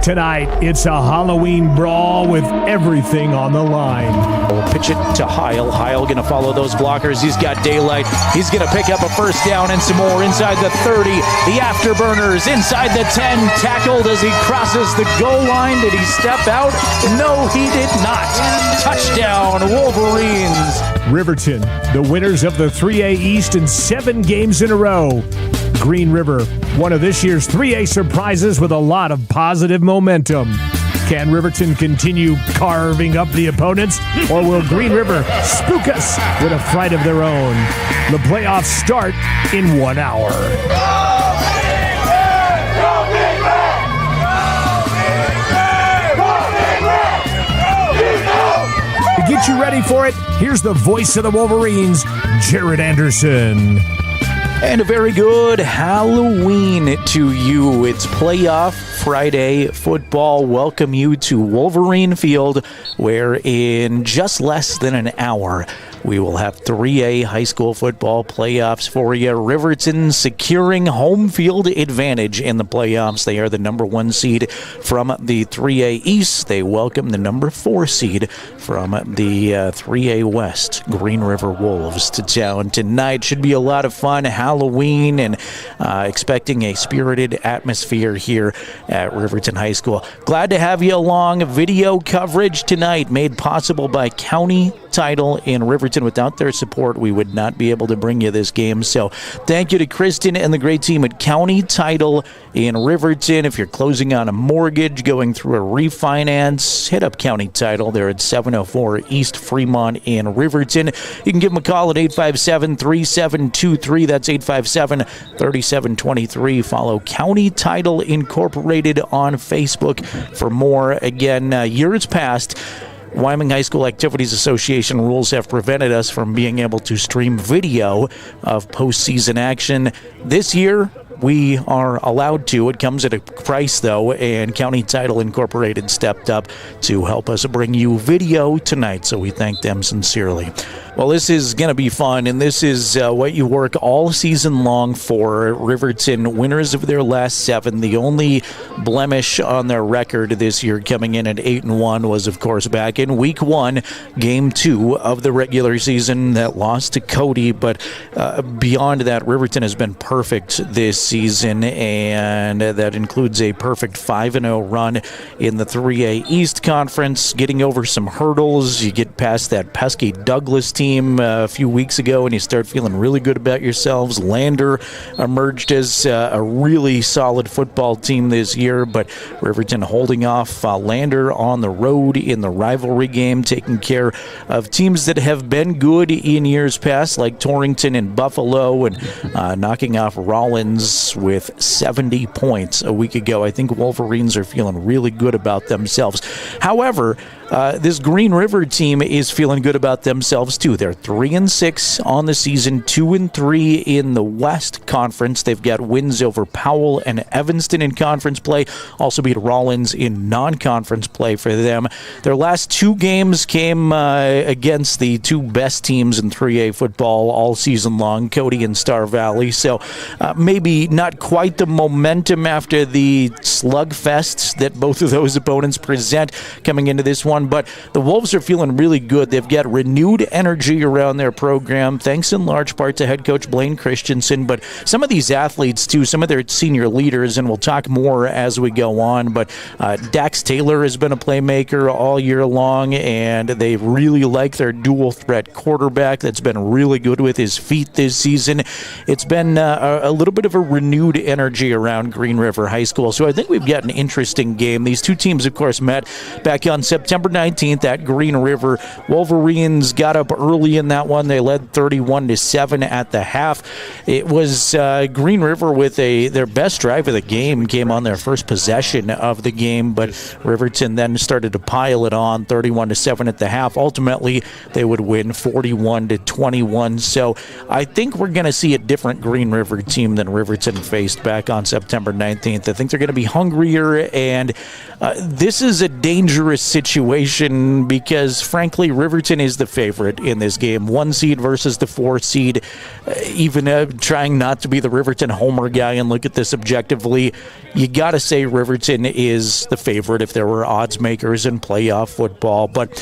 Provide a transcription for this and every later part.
Tonight, it's a Halloween brawl with everything on the line. We'll pitch it to Heil. Heil going to follow those blockers. He's got daylight. He's going to pick up a first down and some more inside the 30. The afterburners inside the 10. Tackled as he crosses the goal line. Did he step out? No, he did not. Touchdown, Wolverines. Riverton, the winners of the 3A East in 7 games in a row. Green River, one of this year's 3A surprises with a lot of positive momentum. Can Riverton continue carving up the opponents, or will Green River spook us with a fright of their own? The playoffs start in 1 hour. To get you ready for it, here's the voice of the Wolverines, Jerrad Anderson. And a very good Halloween to you. It's playoff Friday football. Welcome you to Wolverine Field, where in just less than an hour, we will have 3A high school football playoffs for you. Riverton securing home field advantage in the playoffs. They are the number 1 seed from the 3A East. They welcome the number 4 seed from the 3A West, Green River Wolves, to town tonight. Should be a lot of fun. Halloween, and expecting a spirited atmosphere here at Riverton High School. Glad to have you along. Video coverage tonight made possible by County Title in Riverton. Without their support, we would not be able to bring you this game. So thank you to Kristen and the great team at County Title in Riverton. If you're closing on a mortgage, going through a refinance, hit up County Title. They're at 704 East Fremont in Riverton. You can give them a call at 857-3723. That's 857-3723. Follow County Title Incorporated on Facebook for more. Again, years past, Wyoming High School Activities Association rules have prevented us from being able to stream video of postseason action. This year, we are allowed to. It comes at a price, though, and County Title Incorporated stepped up to help us bring you video tonight, so we thank them sincerely. Well, this is going to be fun, and this is what you work all season long for. Riverton, winners of their last 7. The only blemish on their record this year, coming in at 8-1, was, of course, back in Week 1, Game 2 of the regular season, that lost to Cody. But beyond that, Riverton has been perfect this season, and that includes a perfect 5-0 run in the 3A East Conference, getting over some hurdles. You get past that pesky Douglas team a few weeks ago, and you start feeling really good about yourselves. Lander emerged as a really solid football team this year, but Riverton holding off Lander on the road in the rivalry game, taking care of teams that have been good in years past, like Torrington and Buffalo, and knocking off Rollins with 70 points a week ago. I think Wolverines are feeling really good about themselves. However, this Green River team is feeling good about themselves too. They're 3-6 on the season, 2-3 in the West Conference. They've got wins over Powell and Evanston in conference play. Also beat Rollins in non-conference play for them. Their last 2 games came against the 2 best teams in 3A football all season long, Cody and Star Valley. So maybe not quite the momentum after the slugfests that both of those opponents present coming into this one, but the Wolves are feeling really good. They've got renewed energy around their program, thanks in large part to head coach Blaine Christensen, but some of these athletes too, some of their senior leaders, and we'll talk more as we go on, but Dax Taylor has been a playmaker all year long, and they really like their dual threat quarterback that's been really good with his feet this season. It's been a little bit of a renewed energy around Green River High School, so I think we've got an interesting game. These 2 teams, of course, met back on September 19th at Green River. Wolverines got up early in that one. They led 31-7 at the half. It was Green River with their best drive of the game came on their first possession of the game, but Riverton then started to pile it on, 31-7 at the half. Ultimately, they would win 41-21. So I think we're going to see a different Green River team than Riverton faced back on September 19th. I think they're going to be hungrier, and this is a dangerous situation because, frankly, Riverton is the favorite in this game. 1 seed versus the 4 seed. Even trying not to be the Riverton homer guy and look at this objectively, you got to say Riverton is the favorite if there were odds makers in playoff football. But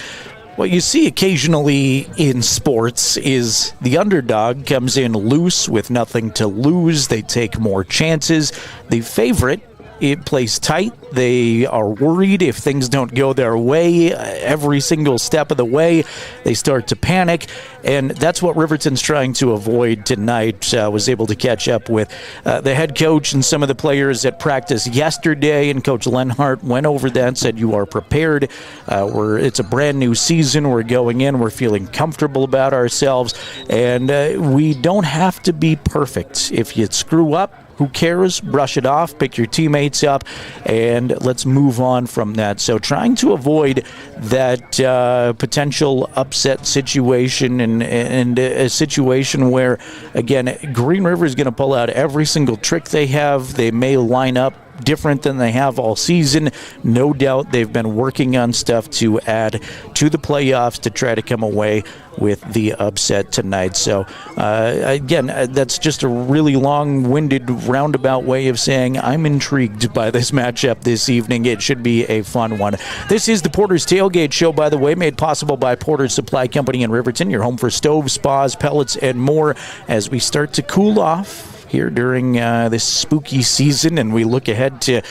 what you see occasionally in sports is the underdog comes in loose with nothing to lose. They take more chances. The favorite, it plays tight. They are worried if things don't go their way every single step of the way. They start to panic, and that's what Riverton's trying to avoid tonight. Was able to catch up with the head coach and some of the players at practice yesterday, and Coach Lenhart went over that and said, you are prepared. It's a brand new season. We're going in. We're feeling comfortable about ourselves, and we don't have to be perfect. If you screw up, who cares? Brush it off, pick your teammates up, and let's move on from that. So trying to avoid that potential upset situation and a situation where, again, Green River is going to pull out every single trick they have. They may line up different than they have all season. No doubt they've been working on stuff to add to the playoffs to try to come away with the upset tonight. So, again, that's just a really long-winded, roundabout way of saying I'm intrigued by this matchup this evening. It should be a fun one. This is the Porters Tailgate Show, by the way, made possible by Porters Supply Company in Riverton, your home for stoves, spas, pellets, and more as we start to cool off here during this spooky season, and we look ahead to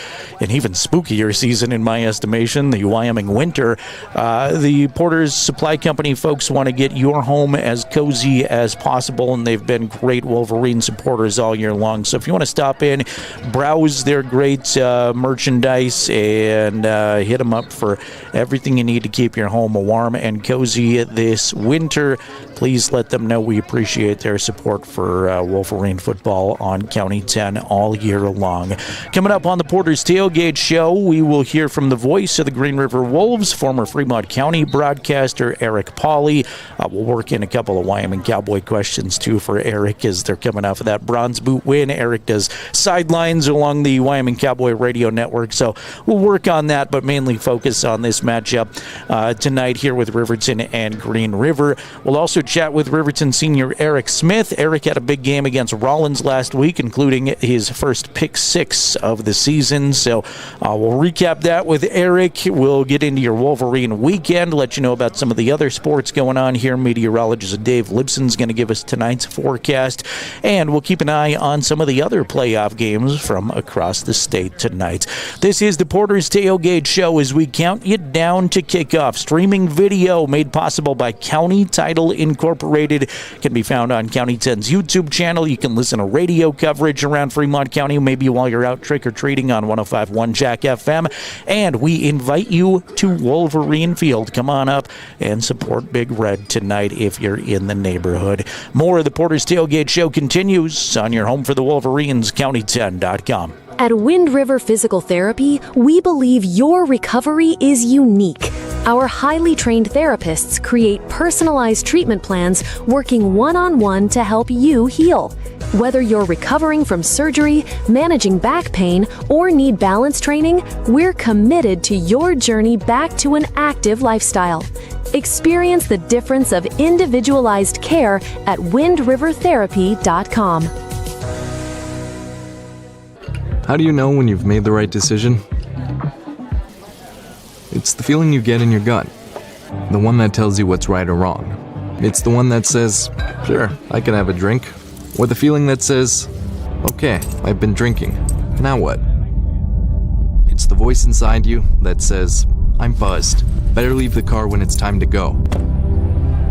an even spookier season in my estimation, the Wyoming winter. The Porters Supply Company folks want to get your home as cozy as possible, and they've been great Wolverine supporters all year long. So if you want to stop in, browse their great merchandise, and hit them up for everything you need to keep your home warm and cozy this winter, please let them know we appreciate their support for Wolverine football on County 10 all year long. Coming up on the Porters Tailgate Show, we will hear from the voice of the Green River Wolves, former Fremont County broadcaster Eric Pauley. We'll work in a couple of Wyoming Cowboy questions, too, for Eric as they're coming off of that Bronze Boot win. Eric does sidelines along the Wyoming Cowboy Radio Network, so we'll work on that, but mainly focus on this matchup tonight here with Riverton and Green River. We'll also chat with Riverton senior Eric Smith. Eric had a big game against Rollins last week, including his first pick 6 of the season. So we'll recap that with Eric. We'll get into your Wolverine weekend, let you know about some of the other sports going on here. Meteorologist Dave Lipson's going to give us tonight's forecast, and we'll keep an eye on some of the other playoff games from across the state tonight. This is the Porters Tailgate Show as we count you down to kickoff. Streaming video made possible by County Title Incorporated can be found on County 10's YouTube channel. You can listen to radio coverage around Fremont County, maybe while you're out trick-or-treating on 105.1 Jack FM. And we invite you to Wolverine Field. Come on up and support Big Red tonight if you're in the neighborhood. More of the Porters Tailgate Show continues on your home for the Wolverines, county10.com. At Wind River Physical Therapy, we believe your recovery is unique. Our highly trained therapists create personalized treatment plans working one-on-one to help you heal. Whether you're recovering from surgery, managing back pain, or need balance training, we're committed to your journey back to an active lifestyle. Experience the difference of individualized care at windrivertherapy.com. How do you know when you've made the right decision? It's the feeling you get in your gut. The one that tells you what's right or wrong. It's the one that says, sure, I can have a drink. Or the feeling that says, okay, I've been drinking. Now what? It's the voice inside you that says, I'm buzzed. Better leave the car when it's time to go.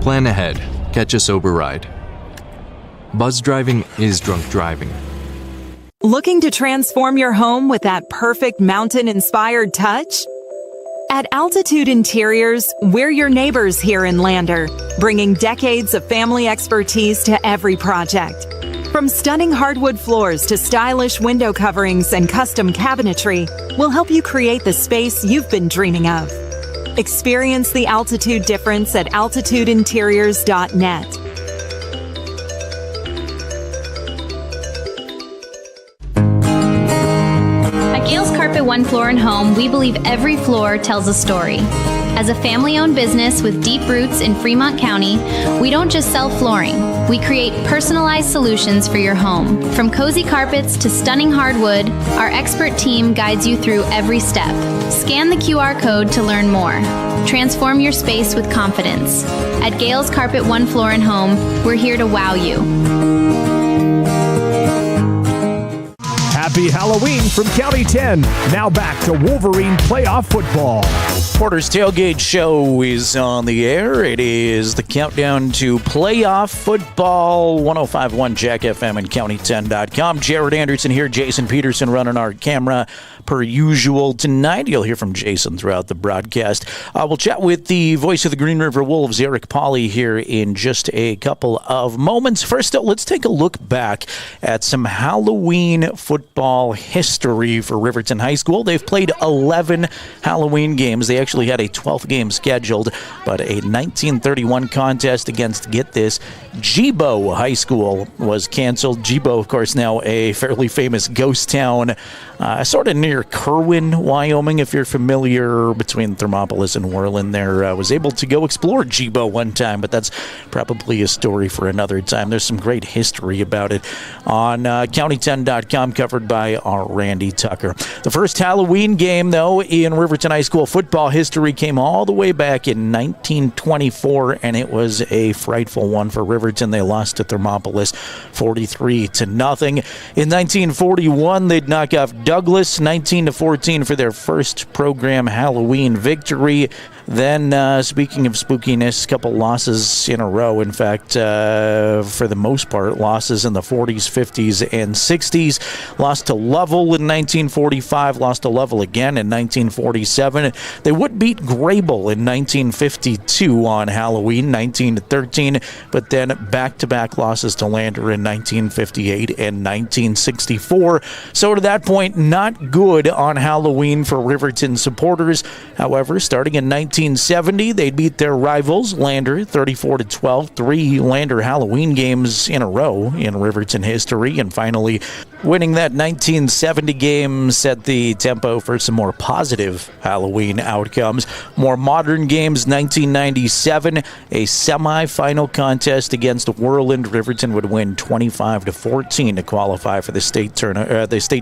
Plan ahead. Catch a sober ride. Buzz driving is drunk driving. Looking to transform your home with that perfect mountain-inspired touch? At Altitude Interiors, we're your neighbors here in Lander, bringing decades of family expertise to every project. From stunning hardwood floors to stylish window coverings and custom cabinetry, we'll help you create the space you've been dreaming of. Experience the altitude difference at altitudeinteriors.net. One Floor and Home, we believe every floor tells a story. As a family-owned business with deep roots in Fremont County, we don't just sell flooring. We create personalized solutions for your home. From cozy carpets to stunning hardwood, our expert team guides you through every step. Scan the QR code to learn more. Transform your space with confidence. At Gales Carpet One Floor and Home, we're here to wow you. Happy Halloween from County 10. Now back to Wolverine playoff football. Porters Tailgate Show is on the air. It is the countdown to playoff football. 105.1 Jack FM and County10.com. Jerrad Anderson here. Jason Peterson running our camera per usual tonight. You'll hear from Jason throughout the broadcast. We'll chat with the voice of the Green River Wolves, Eric Pauly, here in just a couple of moments. First, let's take a look back at some Halloween football history for Riverton High School. They've played 11 Halloween games. They actually had a 12th game scheduled, but a 1931 contest against, get this, Jibo High School was canceled. Jibo, of course, now a fairly famous ghost town, sort of near Kerwin, Wyoming, if you're familiar, between Thermopolis and Worland there. Was able to go explore Jibo one time, but that's probably a story for another time. There's some great history about it on County10.com, covered by our Randy Tucker. The first Halloween game, though, in Riverton High School football history came all the way back in 1924, and it was a frightful one for Riverton. They lost to Thermopolis 43-0. In 1941, they'd knock off Douglas 19-14 for their first program Halloween victory. Then, speaking of spookiness, a couple losses in a row. In fact, for the most part, losses in the 40s, 50s, and 60s. Lost to Lovell in 1945, lost to Lovell again in 1947. They would beat Grable in 1952 on Halloween, 19-13, but then back-to-back losses to Lander in 1958 and 1964. So to that point, not good on Halloween for Riverton supporters. However, starting in 1970, they'd beat their rivals, Lander, 34-12, 3 Lander Halloween games in a row in Riverton history, and finally winning that 1970 game set the tempo for some more positive Halloween outcomes. More modern games, 1997, a semifinal contest against Worland. Riverton would win 25-14 to qualify for the state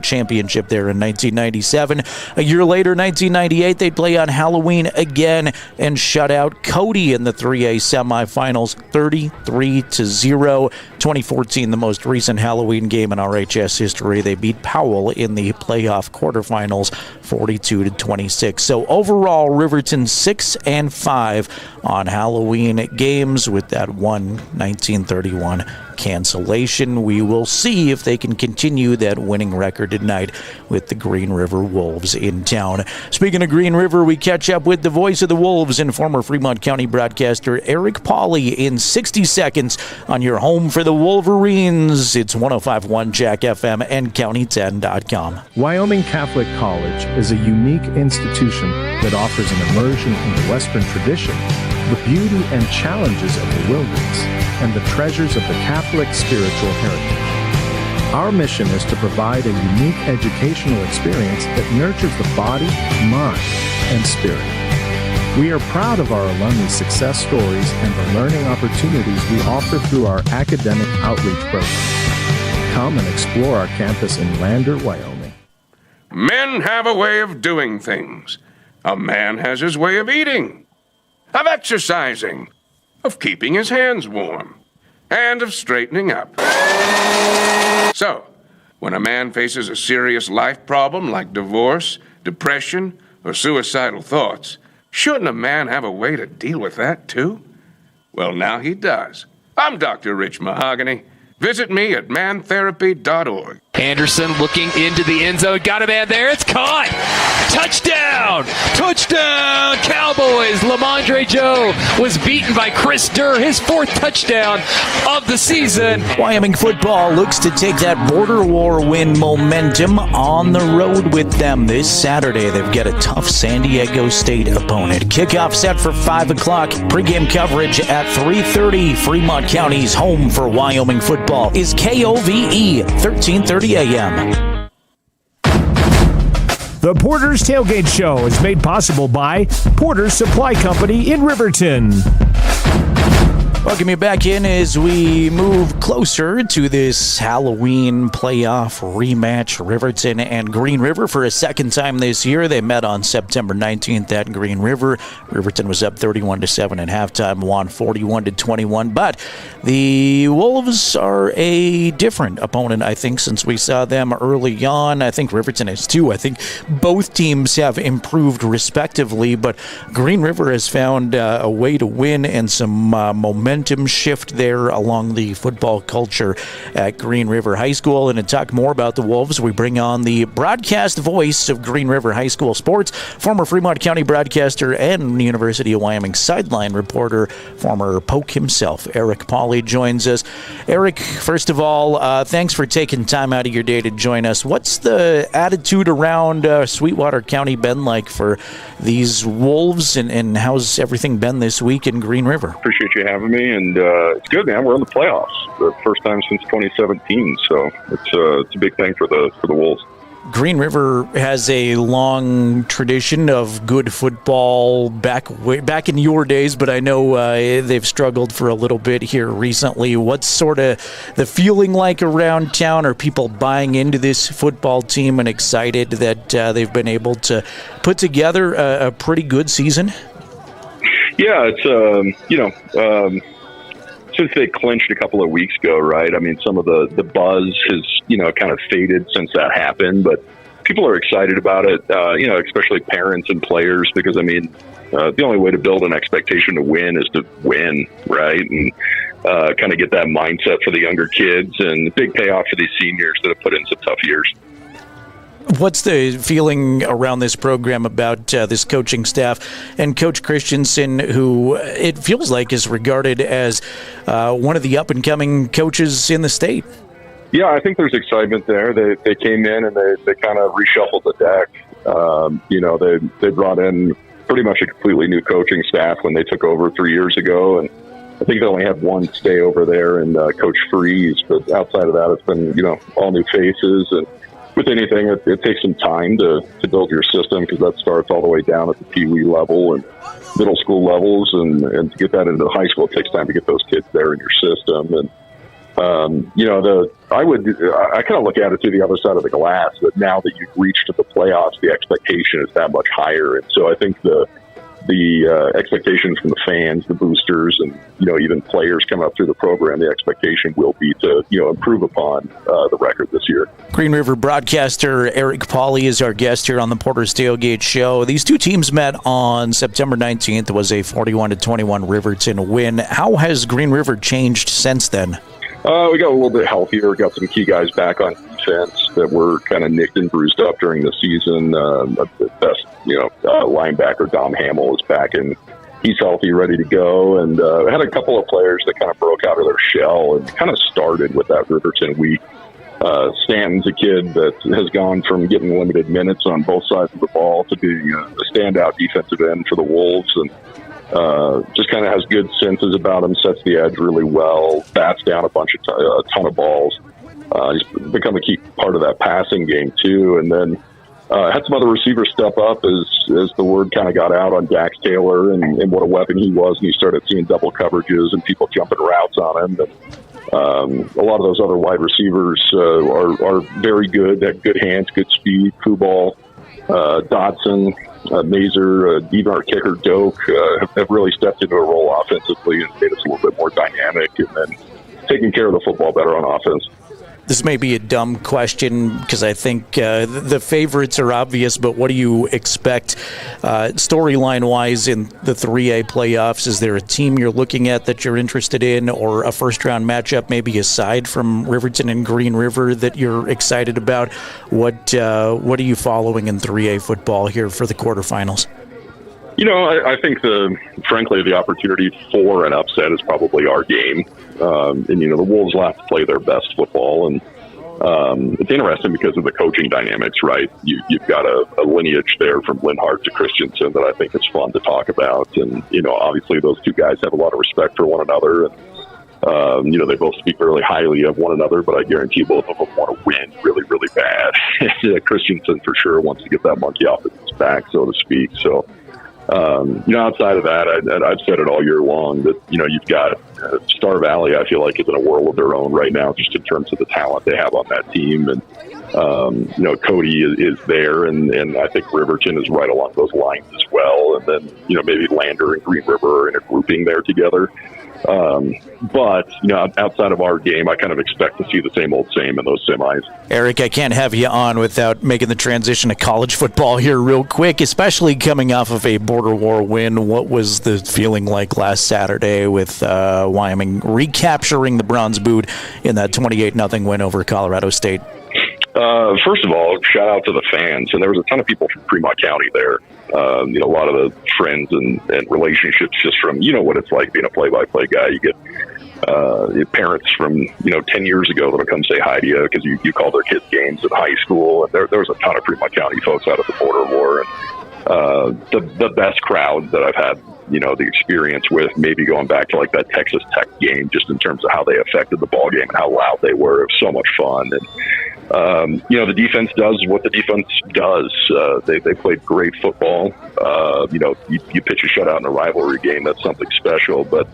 championship there in 1997. A year later, 1998, they'd play on Halloween again and shut out Cody in the 3A semifinals, 33-0. 2014, the most recent Halloween game in RHS history, they beat Powell in the playoff quarterfinals, 42-26. So overall, Riverton 6-5 on Halloween games, with that one 1931 cancellation. We will see if they can continue that winning record tonight with the Green River Wolves in town. Speaking of Green River, we catch up with the voice of the Wolves and former Fremont County broadcaster Eric Pauly in 60 seconds on your home for the Wolverines. It's 105.1 Jack FM and County10.com. Wyoming Catholic College is a unique institution that offers an immersion into Western tradition, the beauty and challenges of the wilderness, and the treasures of the Catholic spiritual heritage. Our mission is to provide a unique educational experience that nurtures the body, mind, and spirit. We are proud of our alumni success stories and the learning opportunities we offer through our academic outreach program. Come and explore our campus in Lander, Wyoming. Men have a way of doing things. A man has his way of eating, of exercising, of keeping his hands warm, and of straightening up. So, when a man faces a serious life problem like divorce, depression, or suicidal thoughts, shouldn't a man have a way to deal with that too? Well, now he does. I'm Dr. Rich Mahogany. Visit me at mantherapy.org. Anderson looking into the end zone. Got a man there. It's caught. Touchdown. Touchdown, Cowboys. Lamondre Joe was beaten by Chris Durr. His 4th touchdown of the season. Wyoming football looks to take that border war win momentum on the road with them this Saturday. They've got a tough San Diego State opponent. Kickoff set for 5 o'clock. Pregame coverage at 3:30. Fremont County's home for Wyoming football is KOVE 1330 AM. The Porters Tailgate Show is made possible by Porters Supply Company in Riverton. Welcome you back in as we move closer to this Halloween playoff rematch. Riverton and Green River for a second time this year. They met on September 19th at Green River. Riverton was up 31-7 at halftime, won 41-21. But the Wolves are a different opponent, I think, since we saw them early on. I think Riverton is too. I think both teams have improved respectively, but Green River has found a way to win and some momentum shift there along the football culture at Green River High School. And to talk more about the Wolves, we bring on the broadcast voice of Green River High School sports, former Fremont County broadcaster and University of Wyoming sideline reporter, former Poke himself, Eric Pauley joins us. Eric, first of all, thanks for taking time out of your day to join us. What's the attitude around Sweetwater County been like for these Wolves, and how's everything been this week in Green River? Appreciate you having me, and it's good, man. We're in the playoffs, the first time since 2017, so it's a big thing for the Wolves. Green River has a long tradition of good football back in your days, but I know they've struggled for a little bit here recently. What's sort of the feeling like around town? Are people buying into this football team and excited that they've been able to put together a pretty good season? Yeah, it's since they clinched a couple of weeks ago, right? I mean, some of the buzz has, kind of faded since that happened, but people are excited about it, especially parents and players, because, I mean, the only way to build an expectation to win is to win, right? And kind of get that mindset for the younger kids, and big payoff for these seniors that have put in some tough years. What's the feeling around this program about this coaching staff and Coach Christensen, who it feels like is regarded as one of the up-and-coming coaches in the state? Yeah, I think there's excitement there. They came in and they kind of reshuffled the deck. They brought in pretty much a completely new coaching staff when they took over 3 years ago, and I think they only had one stay over there, and Coach Freeze. But outside of that, it's been all new faces. And with anything, it takes some time to build your system, because that starts all the way down at the Pee Wee level and middle school levels, and to get that into the high school, it takes time to get those kids there in your system. And I kind of look at it through the other side of the glass, that now that you've reached the playoffs, the expectation is that much higher. And so I think the expectations from the fans, the boosters, and even players coming up through the program, the expectation will be to improve upon the record this year. Green River broadcaster Eric Pauley is our guest here on the Porters Tailgate Show. These two teams met on September 19th. It was a 41-21 Riverton win. How has Green River changed since then? We got a little bit healthier. We got some key guys back on defense that were kind of nicked and bruised up during the season. The best, linebacker Dom Hamill is back, and he's healthy, ready to go. And I had a couple of players that kind of broke out of their shell and kind of started with that Riverton week. Stanton's a kid that has gone from getting limited minutes on both sides of the ball to being a standout defensive end for the Wolves, and just kind of has good senses about him, sets the edge really well, bats down a ton of balls. He's become a key part of that passing game too. And then had some other receivers step up as the word kind of got out on Dax Taylor and what a weapon he was, and you started seeing double coverages and people jumping routes on him. And a lot of those other wide receivers are very good, have good hands, good speed. Kubal, Dodson, Mazer, even our kicker Doak have really stepped into a role offensively and made us a little bit more dynamic, and then taking care of the football better on offense. This may be a dumb question, because I think the favorites are obvious, but what do you expect storyline-wise in the 3A playoffs? Is there a team you're looking at that you're interested in, or a first-round matchup maybe aside from Riverton and Green River that you're excited about? What are you following in 3A football here for the quarterfinals? I think frankly, the opportunity for an upset is probably our game. And the Wolves will have to play their best football. And it's interesting because of the coaching dynamics, right? You've got a lineage there from Linhart to Christensen that I think is fun to talk about. And, obviously those two guys have a lot of respect for one another. And They both speak really highly of one another, but I guarantee both of them want to win really, really bad. Christensen for sure wants to get that monkey off his back, so to speak. So, outside of that, I've said it all year long that, you've got Star Valley, I feel like, is in a world of their own right now, just in terms of the talent they have on that team. And, Cody is there, and I think Riverton is right along those lines as well. And then, maybe Lander and Green River are in a grouping there together. But outside of our game, I kind of expect to see the same old same in those semis. Eric, I can't have you on without making the transition to college football here real quick, especially coming off of a border war win. What was the feeling like last Saturday with Wyoming recapturing the bronze boot in that 28-0 win over Colorado State? First of all, shout out to the fans. And there was a ton of people from Fremont County there. A lot of the friends and relationships just from, what it's like being a play-by-play guy. You get parents from, 10 years ago that'll come say hi to you because you call their kids games in high school. And there was a ton of Fremont County folks out of the border war. And the best crowd that I've had, the experience with, maybe going back to like that Texas Tech game, just in terms of how they affected the ball game and how loud they were. It was so much fun. And, the defense does what the defense does. They played great football. You pitch a shutout in a rivalry game, that's something special. But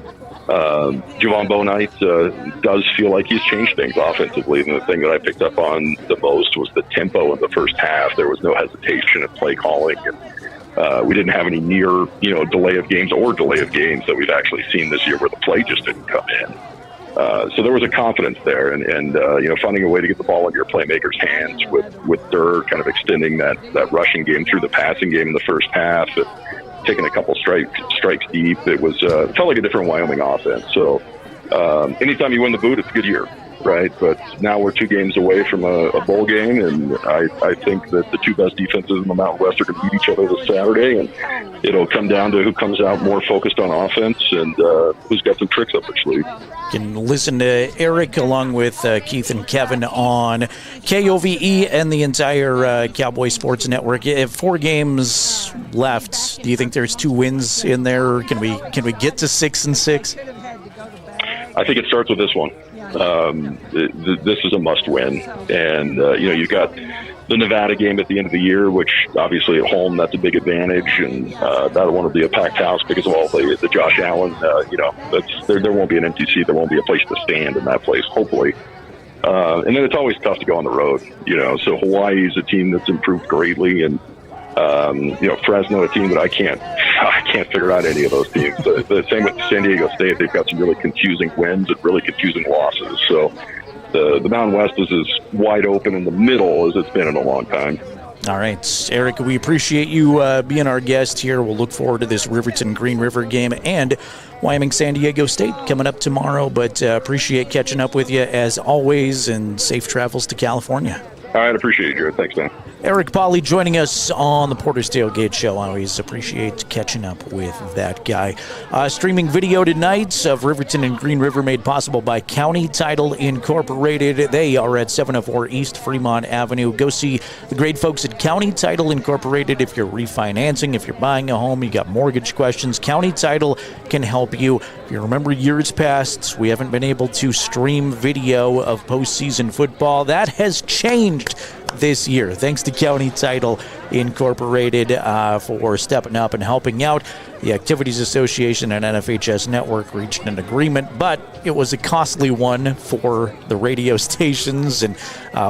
Javon Bonite does feel like he's changed things offensively. And the thing that I picked up on the most was the tempo in the first half. There was no hesitation in play calling. And we didn't have any near, delay of games that we've actually seen this year where the play just didn't come in. So there was a confidence there, and finding a way to get the ball into your playmakers' hands with Durr kind of extending that rushing game through the passing game in the first half, and taking a couple strikes deep. It felt like a different Wyoming offense. So anytime you win the boot, it's a good year, right? But now we're 2 games away from a bowl game, and I think that the 2 best defenses in the Mountain West are going to beat each other this Saturday, and it'll come down to who comes out more focused on offense and who's got some tricks up their sleeve. You can listen to Eric along with Keith and Kevin on KOVE and the entire Cowboy Sports Network. If 4 games left, do you think there's 2 wins in there? Can we get to 6-6? I think it starts with this one. This is a must-win, and you've got the Nevada game at the end of the year, which obviously at home that's a big advantage, and that one will be a packed house because of all the Josh Allen. There won't be an empty seat. There won't be a place to stand in that place, hopefully. And then it's always tough to go on the road. So Hawaii is a team that's improved greatly, and Fresno, a team that I can't figure out any of those teams. The same with San Diego State. They've got some really confusing wins and really confusing losses. So the Mountain West is as wide open in the middle as it's been in a long time. All right, Eric, we appreciate you being our guest here. We'll look forward to this Riverton Green River game and Wyoming San Diego State coming up tomorrow, but appreciate catching up with you as always, and safe travels to California. All right, appreciate it, Jerrad. Thanks, man. Eric Polly joining us on the Porters Tailgate Show. I always appreciate catching up with that guy. Streaming video tonight of Riverton and Green River made possible by County Title Incorporated. They are at 704 East Fremont Avenue. Go see the great folks at County Title Incorporated. If you're refinancing, if you're buying a home, you got mortgage questions, County Title can help you. If you remember years past, we haven't been able to stream video of postseason football. That has changed this year, thanks to County Title Incorporated for stepping up and helping out. The Activities Association and NFHS Network reached an agreement, but it was a costly one for the radio stations and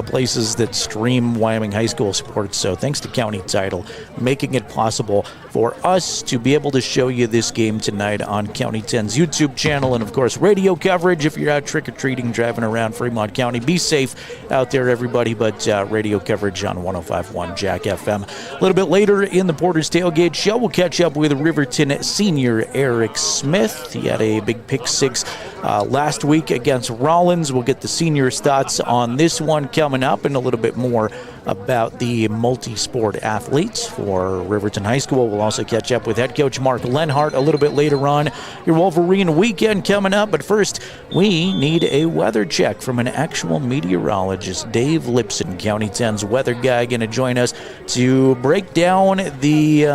places that stream Wyoming high school sports. So thanks to County Title, making it possible for us to be able to show you this game tonight on County 10's YouTube channel, and of course radio coverage if you're out trick-or-treating, driving around Fremont County. Be safe out there, everybody, but radio coverage on 105.1 Jack FM. A little bit later in the Porters Tailgate Show, we'll catch up with Riverton senior Eric Smith. He had a big pick 6 last week against Rollins. We'll get the seniors' thoughts on this one coming up, and a little bit more about the multi-sport athletes for Riverton High School. We'll also catch up with head coach Mark Lenhart a little bit later on. Your Wolverine weekend coming up, but first we need a weather check from an actual meteorologist. Dave Lipson, County 10's weather guy, going to join us to to break down the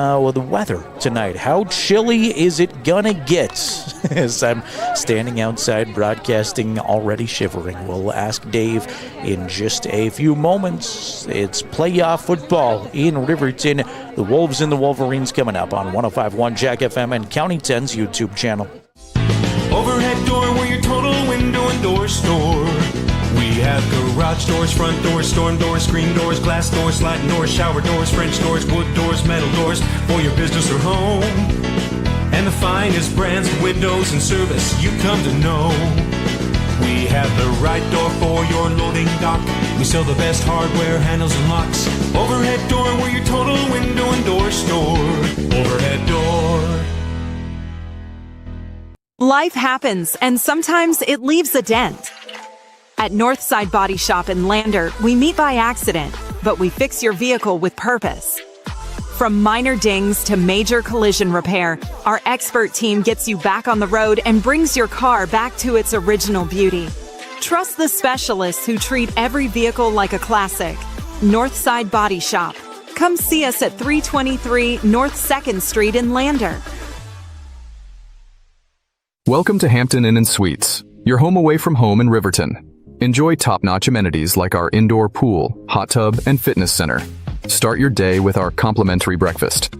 weather tonight. How chilly is it gonna get? As I'm standing outside broadcasting, already shivering. We'll ask Dave in just a few moments. It's playoff football in Riverton. The Wolves and the Wolverines coming up on 105.1 Jack FM and County 10's YouTube channel. Overhead door, we're your total window and door store. We have garage doors, front doors, storm doors, screen doors, glass doors, sliding doors, shower doors, French doors, wood doors, metal doors for your business or home. And the finest brands of windows and service you come to know. We have the right door for your loading dock. We sell the best hardware, handles, and locks. Overhead door, we're your total window and door store. Overhead door. Life happens, and sometimes it leaves a dent. At Northside Body Shop in Lander, we meet by accident, but we fix your vehicle with purpose. From minor dings to major collision repair, our expert team gets you back on the road and brings your car back to its original beauty. Trust the specialists who treat every vehicle like a classic. Northside Body Shop. Come see us at 323 North 2nd Street in Lander. Welcome to Hampton Inn & Suites, your home away from home in Riverton. Enjoy top-notch amenities like our indoor pool, hot tub, and fitness center. Start your day with our complimentary breakfast.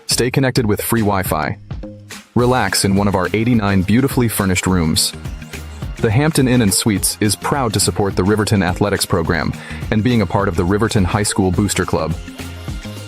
Stay connected with free Wi-Fi. Relax in one of our 89 beautifully furnished rooms. The Hampton Inn & Suites is proud to support the Riverton Athletics program and being a part of the Riverton High School Booster Club.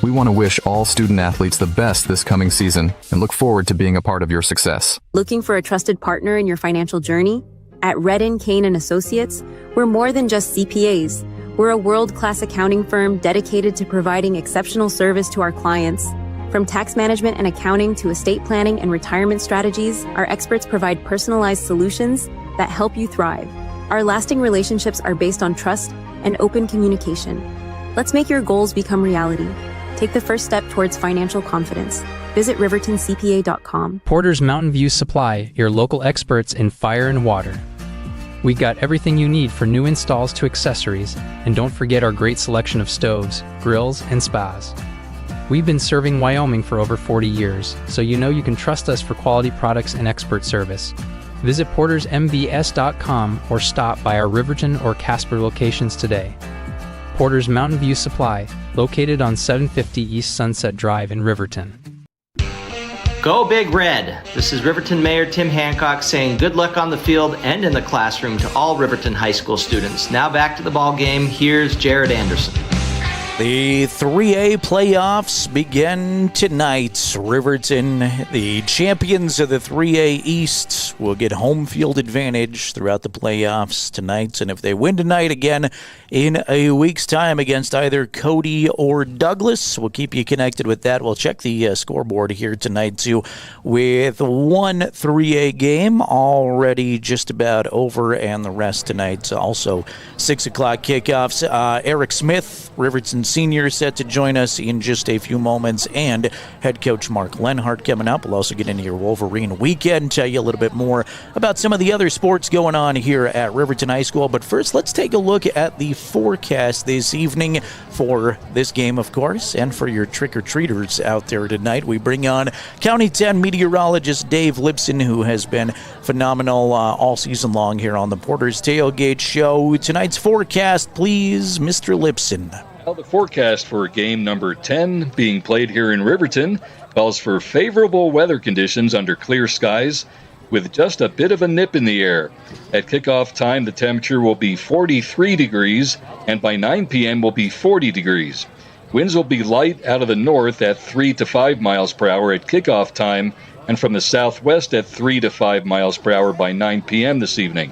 We want to wish all student athletes the best this coming season and look forward to being a part of your success. Looking for a trusted partner in your financial journey? At Redden, Kane & Associates, we're more than just CPAs. We're a world-class accounting firm dedicated to providing exceptional service to our clients. From tax management and accounting to estate planning and retirement strategies, our experts provide personalized solutions that help you thrive. Our lasting relationships are based on trust and open communication. Let's make your goals become reality. Take the first step towards financial confidence. Visit rivertoncpa.com. Porters Mountain View Supply, your local experts in fire and water. We got everything you need for new installs to accessories, and don't forget our great selection of stoves, grills, and spas. We've been serving Wyoming for over 40 years, so you know you can trust us for quality products and expert service. Visit portersmbs.com or stop by our Riverton or Casper locations today. Porters Mountain View Supply, located on 750 East Sunset Drive in Riverton. Go Big Red! This is Riverton Mayor Tim Hancock saying good luck on the field and in the classroom to all Riverton High School students. Now back to the ball game. Here's Jerrad Anderson. The 3A playoffs begin tonight. Riverton, the champions of the 3A East, will get home field advantage throughout the playoffs tonight. And if they win tonight again in a week's time against either Cody or Douglas, we'll keep you connected with that. We'll check the scoreboard here tonight, too, with one 3A game already just about over, and the rest tonight. Also, 6 o'clock kickoffs. Eric Smith, Riverton senior, set to join us in just a few moments, and head coach Mark Lenhart coming up. We'll also get into your Wolverine weekend, tell you a little bit more about some of the other sports going on here at Riverton High School. But first, let's take a look at the forecast this evening for this game, of course, and for your trick-or-treaters out there tonight. We bring on County 10 meteorologist Dave Lipson, who has been phenomenal all season long here on the Porters Tailgate Show. Tonight's forecast, please, Mr. Lipson. Well, the forecast for game number 10 being played here in Riverton calls for favorable weather conditions under clear skies with just a bit of a nip in the air. At kickoff time, the temperature will be 43 degrees, and by 9 p.m. will be 40 degrees. Winds will be light out of the north at 3 to 5 miles per hour at kickoff time, and from the southwest at 3 to 5 miles per hour by 9 p.m. this evening.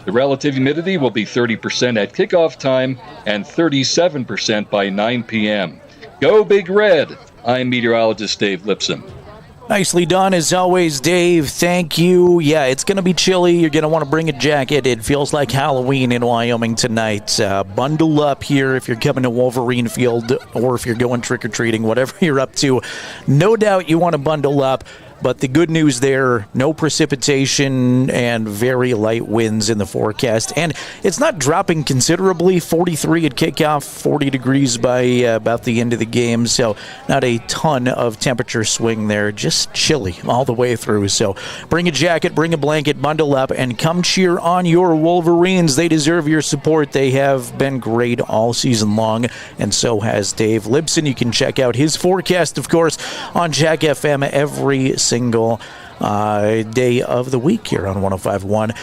The relative humidity will be 30% at kickoff time and 37% by 9 p.m. Go Big Red! I'm meteorologist Dave Lipson. Nicely done, as always, Dave. Thank you. Yeah, it's going to be chilly. You're going to want to bring a jacket. It feels like Halloween in Wyoming tonight. Bundle up here if you're coming to Wolverine Field or if you're going trick-or-treating, whatever you're up to. No doubt you want to bundle up. But the good news there, no precipitation and very light winds in the forecast. And it's not dropping considerably, 43 at kickoff, 40 degrees by about the end of the game. So not a ton of temperature swing there, just chilly all the way through. So bring a jacket, bring a blanket, bundle up, and come cheer on your Wolverines. They deserve your support. They have been great all season long, and so has Dave Libson. You can check out his forecast, of course, on Jack FM every single day of the week here on 105.1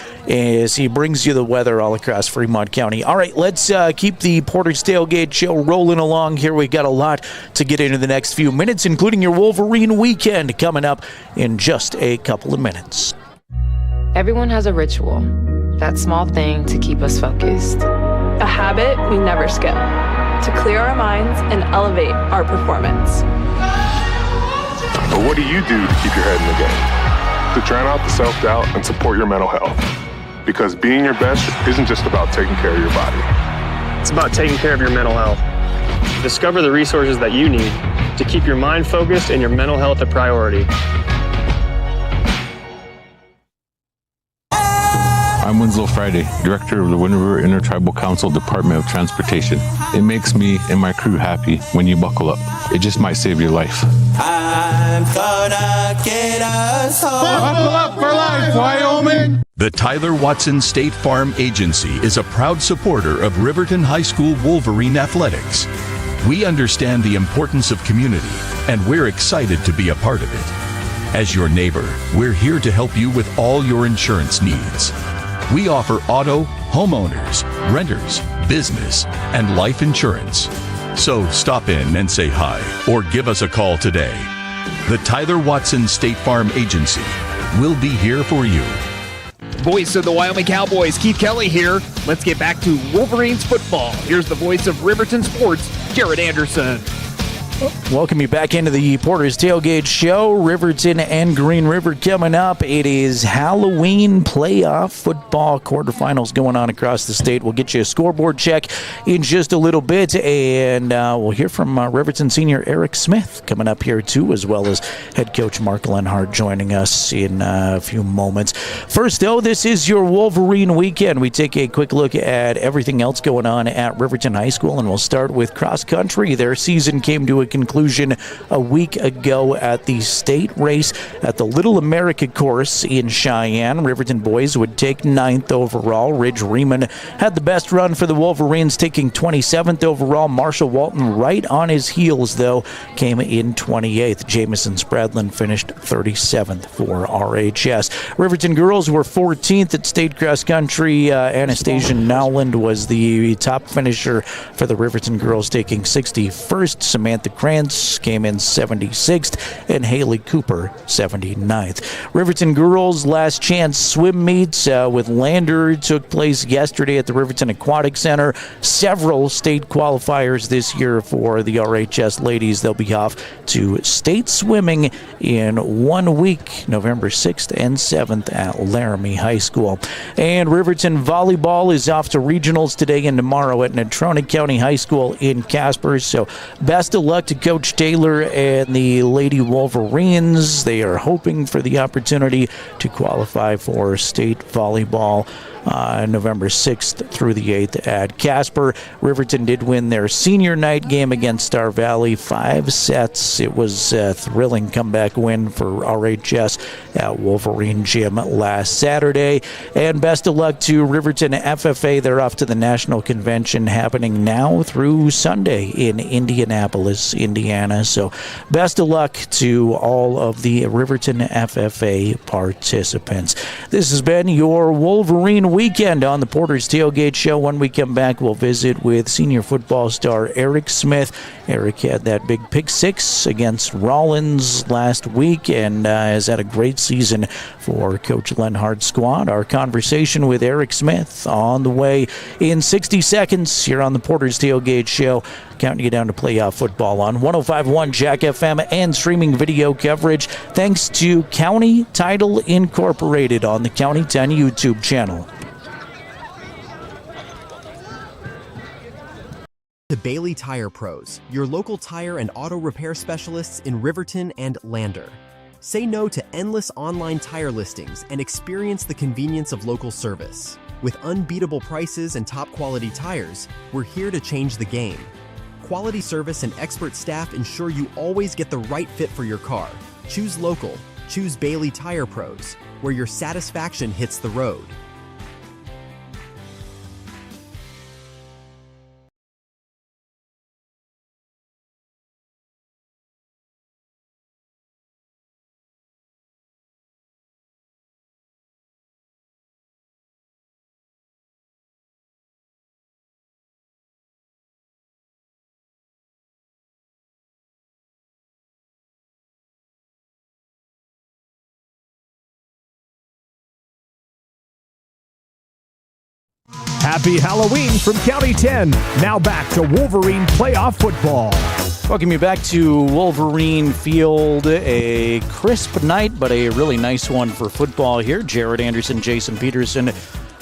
as he brings you the weather all across Fremont County. All right, let's keep the Porters Tailgate Show rolling along here. We've got a lot to get into the next few minutes, including your Wolverine weekend coming up in just a couple of minutes. Everyone has a ritual, that small thing to keep us focused. A habit we never skip, to clear our minds and elevate our performance. But what do you do to keep your head in the game? To drown out the self-doubt and support your mental health. Because being your best isn't just about taking care of your body. It's about taking care of your mental health. Discover the resources that you need to keep your mind focused and your mental health a priority. I'm Winslow Friday, Director of the Wind River Intertribal Council Department of Transportation. It makes me and my crew happy when you buckle up. It just might save your life. I'm gonna get us home. Buckle up for life, Wyoming! The Tyler Watson State Farm Agency is a proud supporter of Riverton High School Wolverine athletics. We understand the importance of community, and we're excited to be a part of it. As your neighbor, we're here to help you with all your insurance needs. We offer auto, homeowners, renters, business, and life insurance. So stop in and say hi or give us a call today. The Tyler Watson State Farm Agency will be here for you. Voice of the Wyoming Cowboys, Keith Kelly here. Let's get back to Wolverines football. Here's the voice of Riverton Sports, Jerrad Anderson. Welcome you back into the Porters Tailgate Show. Riverton and Green River coming up. It is Halloween playoff football quarterfinals going on across the state. We'll get you a scoreboard check in just a little bit, and we'll hear from Riverton senior Eric Smith coming up here too, as well as head coach Mark Lenhart joining us in a few moments. First, though, this is your Wolverine weekend. We take a quick look at everything else going on at Riverton High School, and we'll start with cross country. Their season came to a conclusion a week ago at the state race at the Little America course in Cheyenne. Riverton boys would take 9th overall. Ridge Riemann had the best run for the Wolverines, taking 27th overall. Marshall Walton, right on his heels, though, came in 28th. Jamison Spradlin finished 37th for RHS. Riverton girls were 14th at state cross country. Anastasia Nowland was the top finisher for the Riverton girls, taking 61st. Samantha Krantz came in 76th, and Haley Cooper 79th. Riverton girls' last chance swim meets with Lander took place yesterday at the Riverton Aquatic Center. Several state qualifiers this year for the RHS ladies. They'll be off to state swimming in 1 week, November 6th and 7th at Laramie High School. And Riverton volleyball is off to regionals today and tomorrow at Natrona County High School in Casper. So best of luck to Coach Taylor and the Lady Wolverines. They are hoping for the opportunity to qualify for state volleyball November 6th through the 8th at Casper. Riverton did win their senior night game against Star Valley, 5 sets. It was a thrilling comeback win for RHS at Wolverine Gym last Saturday. And best of luck to Riverton FFA. They're off to the National Convention happening now through Sunday in Indianapolis, Indiana. So best of luck to all of the Riverton FFA participants. This has been your Wolverine weekend on the Porters Tailgate Show. When we come back, we'll visit with senior football star Eric Smith. Eric had that big pick six against Rollins last week and has had a great season for Coach Lenhart's squad. Our conversation with Eric Smith on the way in 60 seconds here on the Porters Tailgate Show, counting you down to playoff football on 105.1 Jack FM and streaming video coverage thanks to County Title Incorporated on the County 10 YouTube channel. The Bailey Tire Pros, your local tire and auto repair specialists in Riverton and Lander. Say no to endless online tire listings and experience the convenience of local service. With unbeatable prices and top quality tires, we're here to change the game. Quality service and expert staff ensure you always get the right fit for your car. Choose local. Choose Bailey Tire Pros, where your satisfaction hits the road. Happy Halloween from County 10. Now back to Wolverine playoff football. Welcome you back to Wolverine Field. A crisp night, but a really nice one for football here. Jerrad Anderson, Jason Peterson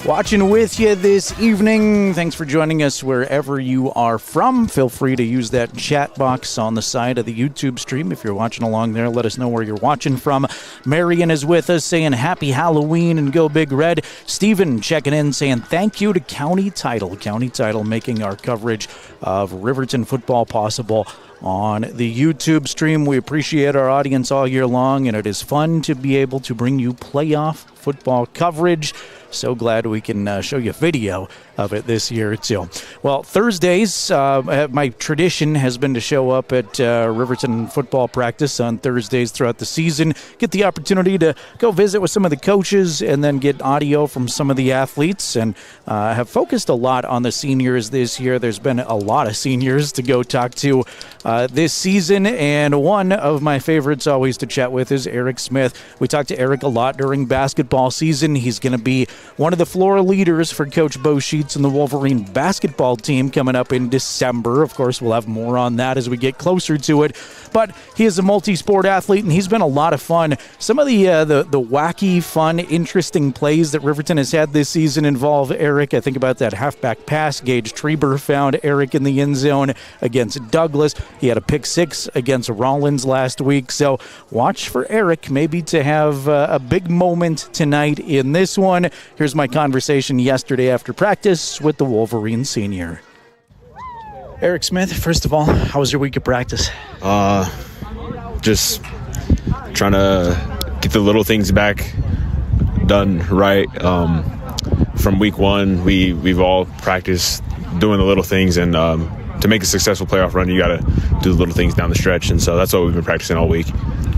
watching with you this evening. Thanks for joining us wherever you are from. Feel free to use that chat box on the side of the YouTube stream. If you're watching along there, let us know where you're watching from. Marion is with us saying happy Halloween and go Big Red. Stephen checking in saying thank you to County Title. County Title making our coverage of Riverton football possible on the YouTube stream. We appreciate our audience all year long, and it is fun to be able to bring you playoff football coverage. So glad we can show you a video of it this year, too. Well, Thursdays, my tradition has been to show up at Riverton football practice on Thursdays throughout the season, get the opportunity to go visit with some of the coaches and then get audio from some of the athletes, and have focused a lot on the seniors this year. There's been a lot of seniors to go talk to this season, and one of my favorites always to chat with is Eric Smith. We talked to Eric a lot during basketball season. He's going to be one of the floor leaders for Coach Bo Sheets and the Wolverine basketball team coming up in December. Of course, we'll have more on that as we get closer to it. But he is a multi-sport athlete, and he's been a lot of fun. Some of the wacky, fun, interesting plays that Riverton has had this season involve Eric. I think about that halfback pass. Gage Treber found Eric in the end zone against Douglas. He had a pick six against Rollins last week. So watch for Eric maybe to have a big moment tonight in this one. Here's my conversation yesterday after practice with the Wolverine senior. Eric Smith, first of all, how was your week of practice? Just trying to get the little things back done right. From week one, we've all practiced doing the little things, and to make a successful playoff run, you got to do the little things down the stretch, and so that's what we've been practicing all week.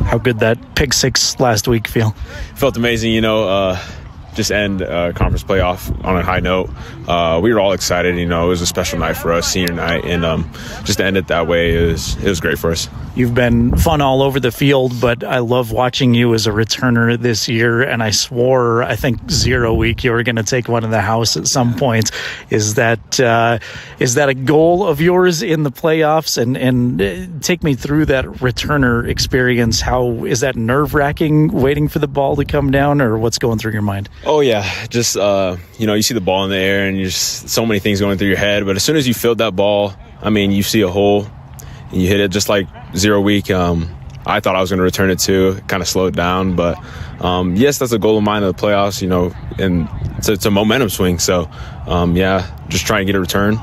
How good that pick six last week feel? Felt amazing, just end conference playoff on a high note. We were all excited, it was a special night for us, senior night, and just to end it that way, it was great for us. You've been fun all over the field, but I love watching you as a returner this year, and I swore, I think 0 week, you were going to take one in the house at some point. Is that a goal of yours in the playoffs? And take me through that returner experience. How is that nerve-wracking, waiting for the ball to come down, or what's going through your mind? Oh, yeah. Just, you see the ball in the air, and just so many things going through your head. But as soon as you field that ball, you see a hole, and you hit it just like 0 week. I thought I was going to return it too. It kind of slowed down. But, yes, that's a goal of mine in the playoffs, and it's a momentum swing. So, just try and get a return.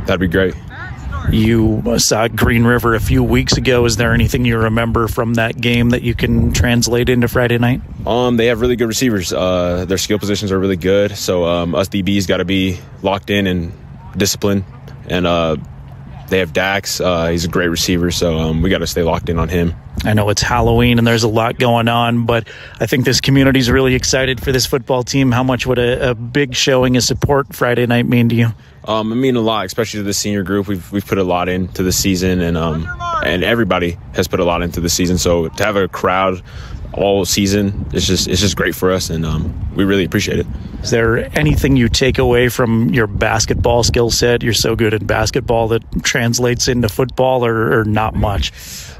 That'd be great. You saw Green River a few weeks ago. Is there anything you remember from that game that you can translate into Friday night? They have really good receivers. Their skill positions are really good. So us DBs got to be locked in and disciplined. And they have Dax. He's a great receiver, so we got to stay locked in on him. I know it's Halloween and there's a lot going on, but I think this community is really excited for this football team. How much would a big showing of support Friday night mean to you? It mean a lot, especially to the senior group. We've put a lot into the season, and everybody has put a lot into the season. So to have a crowd all season, it's just great for us, and we really appreciate it. Is there anything you take away from your basketball skill set? You're so good at basketball that translates into football, or not much?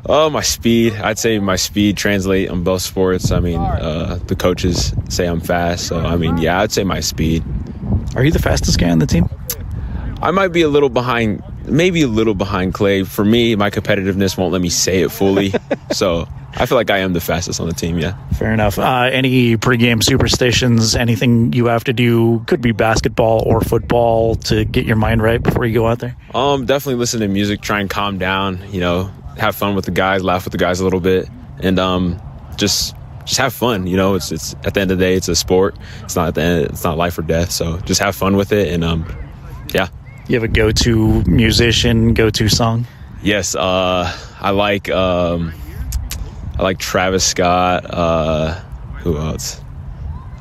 My speed. I'd say my speed translate on both sports. The coaches say I'm fast, so I'd say my speed. Are you the fastest guy on the team? I might be a little behind, maybe a little behind Clay. For me, my competitiveness won't let me say it fully. So I feel like I am the fastest on the team, yeah. Fair enough. Any pregame superstitions, anything you have to do, could be basketball or football, to get your mind right before you go out there? Definitely listen to music, try and calm down, have fun with the guys, laugh with the guys a little bit, and just have fun. It's at the end of the day, it's a sport. It's not at the end, it's not life or death. So just have fun with it, and yeah. You have a go-to musician, go-to song? Yes, I like Travis Scott. Who else?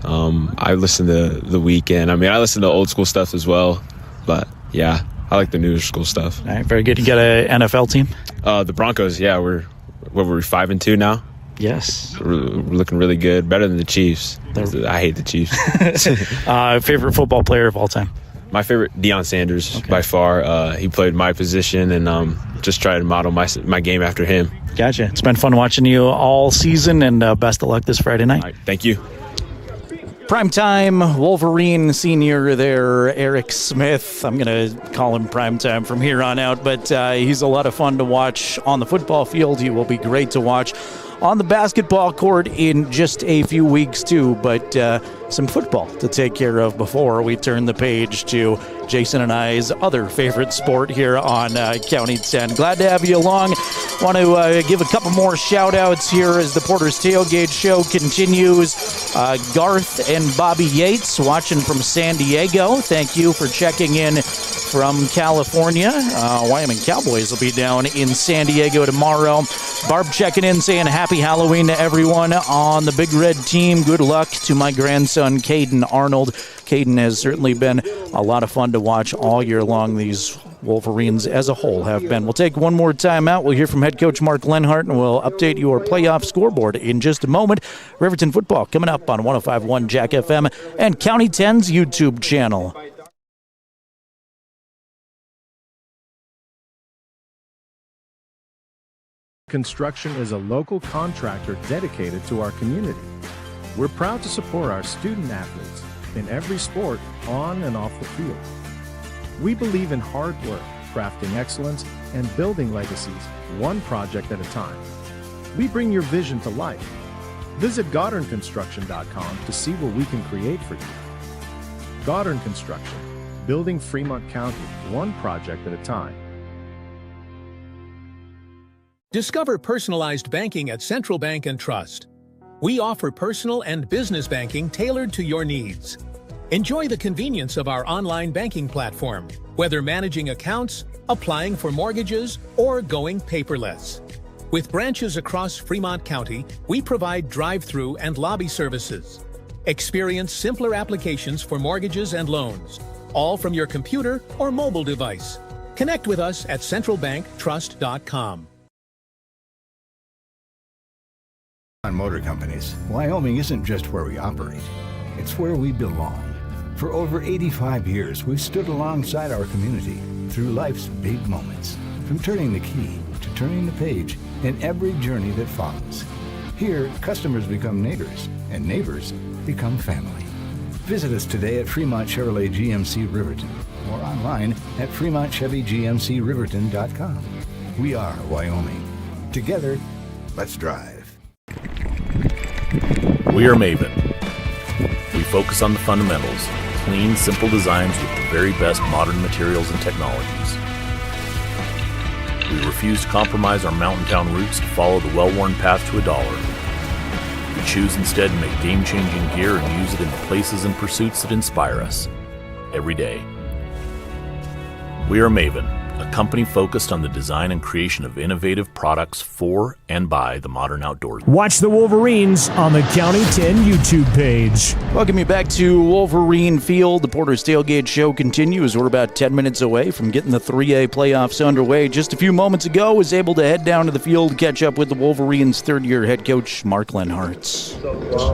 I listen to The Weeknd. I listen to old school stuff as well, but yeah, I like the newer school stuff. All right, very good. You got an NFL team? The Broncos. Yeah, we're 5-2 now. Yes, we're looking really good. Better than the Chiefs. I hate the Chiefs. Favorite football player of all time? My favorite, Deion Sanders, by far. He played my position, and just try to model my game after him. Gotcha. It's been fun watching you all season, and best of luck this Friday night. All right, thank you. Primetime Wolverine senior there, Eric Smith. I'm going to call him Primetime from here on out, but he's a lot of fun to watch on the football field. He will be great to watch on the basketball court in just a few weeks, too. But some football to take care of before we turn the page to Jason and I's other favorite sport here on County 10. Glad to have you along. Want to give a couple more shout-outs here as the Porters Tailgate Show continues. Garth and Bobby Yates watching from San Diego. Thank you for checking in from California. Wyoming Cowboys will be down in San Diego tomorrow. Barb checking in saying happy Halloween to everyone on the Big Red team. Good luck to my grandson, Caden Arnold. Caden has certainly been a lot of fun to watch all year long. These Wolverines as a whole have been. We'll take one more time out. We'll hear from head coach Mark Lenhart, and we'll update your playoff scoreboard in just a moment. Riverton football coming up on 105.1 Jack FM and County 10's YouTube channel. Construction is a local contractor dedicated to our community. We're proud to support our student athletes in every sport, on and off the field. We believe in hard work, crafting excellence, and building legacies, one project at a time. We bring your vision to life. Visit GoddardConstruction.com to see what we can create for you. Goddard Construction, building Fremont County, one project at a time. Discover personalized banking at Central Bank and Trust. We offer personal and business banking tailored to your needs. Enjoy the convenience of our online banking platform, whether managing accounts, applying for mortgages, or going paperless. With branches across Fremont County, we provide drive-through and lobby services. Experience simpler applications for mortgages and loans, all from your computer or mobile device. Connect with us at centralbanktrust.com. On motor companies, Wyoming isn't just where we operate, it's where we belong. For over 85 years, we've stood alongside our community through life's big moments, from turning the key to turning the page in every journey that follows. Here, customers become neighbors, and neighbors become family. Visit us today at Fremont Chevrolet GMC Riverton or online at FremontChevyGMCRiverton.com. We are Wyoming. Together, let's drive. We are Maven. We focus on the fundamentals, clean, simple designs with the very best modern materials and technologies. We refuse to compromise our mountain town roots to follow the well-worn path to $1. We choose instead to make game-changing gear and use it in the places and pursuits that inspire us every day. We are Maven, a company focused on the design and creation of innovative products for and by the modern outdoors. Watch the Wolverines on the County 10 YouTube page. Welcome you back to Wolverine Field. The Porters Tailgate Show continues. We're about 10 minutes away from getting the 3A playoffs underway. Just a few moments ago, was able to head down to the field, catch up with the Wolverines' third-year head coach, Mark Lenhart.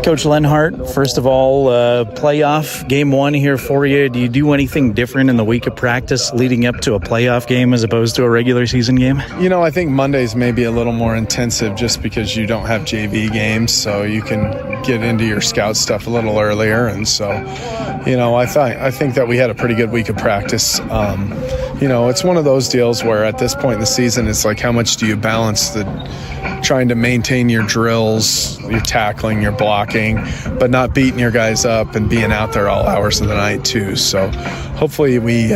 Coach Lenhart, first of all, playoff game one here for you. Do you do anything different in the week of practice leading up to a playoff game as opposed to a regular season game? I think Mondays may be a little more intensive just because you don't have JV games, so you can get into your scout stuff a little earlier. And so, I think that we had a pretty good week of practice. it's one of those deals where at this point in the season, it's like, how much do you balance trying to maintain your drills, your tackling, your blocking, but not beating your guys up and being out there all hours of the night too. So hopefully we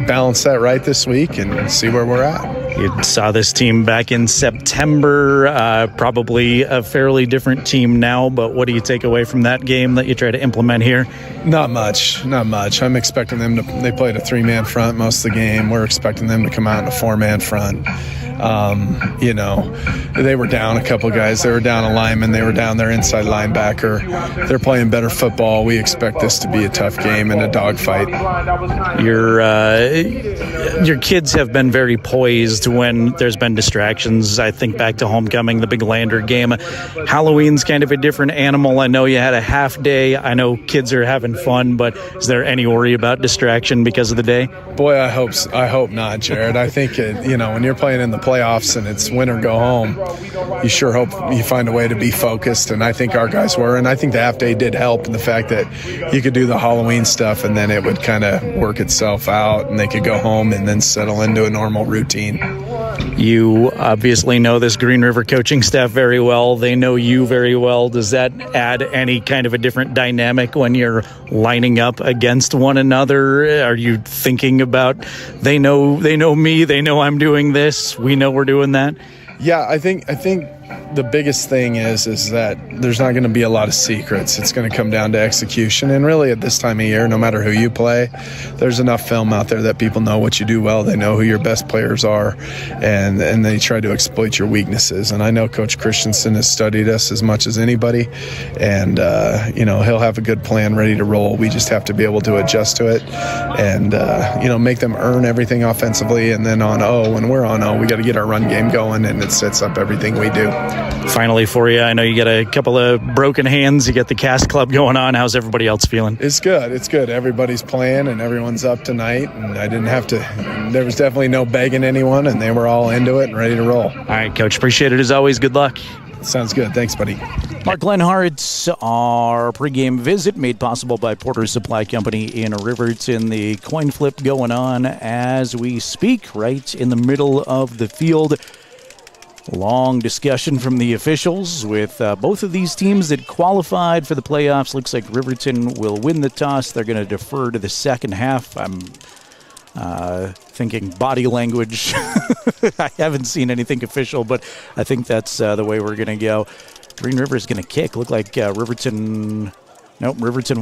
balance that right this week and see where we're at. You saw this team back in September, probably a fairly different team now, but what do you take away from that game that you try to implement here? Not much. I'm expecting them they played a 3-man front most of the game. We're expecting them to come out in a 4-man front. They were down a couple guys. They were down a lineman. They were down their inside linebacker. They're playing better football. We expect this to be a tough game and a dogfight. Your kids have been very poised when there's been distractions. I think back to homecoming, the big Lander game. Halloween's kind of a different animal. I know you had a half day. I know kids are having fun, but is there any worry about distraction because of the day? Boy, I hope not, Jerrad. I think when you're playing in the playoffs and it's win or go home, you sure hope you find a way to be focused, and I think our guys were, and I think the half day did help in the fact that you could do the Halloween stuff and then it would kind of work itself out and they could go home and then settle into a normal routine. You obviously know this Green River coaching staff very well. They know you very well. Does that add any kind of a different dynamic when you're lining up against one another? Are you thinking about, they know me, they know I'm doing this, we know we're doing that? Yeah, I think the biggest thing is that there's not going to be a lot of secrets. It's going to come down to execution. And really at this time of year, no matter who you play, there's enough film out there that people know what you do well. They know who your best players are, and they try to exploit your weaknesses. And I know Coach Christensen has studied us as much as anybody, and he'll have a good plan ready to roll. We just have to be able to adjust to it and make them earn everything offensively. And then when we're on O, we got to get our run game going, and it sets up everything we do. Finally for you, I know you got a couple of broken hands. You got the cast club going on. How's everybody else feeling? It's good. Everybody's playing and everyone's up tonight, and I didn't have to. There was definitely no begging anyone, and they were all into it and ready to roll. All right, Coach, appreciate it as always. Good luck. Sounds good. Thanks, buddy. Mark Lenhart, our pregame visit made possible by Porters Supply Company in Riverton. The coin flip going on as we speak, right in the middle of the field. Long discussion from the officials with both of these teams that qualified for the playoffs. Looks like Riverton will win the toss. They're going to defer to the second half. I'm thinking body language. I haven't seen anything official, but I think that's the way we're going to go. Green River is going to kick. Look like Riverton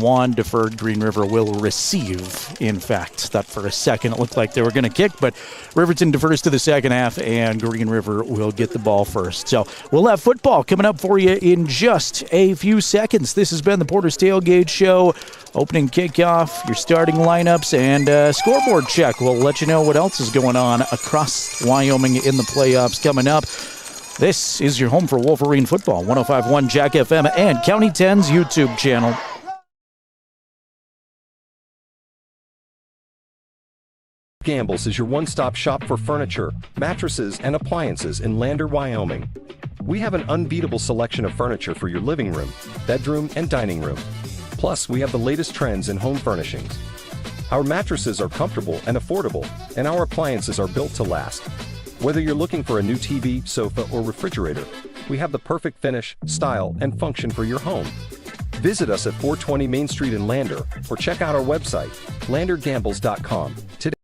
won, deferred. Green River will receive, in fact. Thought for a second it looked like they were going to kick, but Riverton defers to the second half, and Green River will get the ball first. So we'll have football coming up for you in just a few seconds. This has been the Porters Tailgate Show. Opening kickoff, your starting lineups, and scoreboard check. We'll let you know what else is going on across Wyoming in the playoffs coming up. This is your home for Wolverine football, 105.1 Jack FM and County 10's YouTube channel. Gamble's is your one-stop shop for furniture, mattresses, and appliances in Lander, Wyoming. We have an unbeatable selection of furniture for your living room, bedroom, and dining room. Plus, we have the latest trends in home furnishings. Our mattresses are comfortable and affordable, and our appliances are built to last. Whether you're looking for a new TV, sofa, or refrigerator, we have the perfect finish, style, and function for your home. Visit us at 420 Main Street in Lander, or check out our website, landergambles.com. Today.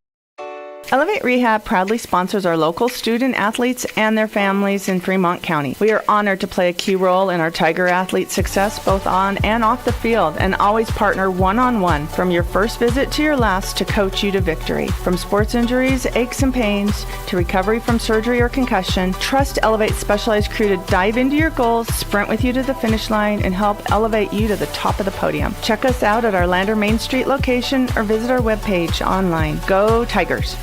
Elevate Rehab proudly sponsors our local student athletes and their families in Fremont County. We are honored to play a key role in our Tiger athletes' success both on and off the field, and always partner one-on-one from your first visit to your last to coach you to victory. From sports injuries, aches and pains, to recovery from surgery or concussion, trust Elevate's specialized crew to dive into your goals, sprint with you to the finish line, and help elevate you to the top of the podium. Check us out at our Lander Main Street location or visit our webpage online. Go Tigers!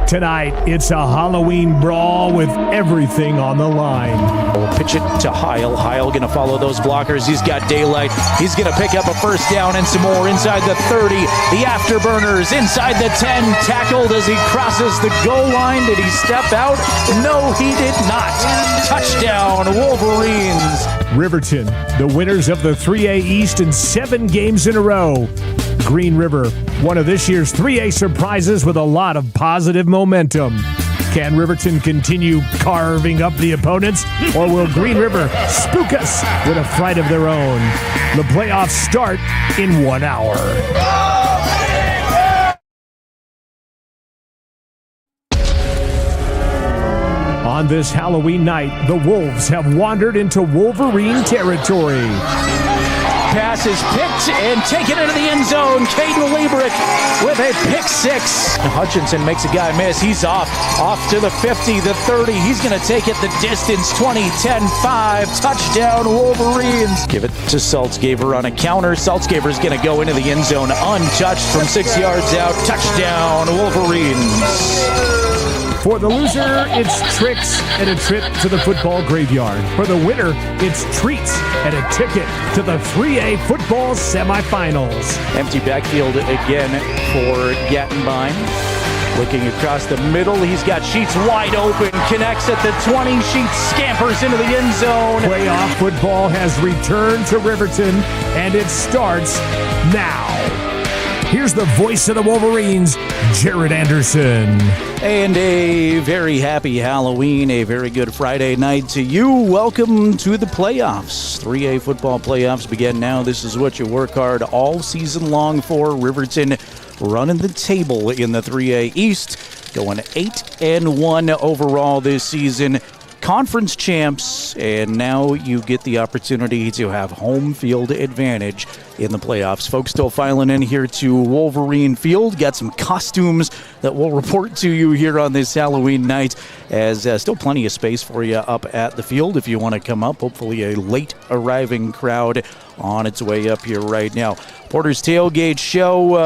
Tonight, it's a Halloween brawl with everything on the line. We'll pitch it to Heil. Heil going to follow those blockers. He's got daylight. He's going to pick up a first down and some more inside the 30. The afterburners inside the 10. Tackled as he crosses the goal line. Did he step out? No, he did not. Touchdown, Wolverines. Riverton, the winners of the 3A East in 7 games in a row. Green River, one of this year's 3A surprises with a lot of positive momentum. Can Riverton continue carving up the opponents, or will Green River spook us with a fright of their own? The playoffs start in 1 hour. On this Halloween night, the Wolves have wandered into Wolverine territory. Pass is picked and taken into the end zone. Caden Liebrick with a pick six. Hutchinson makes a guy miss. He's off to the 50, the 30. He's going to take it the distance. 20, 10, 5. Touchdown, Wolverines. Give it to Saltzgaver on a counter. Saltzgaver's going to go into the end zone untouched from 6 yards out. Touchdown, Wolverines. For the loser, it's tricks and a trip to the football graveyard. For the winner, it's treats and a ticket to the 3A football semifinals. Empty backfield again for Gattenbein. Looking across the middle, he's got Sheets wide open. Connects at the 20. Sheets scampers into the end zone. Playoff football has returned to Riverton, and it starts now. Here's the voice of the Wolverines, Jerrad Anderson. And a very happy Halloween, a very good Friday night to you. Welcome to the playoffs. 3A football playoffs begin now. This is what you work hard all season long for. Riverton running the table in the 3A East, going 8-1 overall this season. Conference champs, and now you get the opportunity to have home field advantage in the playoffs. Folks still filing in here to Wolverine Field. Got some costumes that we'll report to you here on this Halloween night, as still plenty of space for you up at the field if you want to come up. Hopefully a late arriving crowd on its way up here right now. Porters Tailgate Show,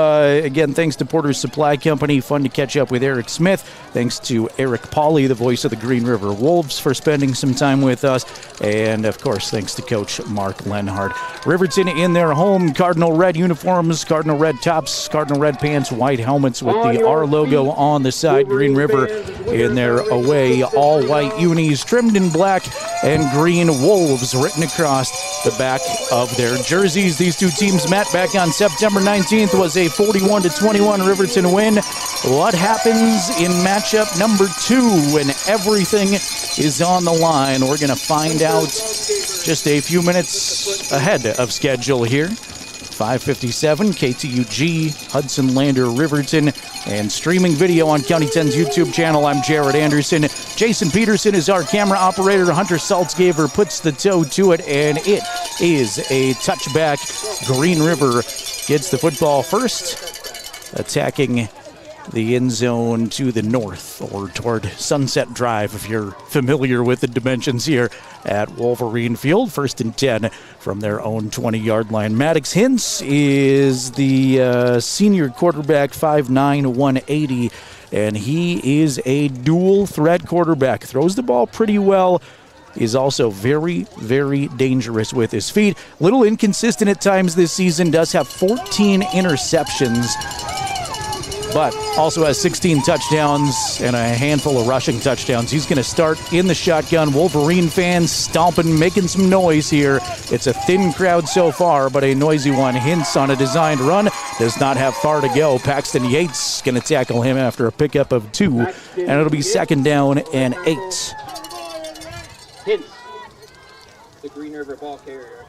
again, thanks to Porters Supply Company. Fun to catch up with Eric Smith. Thanks to Eric Pauley, the voice of the Green River Wolves, for spending some time with us. And, of course, thanks to Coach Mark Lenhart. Riverton in their home, Cardinal Red uniforms, Cardinal Red tops, Cardinal Red pants, white helmets with the R logo on the side. Green River in their away, all-white unis, trimmed in black and green, Wolves written across the back of their jerseys. These two teams met back on September 19th. Was a 41-21 Riverton win. What happens in matchup number 2 when everything is on the line? We're going to find out just a few minutes ahead of schedule here. 5:57, KTUG, Hudson Lander, Riverton, and streaming video on County 10's YouTube channel. I'm Jerrad Anderson. Jason Peterson is our camera operator. Hunter Saltzgaver puts the toe to it, and it is a touchback. Green River gets the football first, attacking the end zone to the north, or toward Sunset Drive, if you're familiar with the dimensions here at Wolverine Field. 1st and 10 from their own 20-yard line. Maddox Hintz is the senior quarterback, 5'9", 180, and he is a dual-threat quarterback. Throws the ball pretty well. Is also very, very dangerous with his feet. Little inconsistent at times this season. Does have 14 interceptions, but also has 16 touchdowns and a handful of rushing touchdowns. He's going to start in the shotgun. Wolverine fans stomping, making some noise here. It's a thin crowd so far, but a noisy one. Hintz on a designed run. Does not have far to go. Paxton Yates going to tackle him after a pickup of 2, and it'll be 2nd down and 8. Hintz, the Green River ball carrier.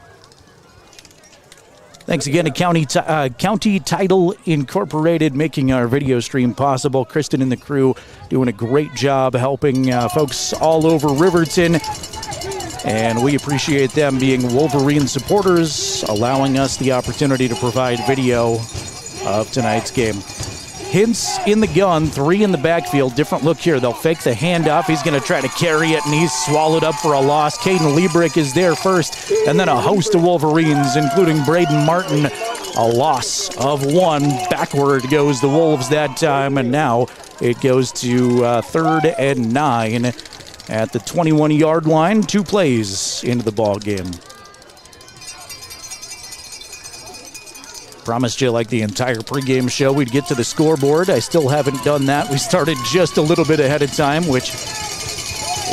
Thanks again to County Title Incorporated, making our video stream possible. Kristen and the crew doing a great job helping folks all over Riverton. And we appreciate them being Wolverine supporters, allowing us the opportunity to provide video of tonight's game. Hintz in the gun, 3 in the backfield. Different look here. They'll fake the handoff. He's going to try to carry it, and he's swallowed up for a loss. Caden Liebrick is there first, and then a host of Wolverines, including Braden Martin. A loss of 1. Backward goes the Wolves that time, and now it goes to 3rd and 9 at the 21-yard line. 2 plays into the ball game. Promised you, like the entire pregame show, we'd get to the scoreboard. I still haven't done that. We started just a little bit ahead of time, which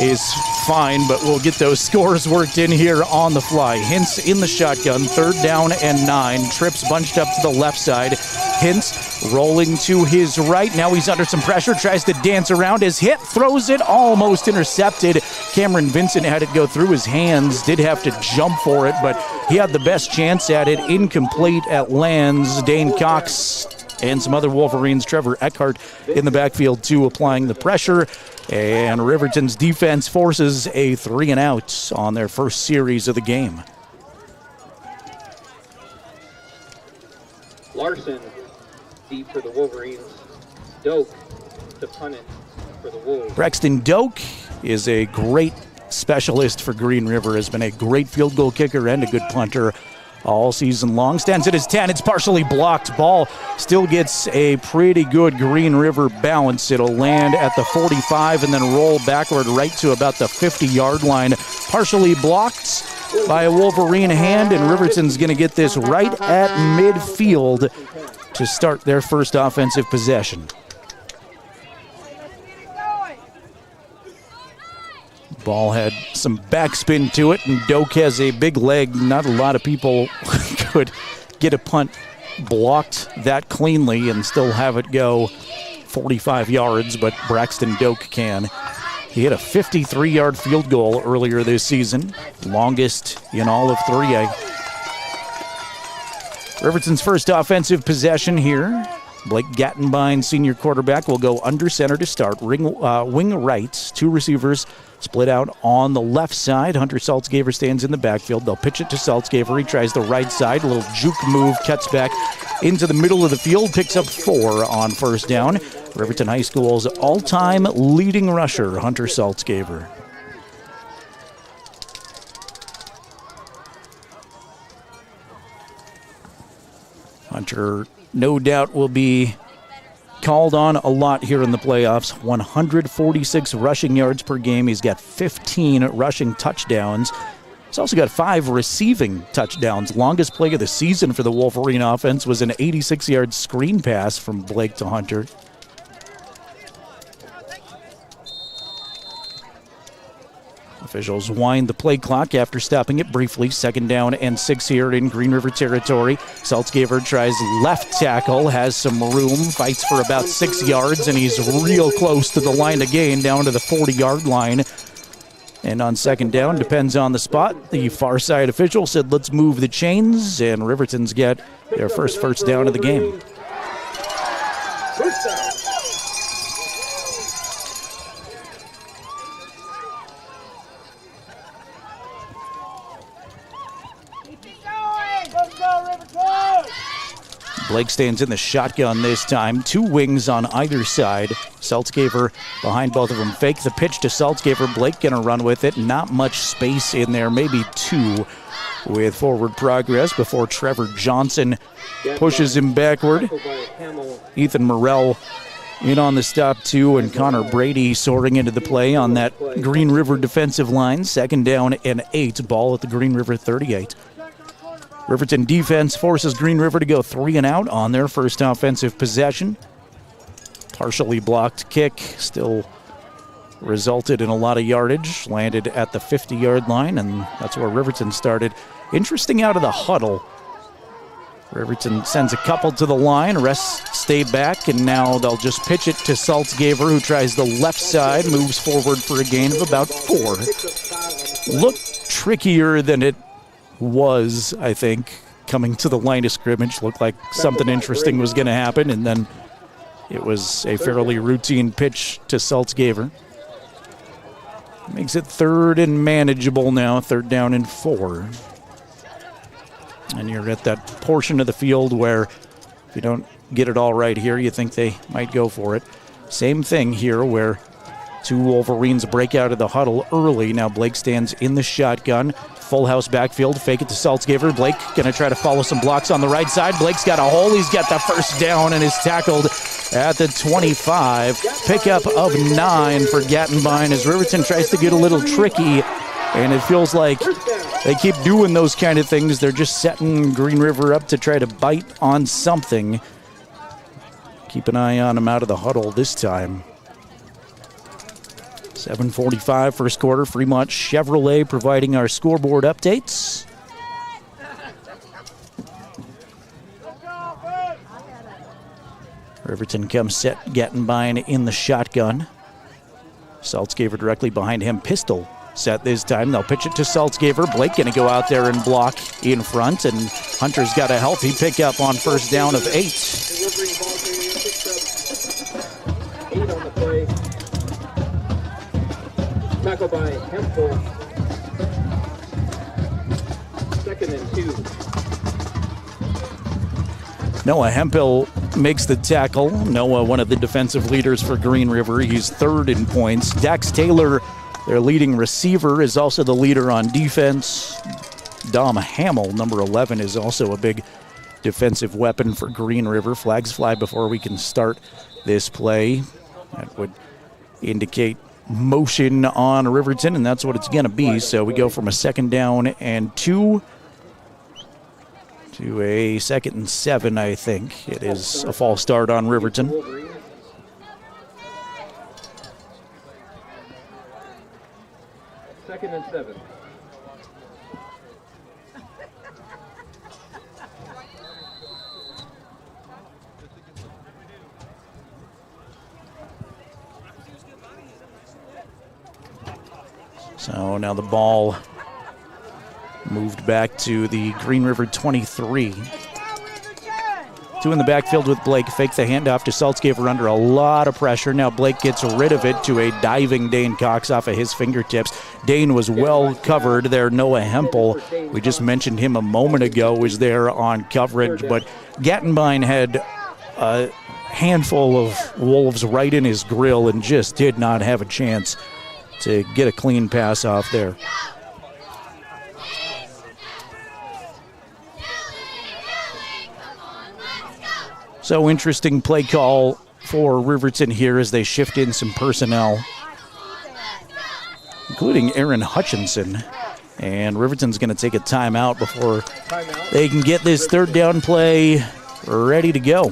is fine, but we'll get those scores worked in here on the fly. Hintz in the shotgun, 3rd down and 9. Trips bunched up to the left side. Hintz rolling to his right. Now he's under some pressure, tries to dance around. His hit, throws it, almost intercepted. Cameron Vincent had it go through his hands, did have to jump for it, but he had the best chance at it. Incomplete at lands. Dane Cox and some other Wolverines, Trevor Eckhart in the backfield too, applying the pressure. And Riverton's defense forces a 3-and-out on their first series of the game. Larson, deep for the Wolverines. Doak to punt it for the Wolves. Braxton Doak is a great specialist for Green River, has been a great field goal kicker and a good punter all season long. Stands at his 10. It's partially blocked. Ball still gets a pretty good Green River bounce. It'll land at the 45 and then roll backward right to about the 50-yard line. Partially blocked by a Wolverine hand, and Riverton's going to get this right at midfield to start their first offensive possession. Ball had some backspin to it, and Doak has a big leg. Not a lot of people could get a punt blocked that cleanly and still have it go 45 yards, but Braxton Doak can. He hit a 53-yard field goal earlier this season, longest in all of 3A. Riverton's first offensive possession here. Blake Gattenbein, senior quarterback, will go under center to start. Wing right, 2 receivers split out on the left side. Hunter Saltzgaver stands in the backfield. They'll pitch it to Saltzgaver. He tries the right side. A little juke move, cuts back into the middle of the field, picks up 4 on first down. Riverton High School's all-time leading rusher, Hunter Saltzgaver. Hunter, no doubt, will be called on a lot here in the playoffs. 146 rushing yards per game. He's got 15 rushing touchdowns. He's also got 5 receiving touchdowns. Longest play of the season for the Wolverine offense was an 86-yard screen pass from Blake to Hunter. Officials wind the play clock after stopping it briefly. 2nd down and 6 here in Green River territory. Saltzgaver tries left tackle, has some room, fights for about 6 yards, and he's real close to the line to gain, down to the 40-yard line. And on 2nd down, depends on the spot. The far side official said, let's move the chains, and Riverton's get their first down of the game. First down. Blake stands in the shotgun this time. 2 wings on either side. Saltzgaver behind both of them. Fake the pitch to Saltzgaver. Blake gonna run with it. Not much space in there, maybe 2 with forward progress before Trevor Johnson pushes him backward. Ethan Morrell in on the stop too, and Connor Brady soaring into the play on that Green River defensive line. 2nd down and 8. Ball at the Green River 38. Riverton defense forces Green River to go 3-and-out on their first offensive possession. Partially blocked kick still resulted in a lot of yardage. Landed at the 50-yard line, and that's where Riverton started. Interesting out of the huddle. Riverton sends a couple to the line, rest stay back, and now they'll just pitch it to Saltzgaver, who tries the left side, moves forward for a gain of about 4. Looked trickier than it was, I think, coming to the line of scrimmage. Looked like something interesting was going to happen, and then it was a fairly routine pitch to Saltzgaver. Makes it 3rd and manageable now, 3rd down and 4. And you're at that portion of the field where if you don't get it all right here, you think they might go for it. Same thing here where 2 Wolverines break out of the huddle early. Now Blake stands in the shotgun. Full house backfield, fake it to Saltzgaver. Blake gonna try to follow some blocks on the right side. Blake's got a hole, he's got the first down and is tackled at the 25. Pickup of 9 for Gattenbein as Riverton tries to get a little tricky, and it feels like they keep doing those kind of things. They're just setting Green River up to try to bite on something. Keep an eye on them out of the huddle this time. 7:45 first quarter. Fremont Chevrolet providing our scoreboard updates. Riverton comes set. Gettenbein in the shotgun. Saltzgaver directly behind him. Pistol set this time. They'll pitch it to Saltzgaver. Blake going to go out there and block in front, and Hunter's got a healthy pickup on first down of 8. 8 on the play. Tackle by Hempel. 2nd and 2. Noah Hempel makes the tackle. Noah, one of the defensive leaders for Green River. He's 3rd in points. Dax Taylor, their leading receiver, is also the leader on defense. Dom Hamill, number 11, is also a big defensive weapon for Green River. Flags fly before we can start this play. That would indicate motion on Riverton, and that's what it's going to be. So we go from a 2nd down and 2 to a 2nd and 7, I think. It is a false start on Riverton. Second and 7. So now the ball moved back to the Green River 23. 2 in the backfield with Blake. Fake the handoff to Saltzgaver under a lot of pressure. Now Blake gets rid of it to a diving Dane Cox off of his fingertips. Dane was well covered there. Noah Hempel, we just mentioned him a moment ago, was there on coverage. But Gettenbein had a handful of Wolves right in his grill and just did not have a chance to get a clean pass off there. So interesting play call for Riverton here as they shift in some personnel, including Aaron Hutchinson. And Riverton's going to take a timeout before they can get this 3rd down play ready to go.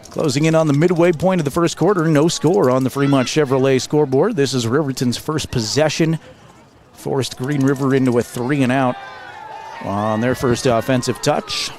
Closing in on the midway point of the first quarter, no score on the Fremont Chevrolet scoreboard. This is Riverton's first possession. Forced Green River into a 3-and-out on their first offensive touch.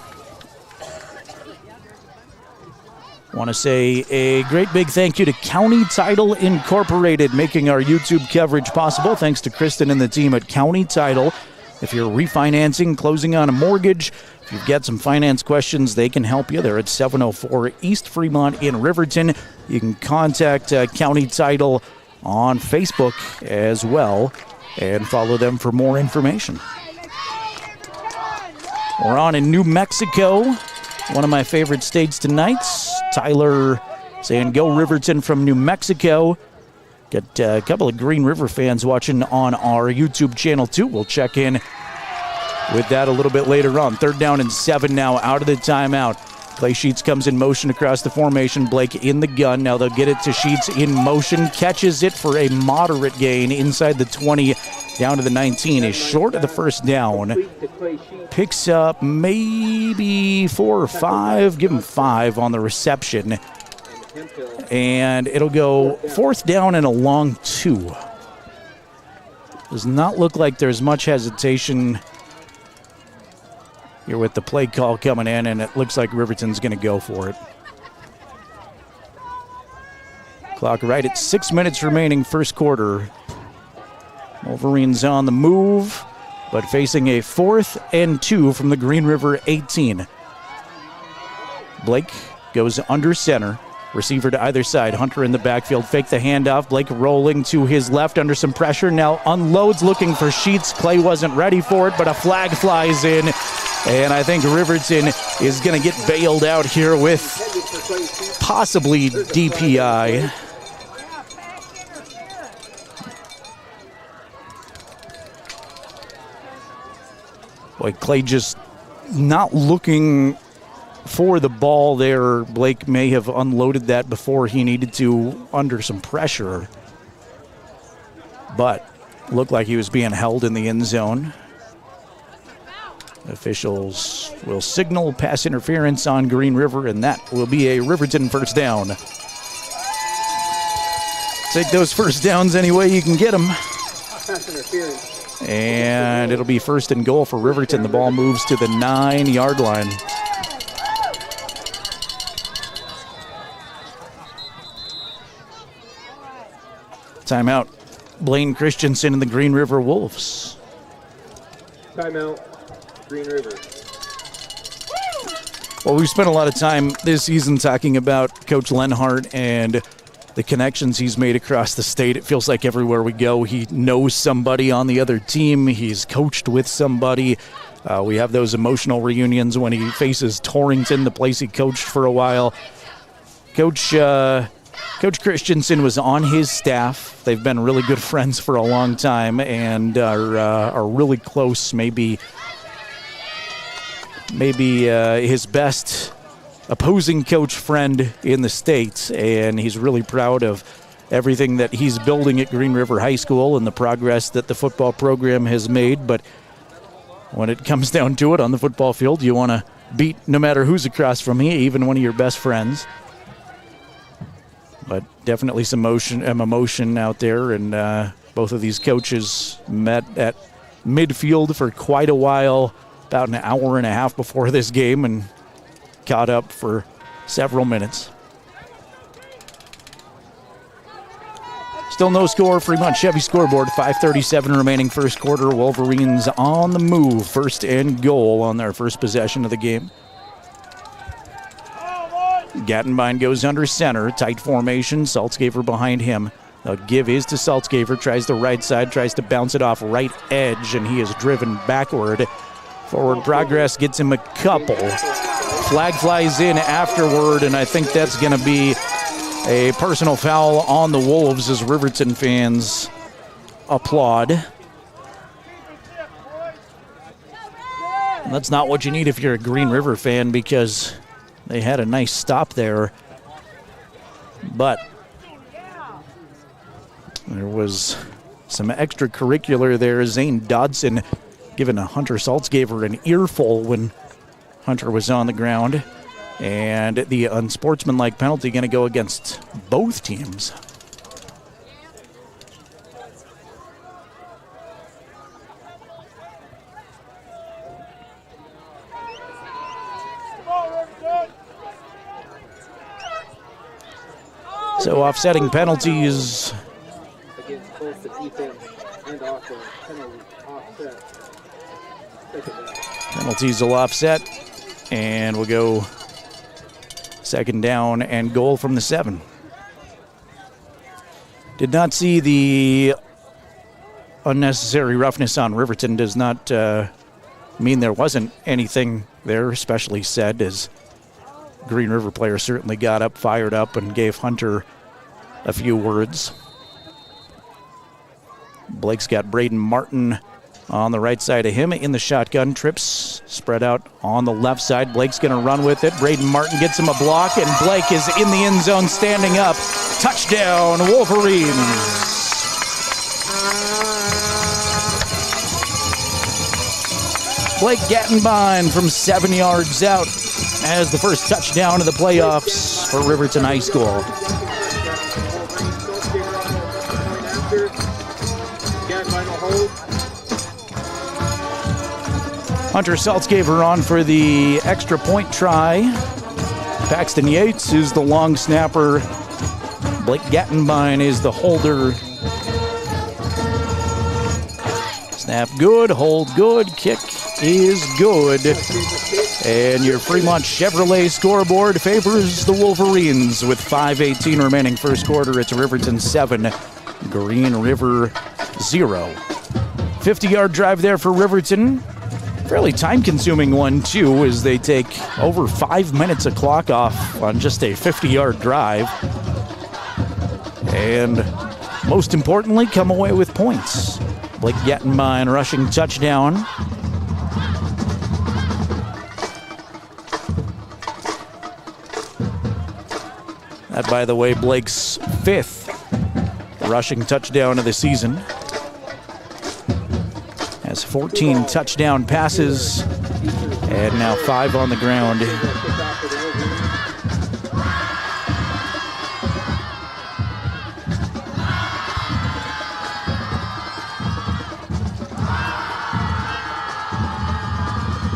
Want to say a great big thank you to County Title Incorporated, making our YouTube coverage possible. Thanks to Kristen and the team at County Title. If you're refinancing, closing on a mortgage, if you've got some finance questions, they can help you. They're at 704 East Fremont in Riverton. You can contact County Title on Facebook as well and follow them for more information. We're on in New Mexico, one of my favorite states tonight. Tyler saying, "Go Riverton" from New Mexico. Got a couple of Green River fans watching on our YouTube channel too. We'll check in with that a little bit later on. 3rd down and 7 now out of the timeout. Clay Sheets comes in motion across the formation. Blake in the gun. Now they'll get it to Sheets in motion. Catches it for a moderate gain inside the 20 down to the 19. Is short of the first down. Picks up maybe 4 or 5. Give him 5 on the reception. And it'll go 4th down and a long 2. Does not look like there's much hesitation here with the play call coming in, and it looks like Riverton's going to go for it. Clock right at 6 minutes remaining first quarter. Wolverines on the move, but facing a 4th and 2 from the Green River 18. Blake goes under center. Receiver to either side. Hunter in the backfield. Fake the handoff. Blake rolling to his left under some pressure. Now unloads looking for Sheets. Clay wasn't ready for it, but a flag flies in. And I think Riverton is going to get bailed out here with possibly DPI. Boy, Clay just not looking for the ball there. Blake may have unloaded that before he needed to under some pressure. But looked like he was being held in the end zone. Officials will signal pass interference on Green River, and that will be a Riverton first down. Take those first downs any way you can get them. Pass interference. And it'll be 1st and goal for Riverton. The ball moves to the 9-yard line. Timeout. Blaine Christensen and the Green River Wolves. Timeout. Green River. Well, we've spent a lot of time this season talking about Coach Lenhart and the connections he's made across the state. It feels like everywhere we go, he knows somebody on the other team. He's coached with somebody. We have those emotional reunions when he faces Torrington, the place he coached for a while. Coach Christensen was on his staff. They've been really good friends for a long time and are really close, maybe his best opposing coach friend in the state, and he's really proud of everything that he's building at Green River High School and the progress that the football program has made. But when it comes down to it on the football field, you want to beat no matter who's across from you, even one of your best friends. But definitely some emotion out there, and both of these coaches met at midfield for quite a while, about an hour and a half before this game, and caught up for several minutes. Still no score, Fremont Chevy scoreboard, 5:37 remaining first quarter. Wolverines on the move, 1st and goal on their first possession of the game. Gattenbein goes under center, tight formation, Saltzgaver behind him. The give is to Saltzgaver, tries the right side, tries to bounce it off right edge, and he is driven backward. Forward progress gets him a couple. Flag flies in afterward, and I think that's going to be a personal foul on the Wolves as Riverton fans applaud. And that's not what you need if you're a Green River fan, because they had a nice stop there. But there was some extracurricular there. Zane Dodson giving a Hunter Saltzgaver an earful when Hunter was on the ground. And the unsportsmanlike penalty going to go against both teams. So offsetting penalties. Against both the defense and offense. Penalty offset. Penalties will offset. And we'll go 2nd down and goal from the 7. Did not see the unnecessary roughness on Riverton. Does not mean there wasn't anything there, especially said, as Green River player certainly got up, fired up, and gave Hunter a few words. Blake's got Braden Martin on the right side of him in the shotgun. Trips spread out on the left side. Blake's going to run with it. Braden Martin gets him a block, and Blake is in the end zone standing up. Touchdown, Wolverines. Blake Gattenbein from 7 yards out as the first touchdown of the playoffs for Riverton High School. Hunter Saltzgaver on for the extra point try. Paxton Yates is the long snapper. Blake Gattenbein is the holder. Snap good, hold good, kick is good. And your Fremont Chevrolet scoreboard favors the Wolverines with 5:18 remaining first quarter. It's Riverton 7, Green River 0. 50-yard drive there for Riverton. Fairly time-consuming one, too, as they take over 5 minutes of clock off on just a 50-yard drive. And most importantly, come away with points. Blake Gattenbein rushing touchdown. That, by the way, Blake's 5th rushing touchdown of the season. Has 14 touchdown passes and now 5 on the ground.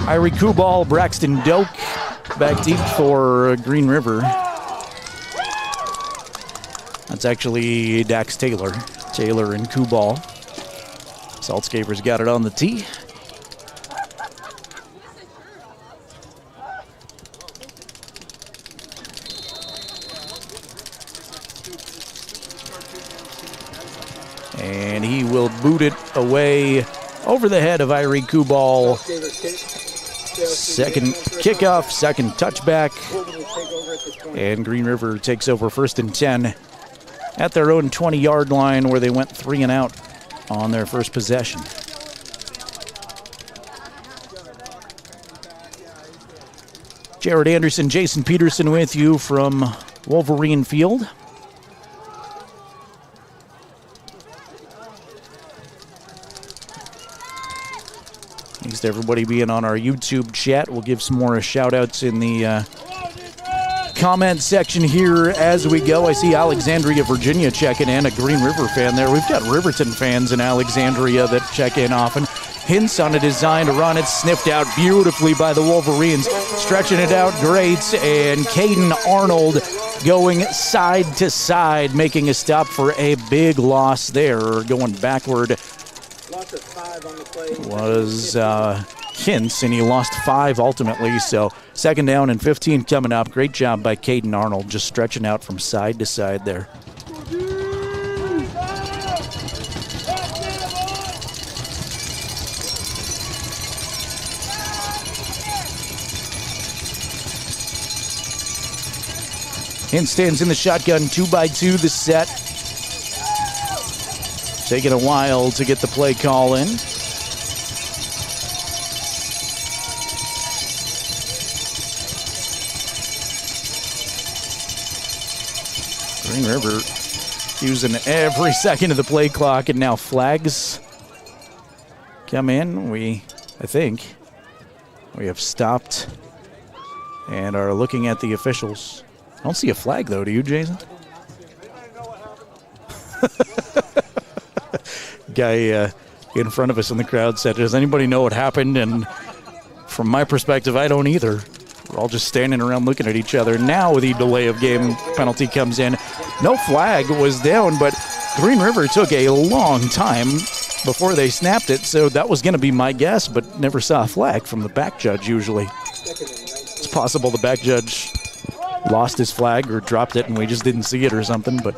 Irie Kubal, Braxton Doak back deep for Green River. That's actually Dax Taylor. Taylor and Kubal. Saltscapers got it on the tee. And he will boot it away over the head of Irie Kubal. Second kickoff, second touchback. And Green River takes over 1st and 10 at their own 20-yard line where they went 3 and out on their first possession. Jerrad Anderson, Jason Peterson with you from Wolverine Field. Thanks to everybody being on our YouTube chat. We'll give some more shout-outs in the comment section here as we go. I see Alexandria, Virginia checking in, a Green River fan there. We've got Riverton fans in Alexandria that check in often. Hints on a design to run. It's sniffed out beautifully by the Wolverines. Stretching it out great. And Caden Arnold going side to side, making a stop for a big loss there. Going backward was Hints, and he lost 5 ultimately. So 2nd down and 15 coming up. Great job by Caden Arnold, just stretching out from side to side there. Hint stands in the shotgun, 2x2 the set. Taking a while to get the play call in. Green River using every second of the play clock, and now flags come in. I think we have stopped and are looking at the officials. I don't see a flag, though. Do you, Jason? Guy in front of us in the crowd said, does anybody know what happened? And from my perspective, I don't either. We're all just standing around looking at each other. Now the delay of game penalty comes in. No flag was down, but Green River took a long time before they snapped it, so that was going to be my guess, but never saw a flag from the back judge usually. It's possible the back judge lost his flag or dropped it and we just didn't see it or something, but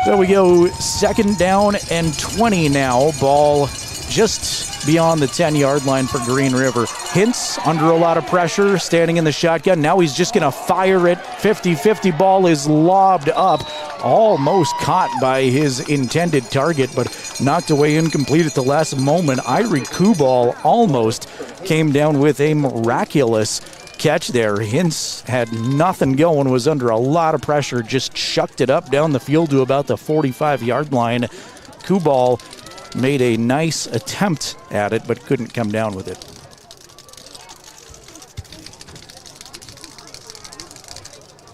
so we go 2nd down and 20 now. Ball just beyond the 10-yard line for Green River. Hints under a lot of pressure, standing in the shotgun. Now he's just going to fire it. 50-50 ball is lobbed up. Almost caught by his intended target, but knocked away incomplete at the last moment. Irie Kubal almost came down with a miraculous catch there. Hints had nothing going, was under a lot of pressure, just chucked it up down the field to about the 45-yard line. Kubal made a nice attempt at it, but couldn't come down with it.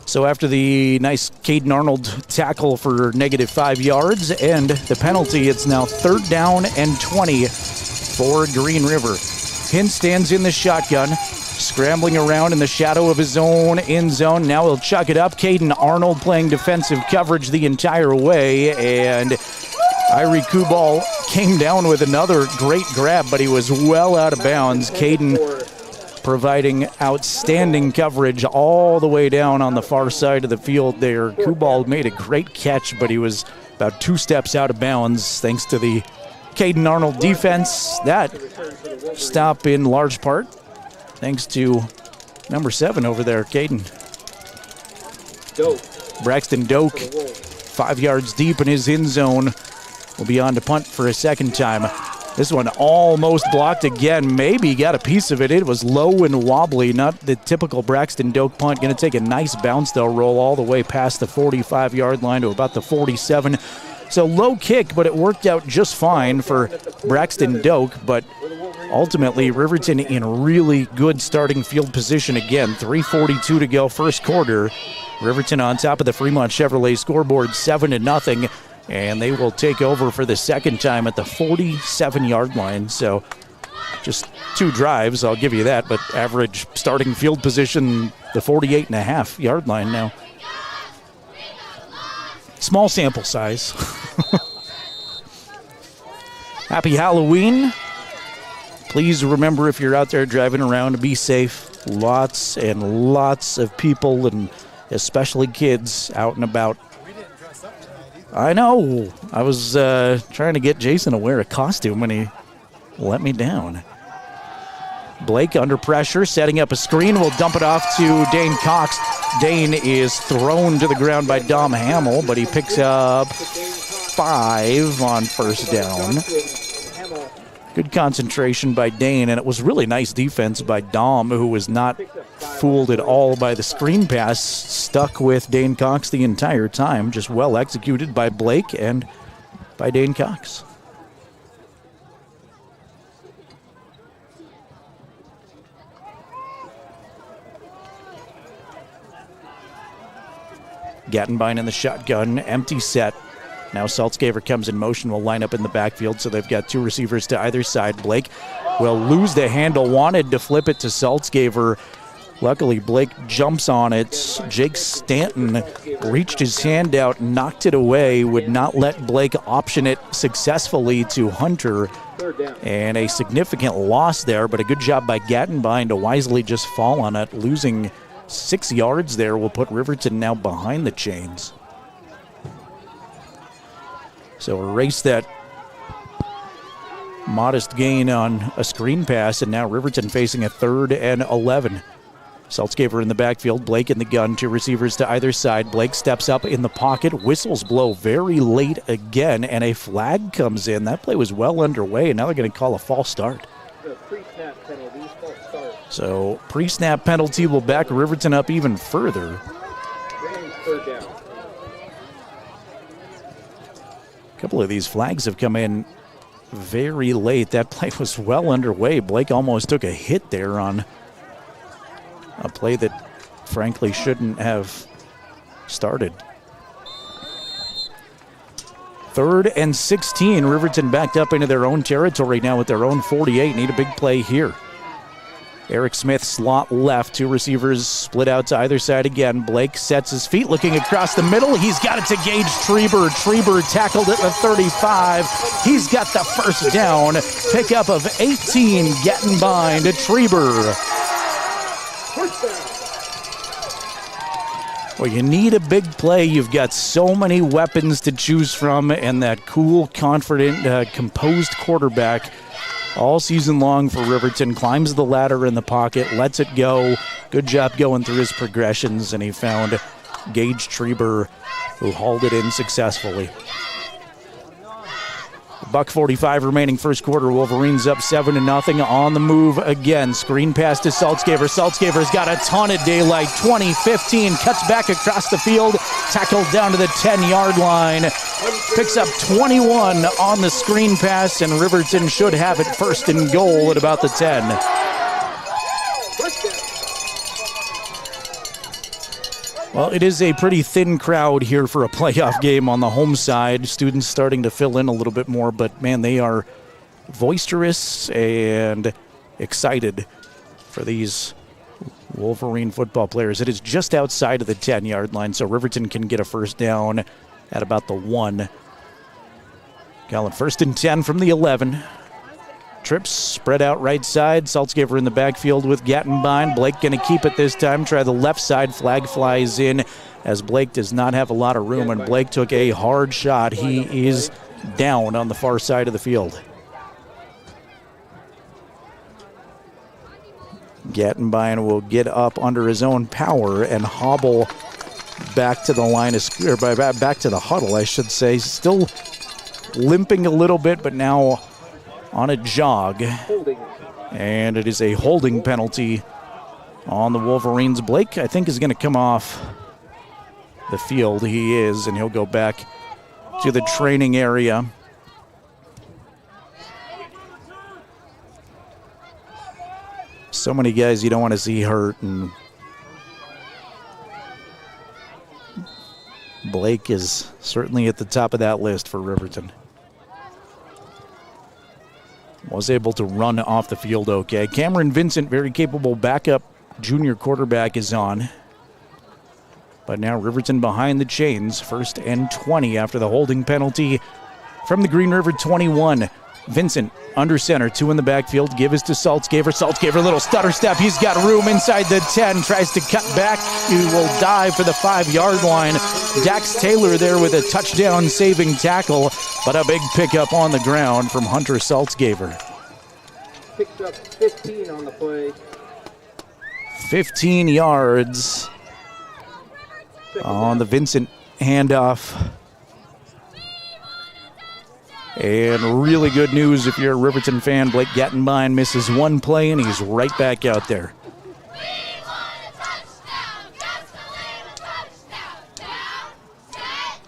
So after the nice Caden Arnold tackle for -5 yards and the penalty, it's now 3rd down and 20 for Green River. Hint stands in the shotgun, scrambling around in the shadow of his own end zone. Now he'll chuck it up. Caden Arnold playing defensive coverage the entire way, and Irie Kubal came down with another great grab, but he was well out of bounds. Caden providing outstanding coverage all the way down on the far side of the field there. Kubal made a great catch, but he was about 2 steps out of bounds thanks to the Caden Arnold defense. That stop in large part thanks to number 7 over there, Caden. Braxton Doak, 5 yards deep in his end zone, will be on to punt for a second time. This one almost blocked again. Maybe got a piece of it. It was low and wobbly, not the typical Braxton Doak punt. Going to take a nice bounce, though, roll all the way past the 45-yard line to about the 47. So low kick, but it worked out just fine for Braxton Doak. But ultimately, Riverton in really good starting field position again. 3:42 to go, first quarter. Riverton on top of the Fremont Chevrolet scoreboard, 7-0. And they will take over for the second time at the 47-yard line. So Just 2 drives, I'll give you that, but average starting field position, the 48.5-yard line now. Small sample size. Happy Halloween. Please remember, if you're out there driving around, to be safe. Lots and lots of people, and especially kids, out and about. I know. I was trying to get Jason to wear a costume, and he let me down. Blake under pressure, setting up a screen, will dump it off to Dane Cox. Dane is thrown to the ground by Dom Hamill, but he picks up 5 on first down. Good concentration by Dane, and it was really nice defense by Dom, who was not fooled at all by the screen pass, stuck with Dane Cox the entire time. Just well executed by Blake and by Dane Cox. Gattenbein in the shotgun, empty set. Now Saltzgaver comes in motion, will line up in the backfield, so they've got 2 receivers to either side. Blake will lose the handle, wanted to flip it to Saltzgaver. Luckily, Blake jumps on it. Jake Stanton reached his hand out, knocked it away, would not let Blake option it successfully to Hunter. And a significant loss there, but a good job by Gattenbein to wisely just fall on it. Losing 6 yards there will put Riverton now behind the chains. So erase that modest gain on a screen pass, and now Riverton facing a 3rd and 11. Saltzgaver in the backfield, Blake in the gun, 2 receivers to either side. Blake steps up in the pocket, whistles blow very late again, and a flag comes in. That play was well underway, and now they're going to call a false start. So pre-snap penalty will back Riverton up even further. A couple of these flags have come in very late. That play was well underway. Blake almost took a hit there on a play that frankly shouldn't have started. 3rd and 16. Riverton backed up into their own territory now with their own 48. Need a big play here. Eric Smith slot left, 2 receivers split out to either side again. Blake sets his feet, looking across the middle. He's got it to Gage Treber. Treber tackled at the 35. He's got the first down. Pickup of 18, Gattenbein to Treber. Well, you need a big play. You've got so many weapons to choose from, and that cool, confident, composed quarterback all season long for Riverton. Climbs the ladder in the pocket, lets it go. Good job going through his progressions, and he found Gage Treber, who hauled it in successfully. $1:45 remaining first quarter. Wolverines up 7-0 on the move again. Screen pass to Saltzgaver. Saltzgaver's got a ton of daylight. 20-15, cuts back across the field, tackled down to the 10-yard line. Picks up 21 on the screen pass, and Riverton should have it 1st and goal at about the 10. Well, it is a pretty thin crowd here for a playoff game on the home side. Students starting to fill in a little bit more, but man, they are boisterous and excited for these Wolverine football players. It is just outside of the 10-yard line, so Riverton can get a first down at about the 1. Calling 1st and 10 from the 11. Trips spread out right side. Saltzgaver in the backfield with Gattenbein. Blake going to keep it this time. Try the left side. Flag flies in as Blake does not have a lot of room, and Blake took a hard shot. He is down on the far side of the field. Gattenbein will get up under his own power and hobble back to the line of, or back to the huddle, I should say. Still limping a little bit, but now on a jog. And it is a holding penalty on the Wolverines. Blake, I think, is going to come off the field. He is, and he'll go back to the training area. So many guys you don't want to see hurt, and Blake is certainly at the top of that list for Riverton. was able to run off the field okay. Cameron Vincent, very capable backup junior quarterback, is on. But now Riverton behind the chains. 1st and 20 after the holding penalty from the Green River 21. Vincent under center, 2 in the backfield. Give is to Saltzgaver. Saltzgaver, little stutter step. He's got room inside the 10. Tries to cut back. He will dive for the 5-yard line. Dax Taylor there with a touchdown saving tackle, but a big pickup on the ground from Hunter Saltzgaver. Picks up 15 on the play. 15 yards on the Vincent handoff. And really good news if you're a Riverton fan. Blake Gattenbein misses 1 play, and he's right back out there.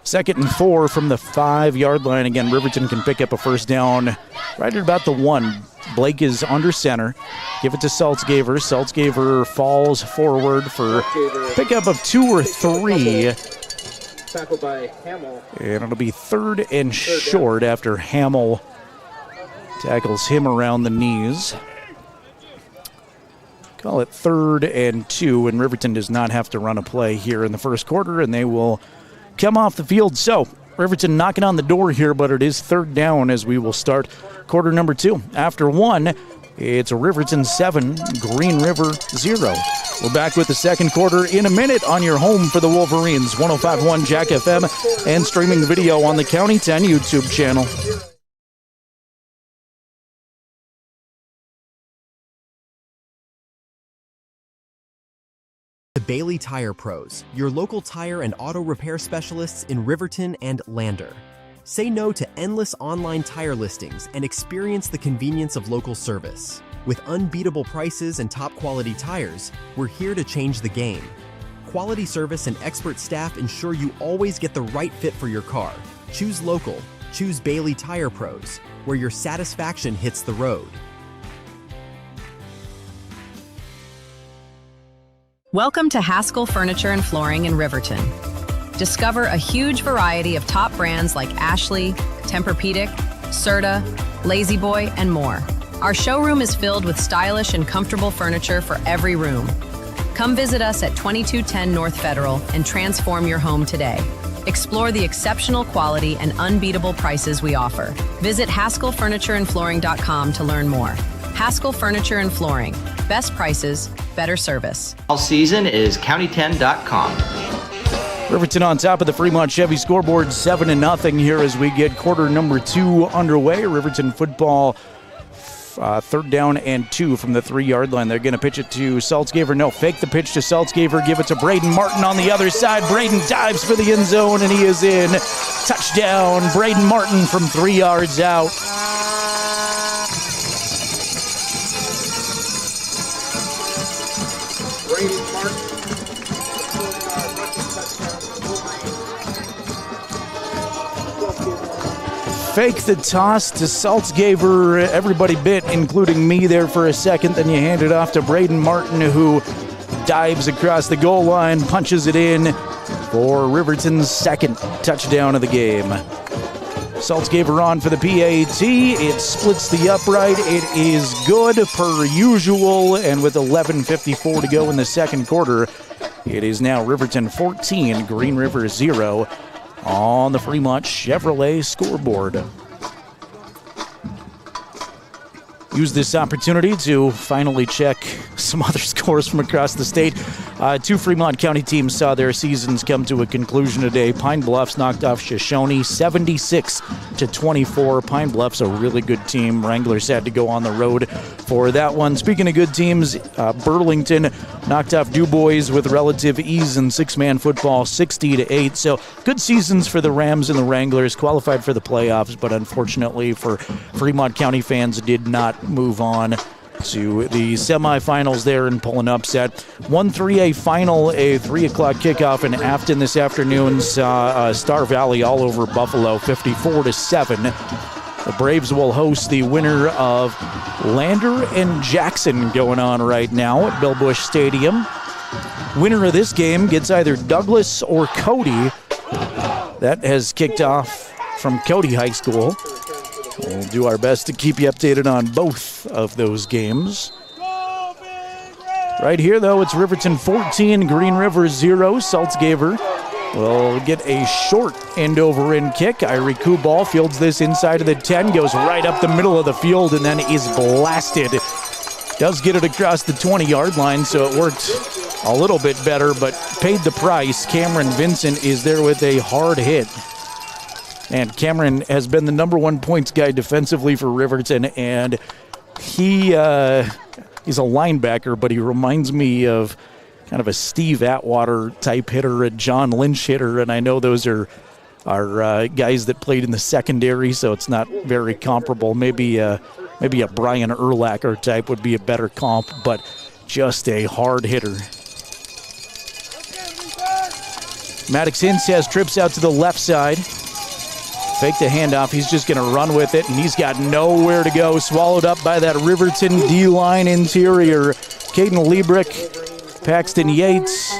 Second and 4 from the 5-yard line. Again, Riverton can pick up a first down right at about the 1. Blake is under center. Give it to Saltzgaver. Saltzgaver falls forward for pickup of 2 or 3. Tackled by Hamill. And it'll be 3rd and short after Hamill tackles him around the knees. Call it 3rd and 2, and Riverton does not have to run a play here in the first quarter, and they will come off the field. So Riverton knocking on the door here, but it is 3rd down as we will start quarter number 2. After 1, it's Riverton 7, Green River 0. We're back with the second quarter in a minute on your home for the Wolverines, 105.1 Jack FM, and streaming video on the County 10 YouTube channel. The Bailey Tire Pros, your local tire and auto repair specialists in Riverton and Lander. Say no to endless online tire listings and experience the convenience of local service. With unbeatable prices and top quality tires, we're here to change the game. Quality service and expert staff ensure you always get the right fit for your car. Choose local. Choose Bailey Tire Pros, where your satisfaction hits the road. Welcome to Haskell Furniture and Flooring in Riverton. Discover a huge variety of top brands like Ashley, Tempur-Pedic, Serta, Lazy Boy, and more. Our showroom is filled with stylish and comfortable furniture for every room. Come visit us at 2210 North Federal and transform your home today. Explore the exceptional quality and unbeatable prices we offer. Visit HaskellFurnitureandFlooring.com to learn more. Haskell Furniture and Flooring. Best prices, better service. All season is county10.com. Riverton on top of the Fremont Chevy scoreboard, 7-0 here as we get quarter number 2 underway. Riverton football, 3rd down and 2 from the 3-yard line. They're going to pitch it to Saltzgaver. No, fake the pitch to Saltzgaver. Give it to Braden Martin on the other side. Braden dives for the end zone, and he is in. Touchdown, Braden Martin from 3 yards out. Braden Martin. Fake the toss to Saltzgaver. Everybody bit, including me there for a second. Then you hand it off to Braden Martin, who dives across the goal line, punches it in for Riverton's 2nd touchdown of the game. Saltzgaver on for the PAT. It splits the upright. It is good per usual. And with 11:54 to go in the second quarter, it is now Riverton 14, Green River 0. On the Fremont Chevrolet scoreboard. Use this opportunity to finally check some other scores from across the state. 2 Fremont County teams saw their seasons come to a conclusion today. Pine Bluffs knocked off Shoshone 76-24. Pine Bluffs, a really good team. Wranglers had to go on the road for that one. Speaking of good teams, Burlington knocked off DuBois with relative ease in 6-man football, 60-8. So good seasons for the Rams and the Wranglers, qualified for the playoffs, but unfortunately for Fremont County fans, did not move on to the semifinals there and pull an upset. 1-3A final, a 3 o'clock kickoff in Afton this afternoon. Star Valley all over Buffalo, 54-7. The Braves will host the winner of Lander and Jackson going on right now at Bill Bush Stadium. Winner of this game gets either Douglas or Cody. That has kicked off from Cody High School. We'll do our best to keep you updated on both of those games. Right here, though, it's Riverton 14, Green River 0. Saltzgaver will get a short end-over-end kick. Irie Kubal fields this inside of the 10, goes right up the middle of the field, and then is blasted. Does get it across the 20-yard line, so it worked a little bit better, but paid the price. Cameron Vincent is there with a hard hit. And Cameron has been the number one points guy defensively for Riverton, and he's a linebacker, but he reminds me of kind of a Steve Atwater type hitter, a John Lynch hitter, and I know those are guys that played in the secondary, so it's not very comparable. Maybe a Brian Urlacher type would be a better comp, but just a hard hitter. Maddox Hintz has trips out to the left side. Fake the handoff. He's just going to run with it, and he's got nowhere to go. Swallowed up by that Riverton D-line interior. Caden Liebrick, Paxton Yates,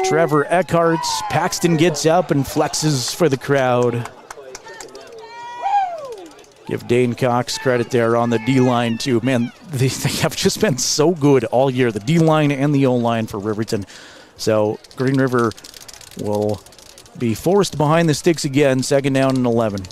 Trevor Eckhart. Paxton gets up and flexes for the crowd. Give Dane Cox credit there on the D-line, too. Man, they have just been so good all year, the D-line and the O-line for Riverton. So Green River will be forced behind the sticks again, 2nd down and 11.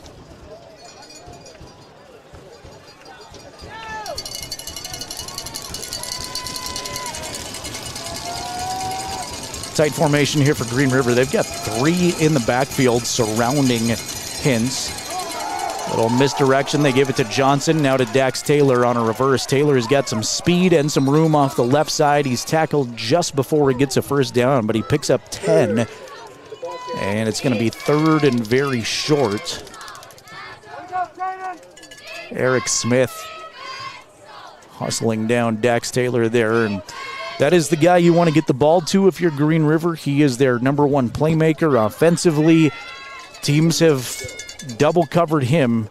Tight formation here for Green River. They've got 3 in the backfield surrounding Hintz. Little misdirection. They give it to Johnson. Now to Dax Taylor on a reverse. Taylor has got some speed and some room off the left side. He's tackled just before he gets a first down, but he picks up 10. And it's going to be 3rd and very short. Eric Smith hustling down Dax Taylor there. And that is the guy you want to get the ball to if you're Green River. He is their number one playmaker offensively. Teams have double covered him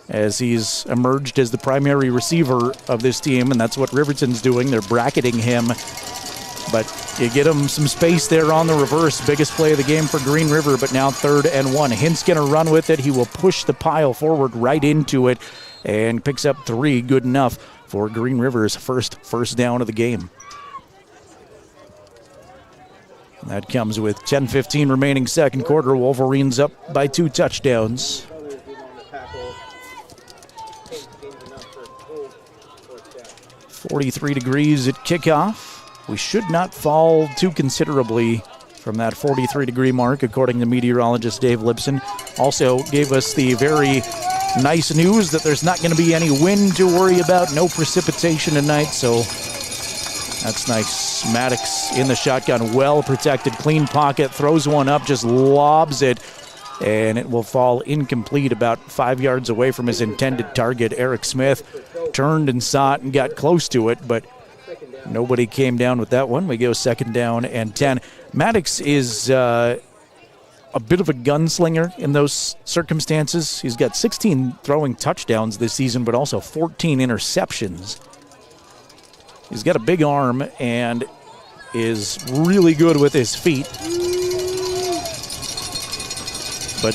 as he's emerged as the primary receiver of this team, and that's what Riverton's doing. They're bracketing him. But you get him some space there on the reverse. Biggest play of the game for Green River, but now 3rd and 1. Hintz going to run with it. He will push the pile forward right into it and picks up 3. Good enough for Green River's first down of the game. And that comes with 10:15 remaining second quarter. Wolverines up by 2 touchdowns. 43 degrees at kickoff. We should not fall too considerably from that 43-degree mark, according to meteorologist Dave Lipson. Also gave us the very nice news that there's not going to be any wind to worry about, no precipitation tonight, so that's nice. Maddox in the shotgun, well protected, clean pocket, throws one up, just lobs it, and it will fall incomplete about 5 yards away from his intended target. Eric Smith turned and saw it and got close to it, but nobody came down with that one. We go 2nd down and 10. Maddox is a bit of a gunslinger in those circumstances. He's got 16 throwing touchdowns this season, but also 14 interceptions. He's got a big arm and is really good with his feet, but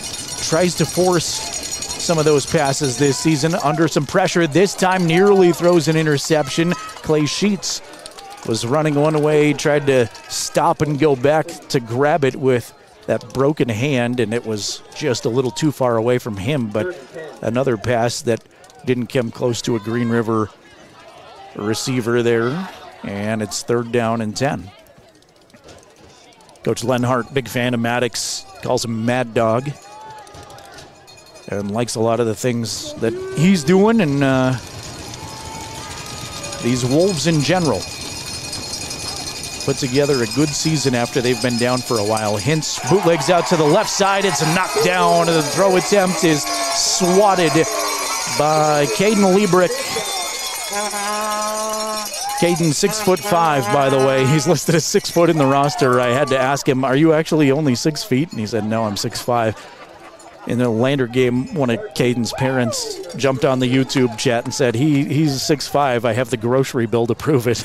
tries to force some of those passes this season under some pressure. This time nearly throws an interception. Clay Sheets was running one way, tried to stop and go back to grab it with that broken hand, and it was just a little too far away from him. But another pass that didn't come close to a Green River receiver there, and it's 3rd down and 10. Coach Lenhart, big fan of Maddox, calls him Mad Dog, and likes a lot of the things that he's doing, and these Wolves in general. Put together a good season after they've been down for a while. Hintz bootlegs out to the left side. It's knocked down. The throw attempt is swatted by Caden Liebrick. Caden, 6'5", by the way. He's listed as 6 foot in the roster. I had to ask him, are you actually only 6 feet? And he said, no, I'm 6'5". In the Lander game, one of Caden's parents jumped on the YouTube chat and said, he's 6'5". I have the grocery bill to prove it.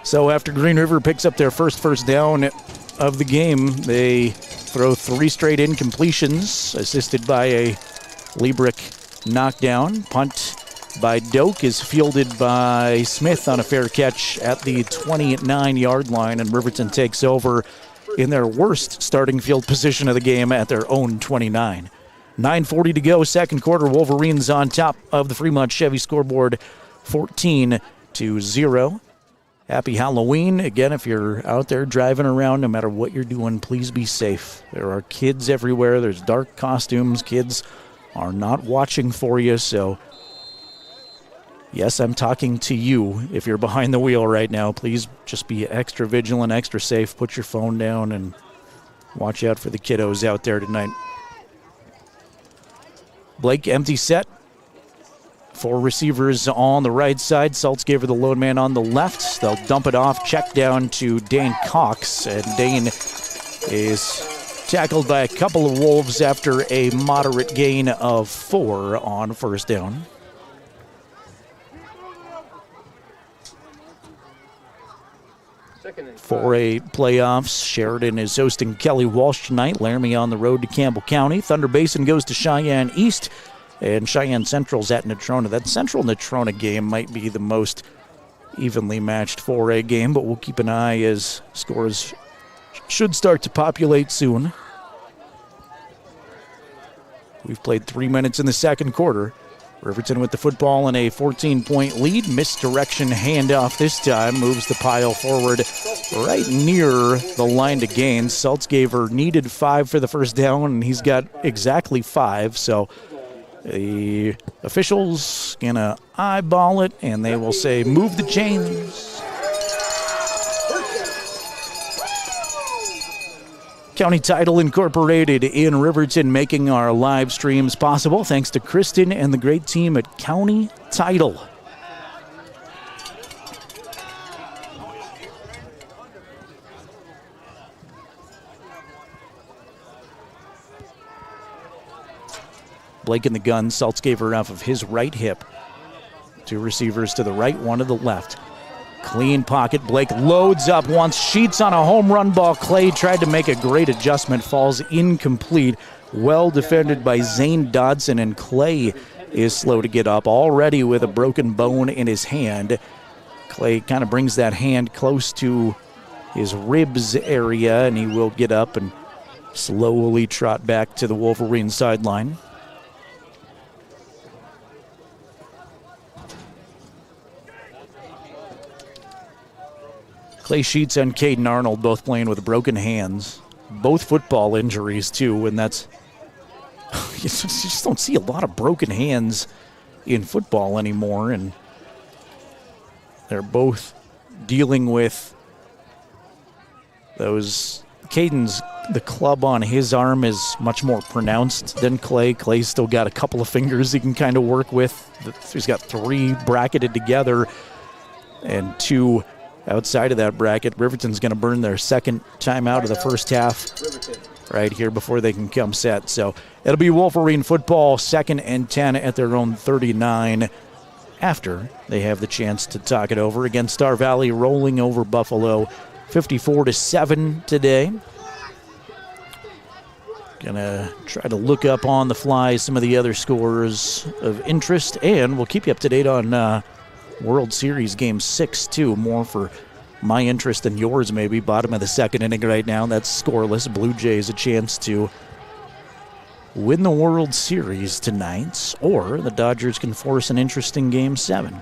So after Green River picks up their first down of the game, they throw 3 straight incompletions, assisted by a Liebrick knockdown. Punt by Doak is fielded by Smith on a fair catch at the 29-yard line, and Riverton takes over in their worst starting field position of the game at their own 29. 9:40 to go, second quarter. Wolverines on top of the Fremont Chevy scoreboard, 14-0. Happy Halloween. Again, if you're out there driving around, no matter what you're doing, please be safe. There are kids everywhere. There's dark costumes. Kids are not watching for you, so yes, I'm talking to you. If you're behind the wheel right now, please just be extra vigilant, extra safe. Put your phone down and watch out for the kiddos out there tonight. Blake, empty set. 4 receivers on the right side. Saltzgaver, the lone man, on the left. They'll dump it off. Check down to Dane Cox. And Dane is tackled by a couple of Wolves after a moderate gain of 4 on first down. For a playoffs, Sheridan is hosting Kelly Walsh tonight. Laramie on the road to Campbell County. Thunder Basin goes to Cheyenne East. And Cheyenne Central's at Natrona. That Central Natrona game might be the most evenly matched 4A game, but we'll keep an eye as scores should start to populate soon. We've played 3 minutes in the second quarter. Riverton with the football in a 14-point lead. Misdirection handoff this time. Moves the pile forward right near the line to gain. Saltzgaver needed 5 for the first down, and he's got exactly 5, so the officials gonna eyeball it, and they will say, move the chains. County Title Incorporated in Riverton, making our live streams possible. Thanks to Kristen and the great team at County Title. Blake in the gun. Saltzgaver off of his right hip. 2 receivers to the right, 1 to the left. Clean pocket. Blake loads up, wants Sheets on a home run ball. Clay tried to make a great adjustment, falls incomplete. Well defended by Zane Dodson, and Clay is slow to get up, already with a broken bone in his hand. Clay kind of brings that hand close to his ribs area, and he will get up and slowly trot back to the Wolverine sideline. Clay Sheets and Caden Arnold both playing with broken hands. Both football injuries, too, and that's... you just don't see a lot of broken hands in football anymore, and they're both dealing with those... Caden's, the club on his arm is much more pronounced than Clay. Clay's still got a couple of fingers he can kind of work with. He's got 3 bracketed together and 2 outside of that bracket. Riverton's going to burn their second timeout of the first half right here before they can come set. So it'll be Wolverine football, 2nd and 10 at their own 39 after they have the chance to talk it over. Again, Star Valley rolling over Buffalo 54-7 today. Gonna try to look up on the fly some of the other scores of interest, and we'll keep you up to date on World Series Game 6, too. More for my interest than yours, maybe. Bottom of the second inning right now. That's scoreless. Blue Jays a chance to win the World Series tonight, or the Dodgers can force an interesting Game 7.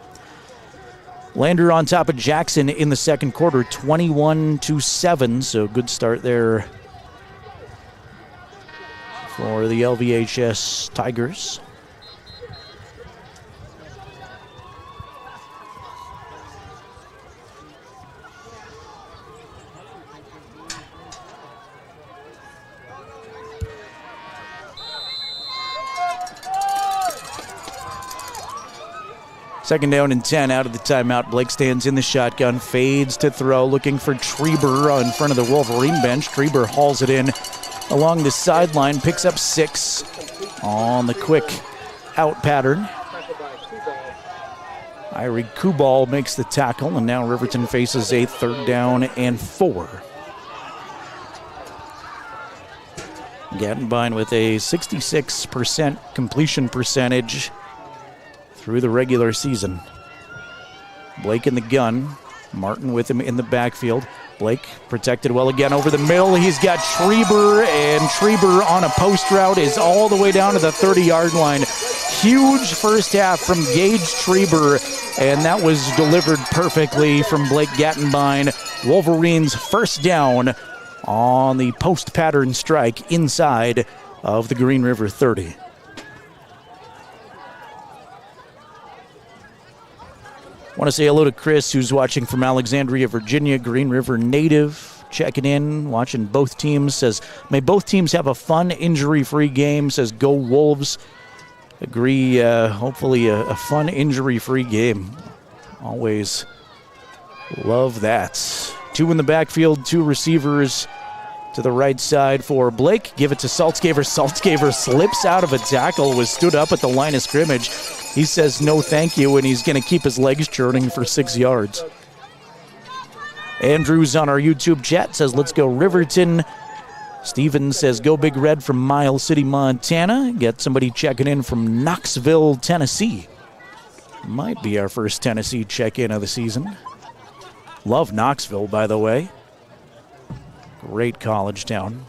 Lander on top of Jackson in the second quarter, 21-7, so good start there for the LVHS Tigers. Second down and 10 out of the timeout. Blake stands in the shotgun, fades to throw, looking for Treber in front of the Wolverine bench. Treber hauls it in along the sideline, picks up 6 on the quick out pattern. Irie Kubal makes the tackle, and now Riverton faces a 3rd down and 4. Gattenbein with a 66% completion percentage through the regular season. Blake in the gun. Martin with him in the backfield. Blake protected well again over the middle. He's got Schreiber, and Schreiber on a post route is all the way down to the 30-yard line. Huge first half from Gage Schreiber, and that was delivered perfectly from Blake Gattenbein. Wolverines first down on the post pattern strike inside of the Green River 30. Want to say hello to Chris, who's watching from Alexandria, Virginia, Green River native, checking in, watching both teams. Says, may both teams have a fun, injury-free game. Says, go Wolves. Agree, hopefully a fun, injury-free game. Always love that. 2 in the backfield, 2 receivers to the right side for Blake. Give it to Saltzgaver. Saltzgaver slips out of a tackle, was stood up at the line of scrimmage. He says no thank you, and he's going to keep his legs churning for 6 yards. Andrews on our YouTube chat says, let's go Riverton. Steven says, go Big Red from Miles City, Montana. Get somebody checking in from Knoxville, Tennessee. Might be our first Tennessee check-in of the season. Love Knoxville, by the way. Great college town.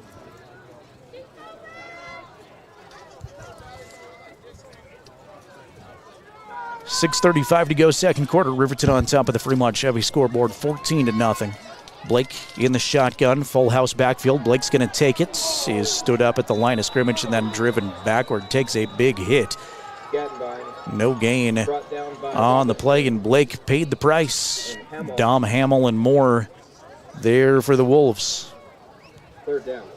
.6:35 to go, second quarter. Riverton on top of the Fremont Chevy scoreboard, 14-0. Blake in the shotgun, full house backfield. Blake's going to take it. He is stood up at the line of scrimmage and then driven backward. Takes a big hit. No gain on the play, and Blake paid the price. Dom Hamill and more there for the Wolves. Third down.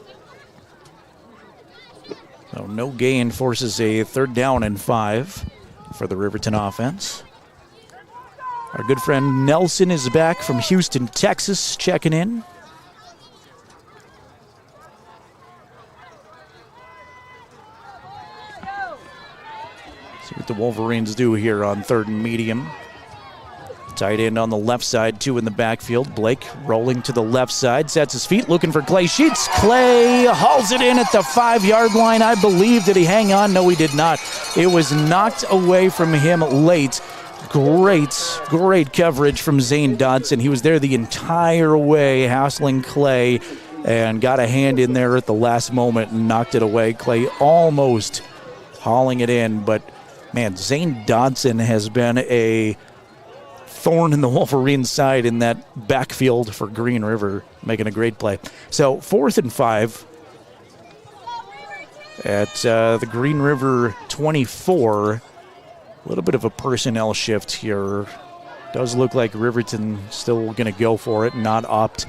So no gain forces a 3rd down and 5 for the Riverton offense. Our good friend Nelson is back from Houston, Texas, checking in. See what the Wolverines do here on 3rd and medium. Tight end on the left side, 2 in the backfield. Blake rolling to the left side, sets his feet, looking for Clay Sheets. Clay hauls it in at the 5-yard line. I believe, did he hang on? No, he did not. It was knocked away from him late. Great coverage from Zane Dodson. He was there the entire way, hassling Clay, and got a hand in there at the last moment and knocked it away. Clay almost hauling it in, but man, Zane Dodson has been a thorn in the Wolverine side in that backfield for Green River, making a great play. So 4th and 5 at the Green River 24. A little bit of a personnel shift here. Does look like Riverton still going to go for it and not opt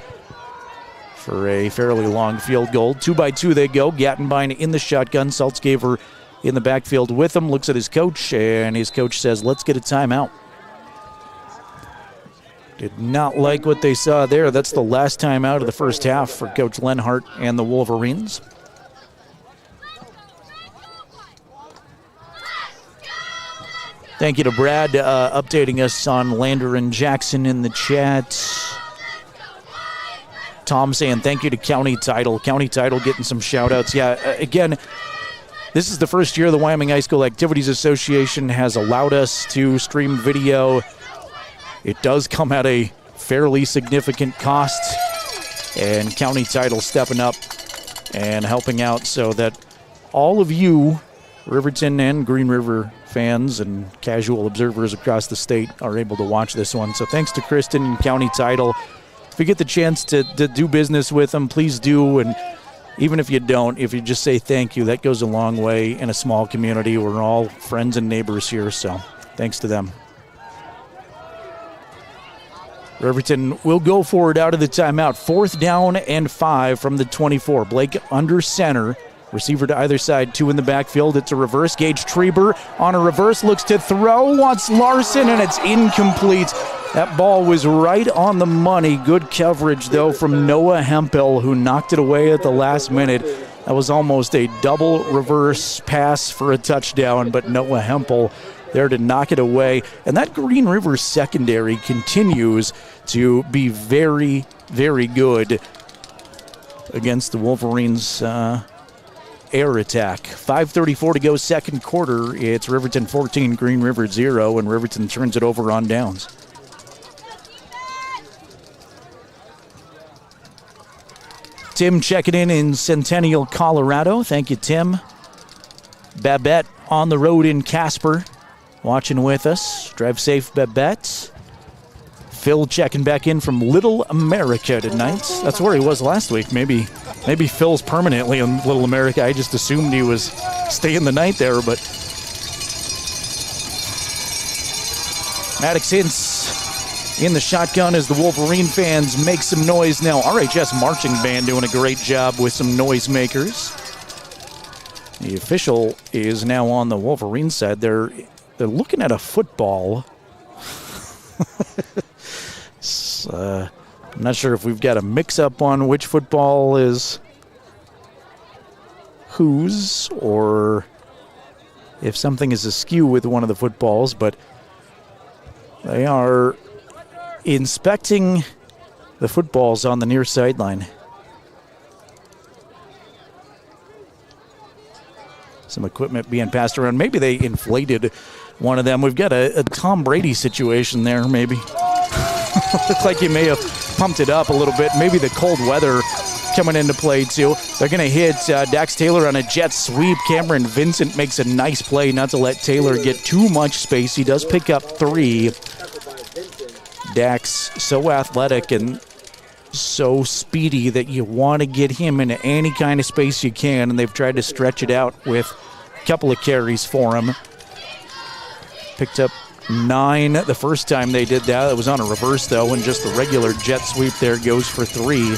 for a fairly long field goal. 2-by-2 they go. Gattenbein in the shotgun. Saltzgaver in the backfield with him. Looks at his coach, and his coach says, let's get a timeout. Did not like what they saw there. That's the last time out of the first half for Coach Lenhart and the Wolverines. Thank you to Brad updating us on Lander and Jackson in the chat. Tom saying thank you to County Title. County Title getting some shout-outs. Yeah, again, this is the first year the Wyoming High School Activities Association has allowed us to stream video. It does come at a fairly significant cost, and County Title stepping up and helping out so that all of you, Riverton and Green River fans and casual observers across the state, are able to watch this one. So thanks to Kristen and County Title. If you get the chance to do business with them, please do. And even if you don't, if you just say thank you, that goes a long way in a small community. We're all friends and neighbors here, so thanks to them. Riverton will go forward out of the timeout. 4th down and 5 from the 24. Blake under center. Receiver to either side, 2 in the backfield. It's a reverse. Gage Treber on a reverse, looks to throw, wants Larson, and it's incomplete. That ball was right on the money. Good coverage, though, from Noah Hempel, who knocked it away at the last minute. That was almost a double reverse pass for a touchdown, but Noah Hempel there to knock it away. And that Green River secondary continues to be very, very good against the Wolverines' air attack. 5:34 to go, second quarter. It's Riverton 14, Green River 0, and Riverton turns it over on downs. Tim checking in Centennial, Colorado. Thank you, Tim. Babette on the road in Casper, watching with us. Drive safe, Babette. Phil checking back in from Little America tonight. That's where he was last week. Maybe Phil's permanently in Little America. I just assumed he was staying the night there, but Maddox Hintz in the shotgun as the Wolverine fans make some noise now. RHS marching band doing a great job with some noisemakers. The official is now on the Wolverine side. They're looking at a football. I'm not sure if we've got a mix-up on which football is whose, or if something is askew with one of the footballs, but they are inspecting the footballs on the near sideline. Some equipment being passed around. Maybe they inflated one of them. We've got a Tom Brady situation there, maybe. Looks like you may have pumped it up a little bit. Maybe the cold weather coming into play, too. They're going to hit Dax Taylor on a jet sweep. Cameron Vincent makes a nice play not to let Taylor get too much space. He does pick up 3. Dax, so athletic and so speedy that you want to get him into any kind of space you can, and they've tried to stretch it out with a couple of carries for him. Picked up 9 the first time they did that. It was on a reverse, though, and just the regular jet sweep there goes for 3.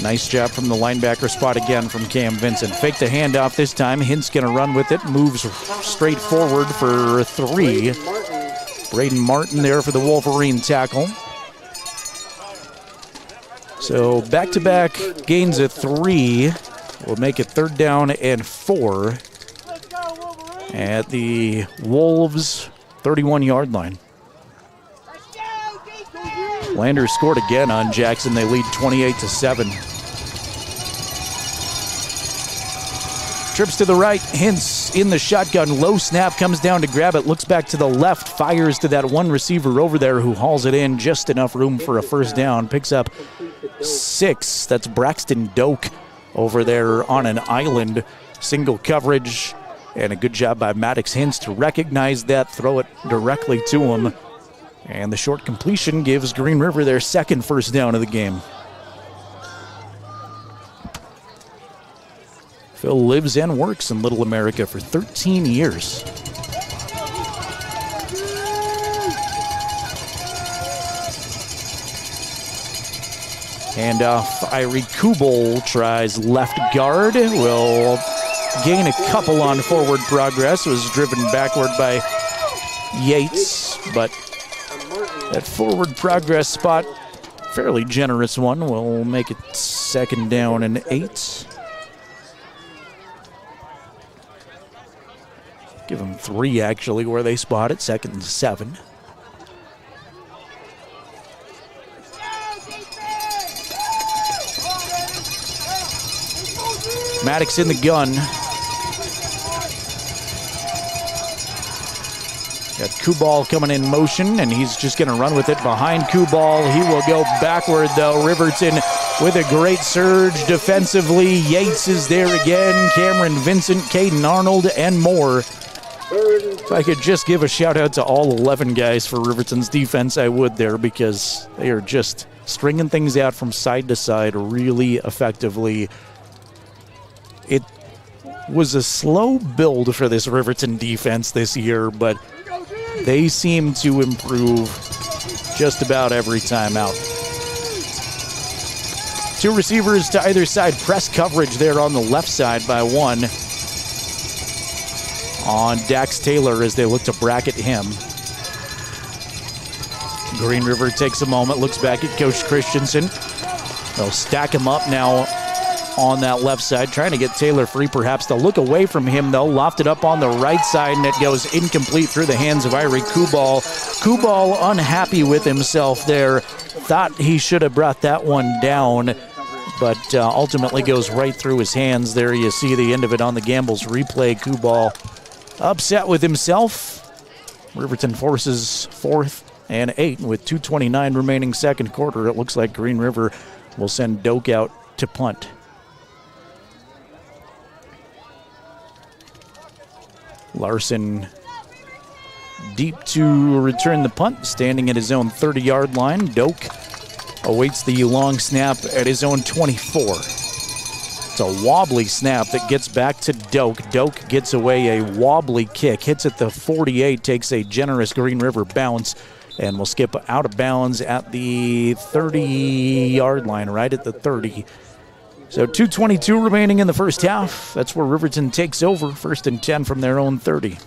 Nice job from the linebacker spot again from Cam Vincent. Fake the handoff this time. Hint's going to run with it. Moves straight forward for 3. Braden Martin there for the Wolverine tackle. So back-to-back gains of 3 will make it 3rd down and 4 at the Wolves' 31-yard line. Landers scored again on Jackson. They lead 28-7. Trips to the right. Hintz in the shotgun. Low snap, comes down to grab it. Looks back to the left. Fires to that one receiver over there who hauls it in. Just enough room for a first down. Picks up 6. That's Braxton Doak over there on an island. Single coverage. And a good job by Maddox Hintz to recognize that, throw it directly to him. And the short completion gives Green River their 2nd first down of the game. Phil lives and works in Little America for 13 years. Handoff, Irie Kubel tries left guard. Will gain a couple on forward progress. Was driven backward by Yates, but that forward progress spot, fairly generous one, will make it 2nd down and 8. Give them 3 actually where they spot it, 2nd and 7. Maddox in the gun. Got Kubal coming in motion, and he's just going to run with it behind Kubal. He will go backward, though. Riverton with a great surge defensively. Yates is there again. Cameron Vincent, Caden Arnold, and more. If I could just give a shout-out to all 11 guys for Riverton's defense, I would there, because they are just stringing things out from side to side really effectively. It was a slow build for this Riverton defense this year, but they seem to improve just about every time out. 2 receivers to either side. Press coverage there on the left side by 1 on Dax Taylor as they look to bracket him. Green River takes a moment, looks back at Coach Christensen. They'll stack him up now on that left side, trying to get Taylor free perhaps. They'll look away from him, though. Loft it up on the right side, and it goes incomplete through the hands of Irie Kubal. Kubal unhappy with himself there. Thought he should have brought that one down. but ultimately goes right through his hands. There you see the end of it on the Gambles replay. Kubal upset with himself. Riverton forces 4th and 8 with 2:29 remaining second quarter. It looks like Green River will send Doak out to punt. Larson deep to return the punt, standing at his own 30-yard line. Doak awaits the long snap at his own 24. It's a wobbly snap that gets back to Doak. Doak gets away a wobbly kick, hits at the 48, takes a generous Green River bounce, and will skip out of bounds at the 30-yard line, right at the 30. So 2:22 remaining in the first half. That's where Riverton takes over, 1st and 10 from their own 30.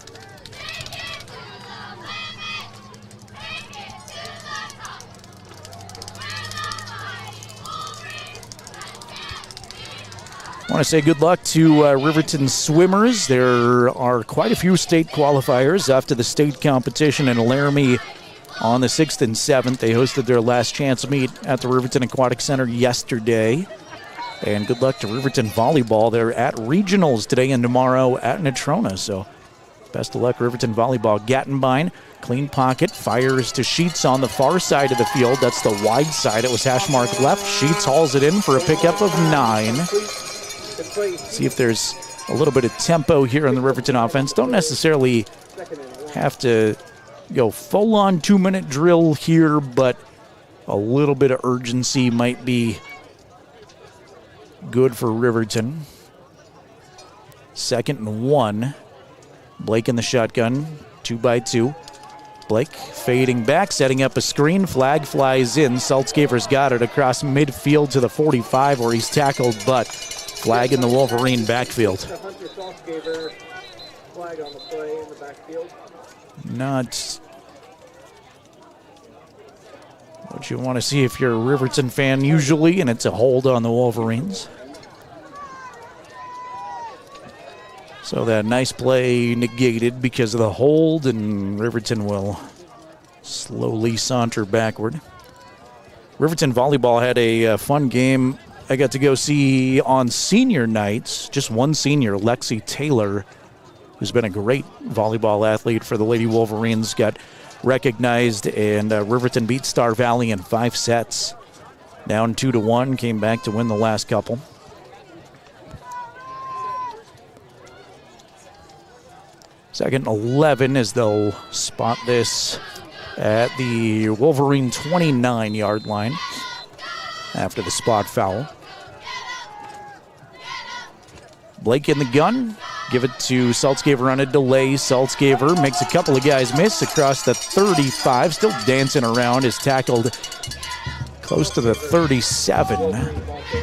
I want to say good luck to Riverton swimmers. There are quite a few state qualifiers after the state competition in Laramie on the 6th and 7th. They hosted their last chance meet at the Riverton Aquatic Center yesterday. And good luck to Riverton Volleyball. They're at regionals today and tomorrow at Natrona. So best of luck, Riverton Volleyball. Gattenbein, clean pocket, fires to Sheets on the far side of the field. That's the wide side. It was hash mark left. Sheets hauls it in for a pickup of 9. See if there's a little bit of tempo here on the Riverton offense. Don't necessarily have to go full-on 2-minute drill here, but a little bit of urgency might be good for Riverton. 2nd and 1. Blake in the shotgun, 2x2. Blake fading back, setting up a screen. Flag flies in. Saltzgaver's got it across midfield to the 45 where he's tackled, but flag in the Wolverine backfield. Hunter Saltzgaver, flag on the play in the backfield. Not what you want to see if you're a Riverton fan usually, and it's a hold on the Wolverines. So that nice play negated because of the hold, and Riverton will slowly saunter backward. Riverton Volleyball had a fun game I got to go see on senior nights. Just one senior, Lexi Taylor, who's been a great volleyball athlete for the Lady Wolverines, got recognized, and Riverton beat Star Valley in 5 sets. Down 2-1, came back to win the last couple. Second 11 as they'll spot this at the Wolverine 29-yard line after the spot foul. Blake in the gun. Give it to Saltzgaver on a delay. Saltzgaver makes a couple of guys miss across the 35. Still dancing around. Is tackled close to the 37.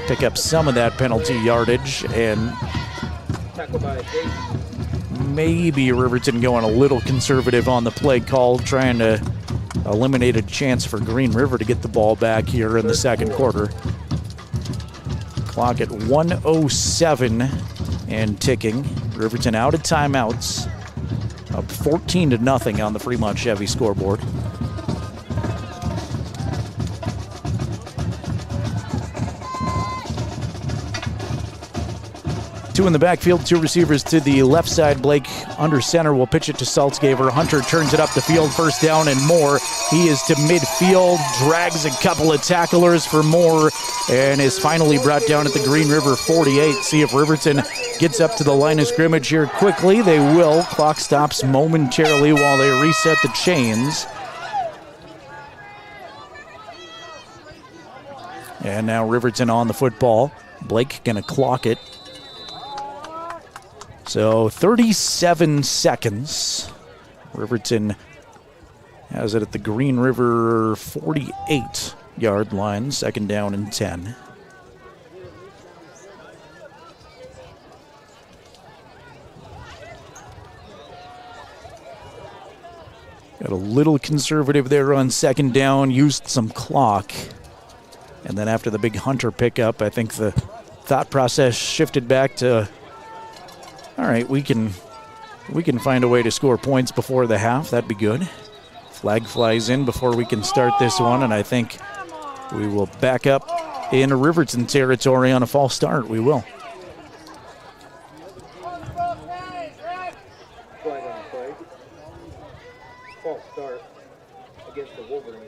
Pick up some of that penalty yardage. And maybe Riverton going a little conservative on the play call, trying to eliminate a chance for Green River to get the ball back here in the second quarter. Clock at 1:07 and ticking. Riverton out of timeouts. Up 14-0 on the Fremont Chevy scoreboard. Two in the backfield, 2 receivers to the left side. Blake under center will pitch it to Saltzgaver. Hunter turns it up the field, first down and more. He is to midfield, drags a couple of tacklers for more, and is finally brought down at the Green River 48. See if Riverton gets up to the line of scrimmage here quickly. They will. Clock stops momentarily while they reset the chains. And now Riverton on the football. Blake gonna clock it. So 37 seconds. Riverton has it at the Green River 48-yard line, second down and 10. Got a little conservative there on second down, used some clock. And then after the big Hunter pickup, I think the thought process shifted back to, all right, we can find a way to score points before the half. That'd be good. Flag flies in before we can start this one, and I think we will back up in Riverton territory on a false start. We will. False start against the Wolverine.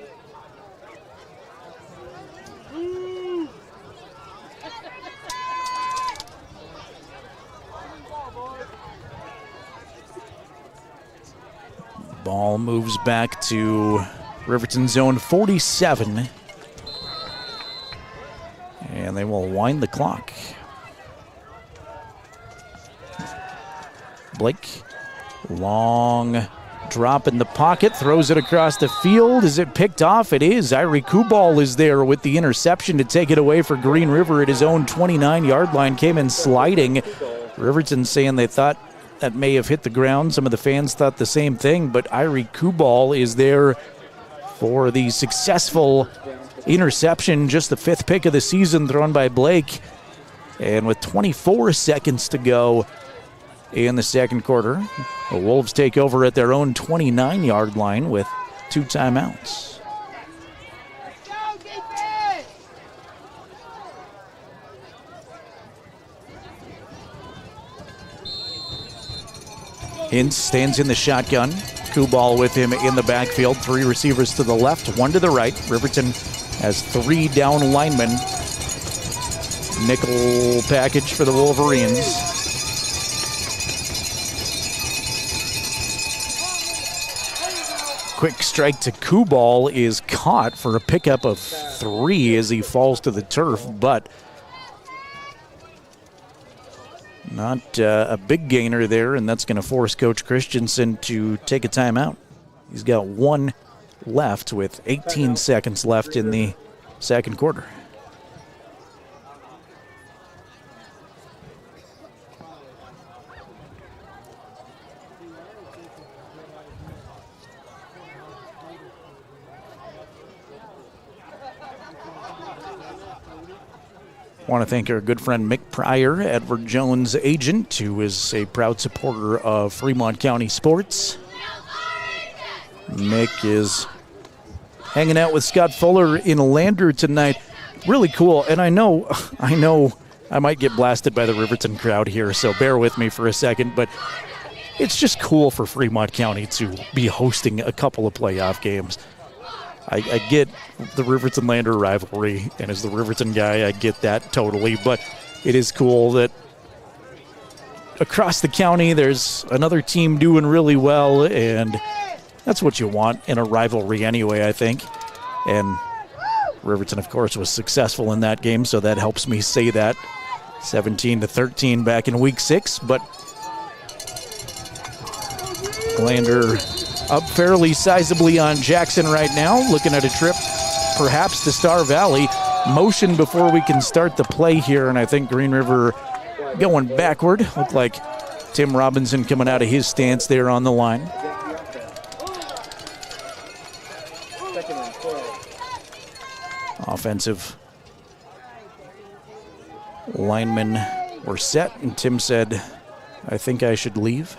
Ball moves back to Riverton zone 47. And they will wind the clock. Blake, long drop in the pocket, throws it across the field. Is it picked off? It is. Irie Kubal is there with the interception to take it away for Green River at his own 29-yard line. Came in sliding. Riverton saying they thought that may have hit the ground. Some of the fans thought the same thing, but Irie Kubal is there for the successful interception, just the 5th pick of the season thrown by Blake. And with 24 seconds to go in the second quarter, the Wolves take over at their own 29-yard line with 2 timeouts. Hintz stands in the shotgun. Kubal with him in the backfield. 3 receivers to the left, 1 to the right. Riverton has 3 down linemen. Nickel package for the Wolverines. Quick strike to Kubal is caught for a pickup of 3 as he falls to the turf, but not a big gainer there, and that's going to force Coach Christensen to take a timeout. He's got 1 left with 18 seconds left in the second quarter. I want to thank our good friend Mick Pryor, Edward Jones' agent, who is a proud supporter of Fremont County sports. Mick is hanging out with Scott Fuller in Lander tonight. Really cool, and I know I might get blasted by the Riverton crowd here, so bear with me for a second, but it's just cool for Fremont County to be hosting a couple of playoff games. I get the Riverton-Lander rivalry, and as the Riverton guy, I get that totally, but it is cool that across the county there's another team doing really well, and that's what you want in a rivalry anyway, I think. And Riverton, of course, was successful in that game, so that helps me say that. 17-13 back in week 6, but Lander up fairly sizably on Jackson right now, looking at a trip perhaps to Star Valley. Motion before we can start the play here, and I think Green River going backward. Looked like Tim Robinson coming out of his stance there on the line. Offensive linemen were set, and Tim said, I think I should leave.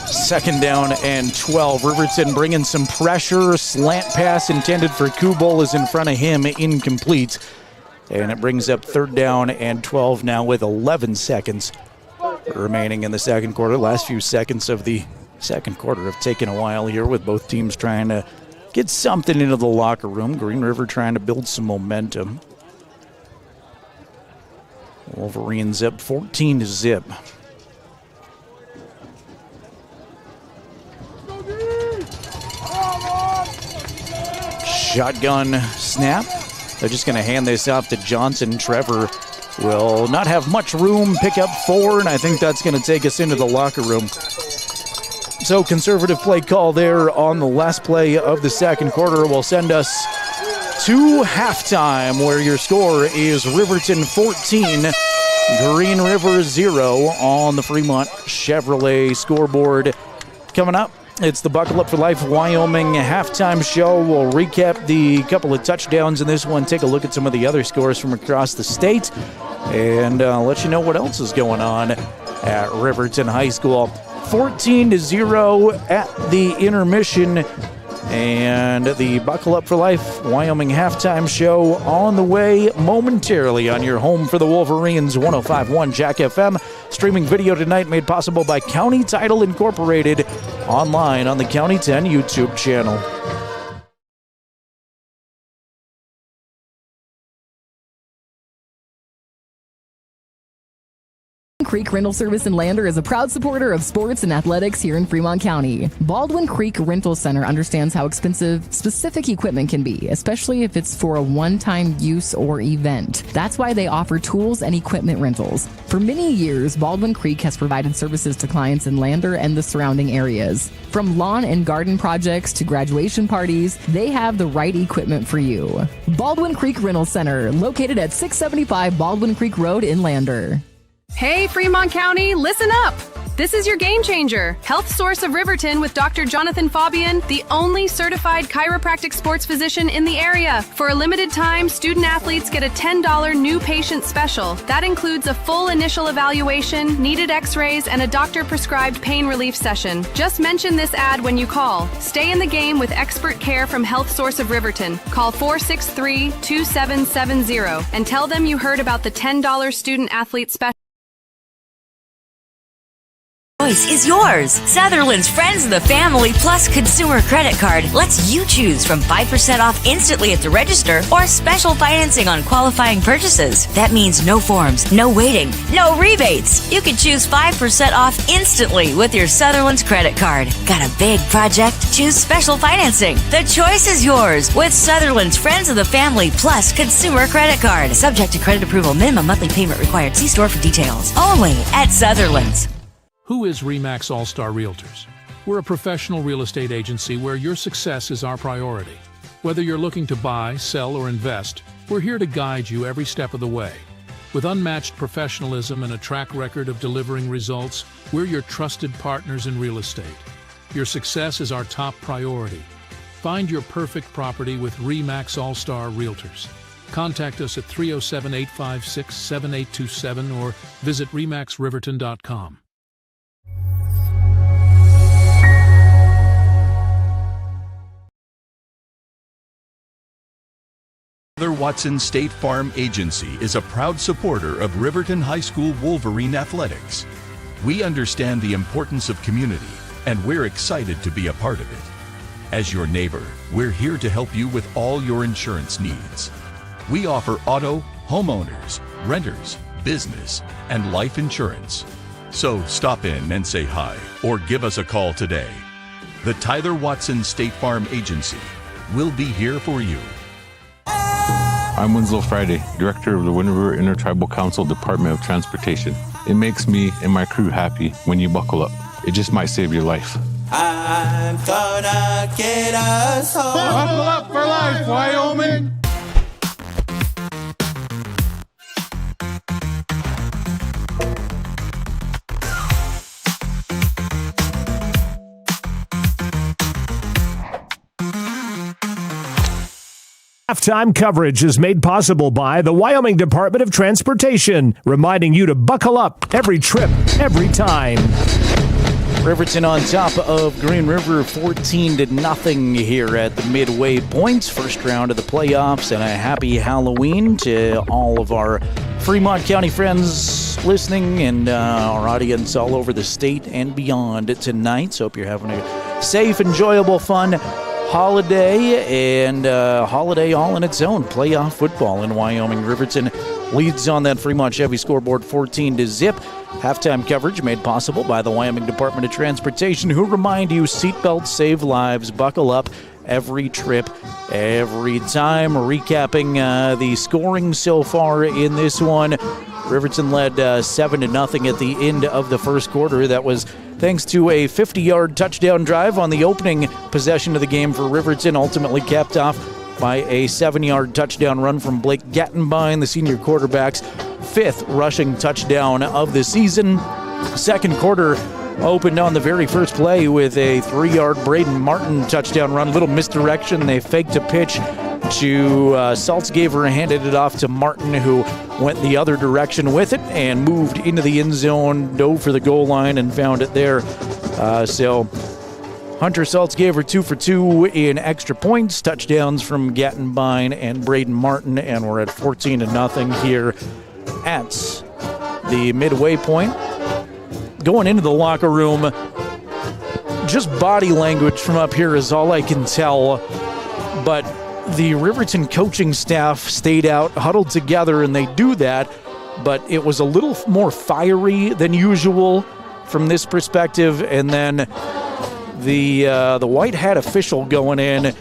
Second down and 12. Riverton bringing some pressure. Slant pass intended for Kubal is in front of him, incomplete. And it brings up 3rd down and 12 now with 11 seconds remaining in the second quarter. Last few seconds of the second quarter have taken a while here with both teams trying to get something into the locker room. Green River trying to build some momentum. Wolverines up 14-0. Shotgun snap. They're just going to hand this off to Johnson. Trevor will not have much room, pick up 4, and I think that's going to take us into the locker room. So conservative play call there on the last play of the second quarter will send us to halftime, where your score is Riverton 14, Green River 0 on the Fremont Chevrolet scoreboard. Coming up, it's the Buckle Up for Life Wyoming halftime show. We'll recap the couple of touchdowns in this one, take a look at some of the other scores from across the state, and let you know what else is going on at Riverton High School. 14-0 at the intermission. And the Buckle Up for Life Wyoming halftime show on the way momentarily on your home for the Wolverines, 105.1 Jack FM. Streaming video tonight made possible by County Title Incorporated, online on the County 10 YouTube channel. Creek Rental Service in Lander is a proud supporter of sports and athletics here in Fremont County. Baldwin Creek Rental Center understands how expensive specific equipment can be, especially if it's for a one-time use or event. That's why they offer tools and equipment rentals. For many years, Baldwin Creek has provided services to clients in Lander and the surrounding areas. From lawn and garden projects to graduation parties, they have the right equipment for you. Baldwin Creek Rental Center, located at 675 Baldwin Creek Road in Lander. Hey, Fremont County, listen up! This is your game changer, Health Source of Riverton with Dr. Jonathan Fabian, the only certified chiropractic sports physician in the area. For a limited time, student athletes get a $10 new patient special. That includes a full initial evaluation, needed x-rays, and a doctor-prescribed pain relief session. Just mention this ad when you call. Stay in the game with expert care from Health Source of Riverton. Call 463-2770 and tell them you heard about the $10 student athlete special. Choice is yours. Sutherland's Friends of the Family Plus Consumer Credit Card lets you choose from 5% off instantly at the register or special financing on qualifying purchases. That means no forms, no waiting, no rebates. You can choose 5% off instantly with your Sutherland's credit card. Got a big project? Choose special financing. The choice is yours with Sutherland's Friends of the Family Plus Consumer Credit Card. Subject to credit approval. Minimum monthly payment required. See store for details. Only at Sutherland's. Who is RE/MAX All-Star Realtors? We're a professional real estate agency where your success is our priority. Whether you're looking to buy, sell, or invest, we're here to guide you every step of the way. With unmatched professionalism and a track record of delivering results, we're your trusted partners in real estate. Your success is our top priority. Find your perfect property with RE/MAX All-Star Realtors. Contact us at 307-856-7827 or visit remaxriverton.com. Watson State Farm Agency is a proud supporter of Riverton High School Wolverine athletics. We understand the importance of community, and we're excited to be a part of it. As your neighbor, we're here to help you with all your insurance needs. We offer auto, homeowners, renters, business, and life insurance. So stop in and say hi, or give us a call today. The Tyler Watson State Farm Agency will be here for you. I'm Winslow Friday, Director of the Wind River Intertribal Council Department of Transportation. It makes me and my crew happy when you buckle up. It just might save your life. I'm gonna get us home. Buckle up for life, Wyoming. Halftime coverage is made possible by the Wyoming Department of Transportation, reminding you to buckle up every trip, every time. Riverton on top of Green River 14-0 here at the midway points. First round of the playoffs, and a happy Halloween to all of our Fremont County friends listening and our audience all over the state and beyond tonight. So hope you're having a safe, enjoyable, fun holiday, and holiday all in its own. Playoff football in Wyoming. Riverton leads on that Fremont Chevy scoreboard 14-0. Halftime coverage made possible by the Wyoming Department of Transportation, who remind you seatbelts save lives. Buckle up every trip, every time. Recapping the scoring so far in this one. Riverton led 7-0 at the end of the first quarter. That was thanks to a 50-yard touchdown drive on the opening possession of the game for Riverton, ultimately capped off by a 7-yard touchdown run from Blake Gattenbein, the senior quarterback's fifth rushing touchdown of the season. Second quarter opened on the very first play with a 3-yard Braden Martin touchdown run. Little misdirection. They faked a pitch to Saltzgaver and handed it off to Martin, who went the other direction with it and moved into the end zone, dove for the goal line, and found it there. So Hunter Saltz gave her 2 for 2 in extra points, touchdowns from Gattenbein and Braden Martin, and we're at 14-0 here at the midway point. Going into the locker room, just body language from up here is all I can tell, but the Riverton coaching staff stayed out, huddled together, and they do that, but it was a little more fiery than usual from this perspective. And then the white hat official going in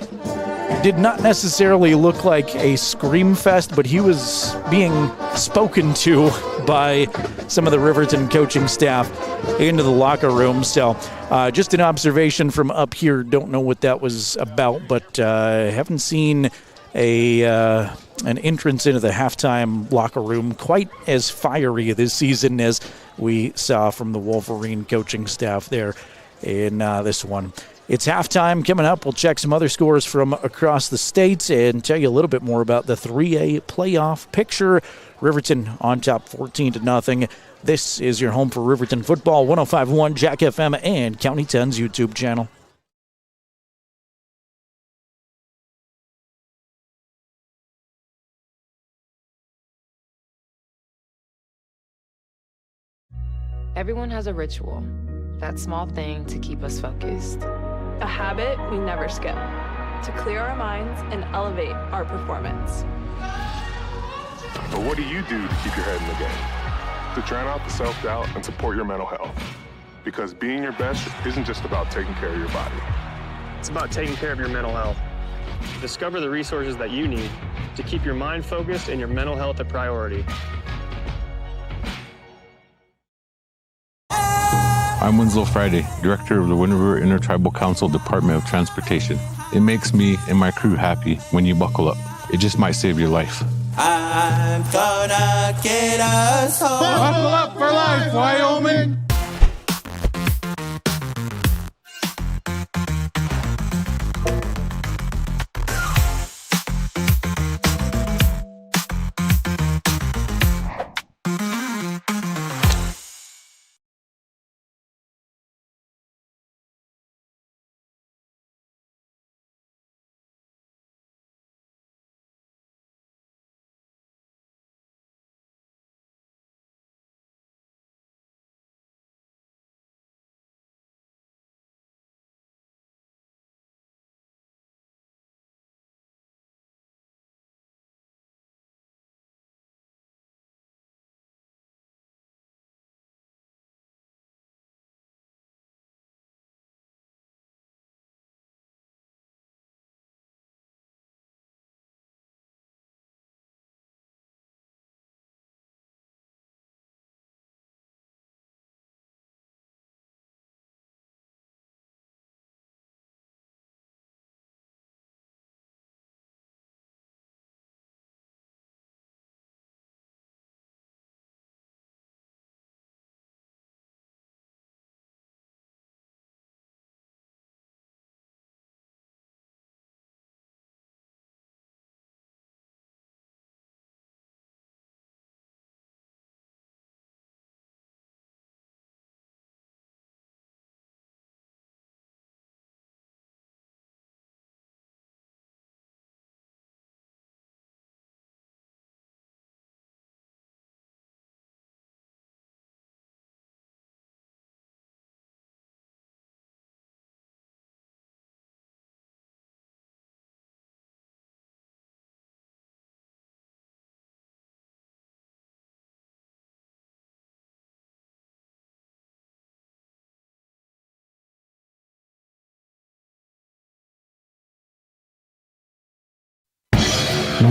did not necessarily look like a scream fest, but he was being spoken to by some of the Riverton coaching staff into the locker room. So just an observation from up here. Don't know what that was about, but haven't seen an entrance into the halftime locker room quite as fiery this season as we saw from the Wolverine coaching staff there in this one. It's halftime coming up. We'll check some other scores from across the state and tell you a little bit more about the 3A playoff picture. Riverton on top 14-0. This is your home for Riverton football, 105.1 Jack FM and County 10's YouTube channel. Everyone has a ritual, that small thing to keep us focused. A habit we never skip, to clear our minds and elevate our performance. But what do you do to keep your head in the game? To drown out the self-doubt and support your mental health. Because being your best isn't just about taking care of your body. It's about taking care of your mental health. Discover the resources that you need to keep your mind focused and your mental health a priority. I'm Winslow Friday, Director of the Wind River Intertribal Council Department of Transportation. It makes me and my crew happy when you buckle up. It just might save your life. I'm gonna get us home. Buckle up for life, Wyoming!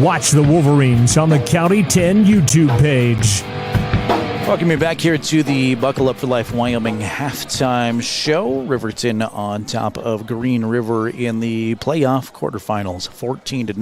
Watch the Wolverines on the County 10 YouTube page. Welcome you back here to the Buckle Up for Life Wyoming halftime show. Riverton on top of Green River in the playoff quarterfinals, 14-0.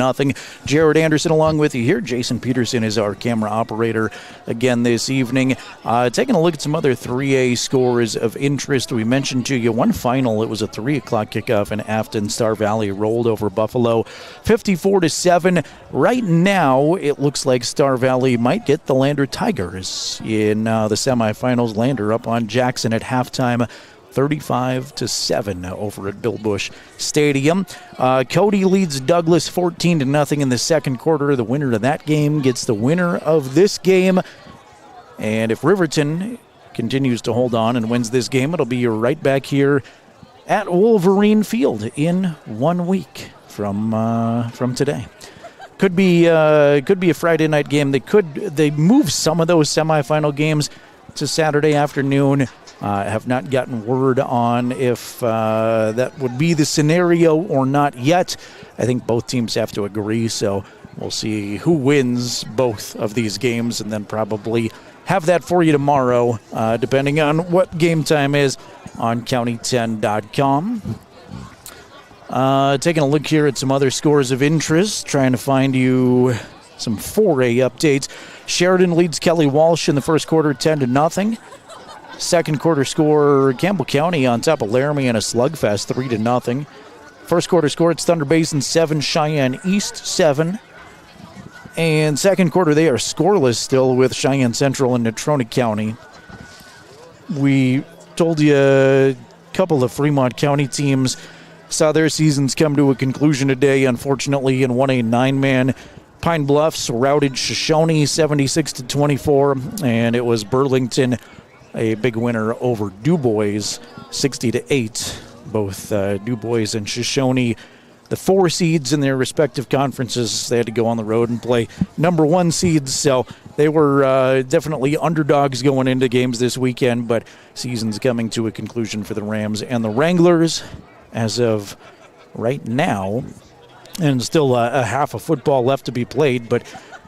Jerrad Anderson along with you here. Jason Peterson is our camera operator again this evening. Taking a look at some other 3A scores of interest. We mentioned to you one final. It was a 3 o'clock kickoff in Afton. Star Valley rolled over Buffalo 54-7. Right now, it looks like Star Valley might get the Lander Tigers in the semifinals. Lander up on Jackson at halftime, 35-7 over at Bill Bush Stadium. Cody leads Douglas 14-0 in the second quarter. The winner of that game gets the winner of this game. And if Riverton continues to hold on and wins this game, it'll be right back here at Wolverine Field in 1 week from today. Could be a Friday night game. They move some of those semifinal games to Saturday afternoon. Have not gotten word on if that would be the scenario or not yet. I think both teams have to agree, so we'll see who wins both of these games, and then probably have that for you tomorrow, depending on what game time is on county10.com. Taking a look here at some other scores of interest, trying to find you some 4A updates. Sheridan leads Kelly Walsh in the first quarter 10-0. Second quarter score, Campbell County on top of Laramie in a slugfest 3-0. First quarter score, it's Thunder Basin 7, Cheyenne East 7. And second quarter, they are scoreless still with Cheyenne Central and Natrona County. We told you a couple of Fremont County teams saw their seasons come to a conclusion today, unfortunately, in 1A 9-man. Pine Bluffs routed Shoshone 76-24, and it was Burlington, a big winner over DuBois 60-8. Both DuBois and Shoshone, the 4 seeds in their respective conferences, they had to go on the road and play number 1 seeds, so they were definitely underdogs going into games this weekend, but season's coming to a conclusion for the Rams and the Wranglers as of right now, and still a half of football left to be played, but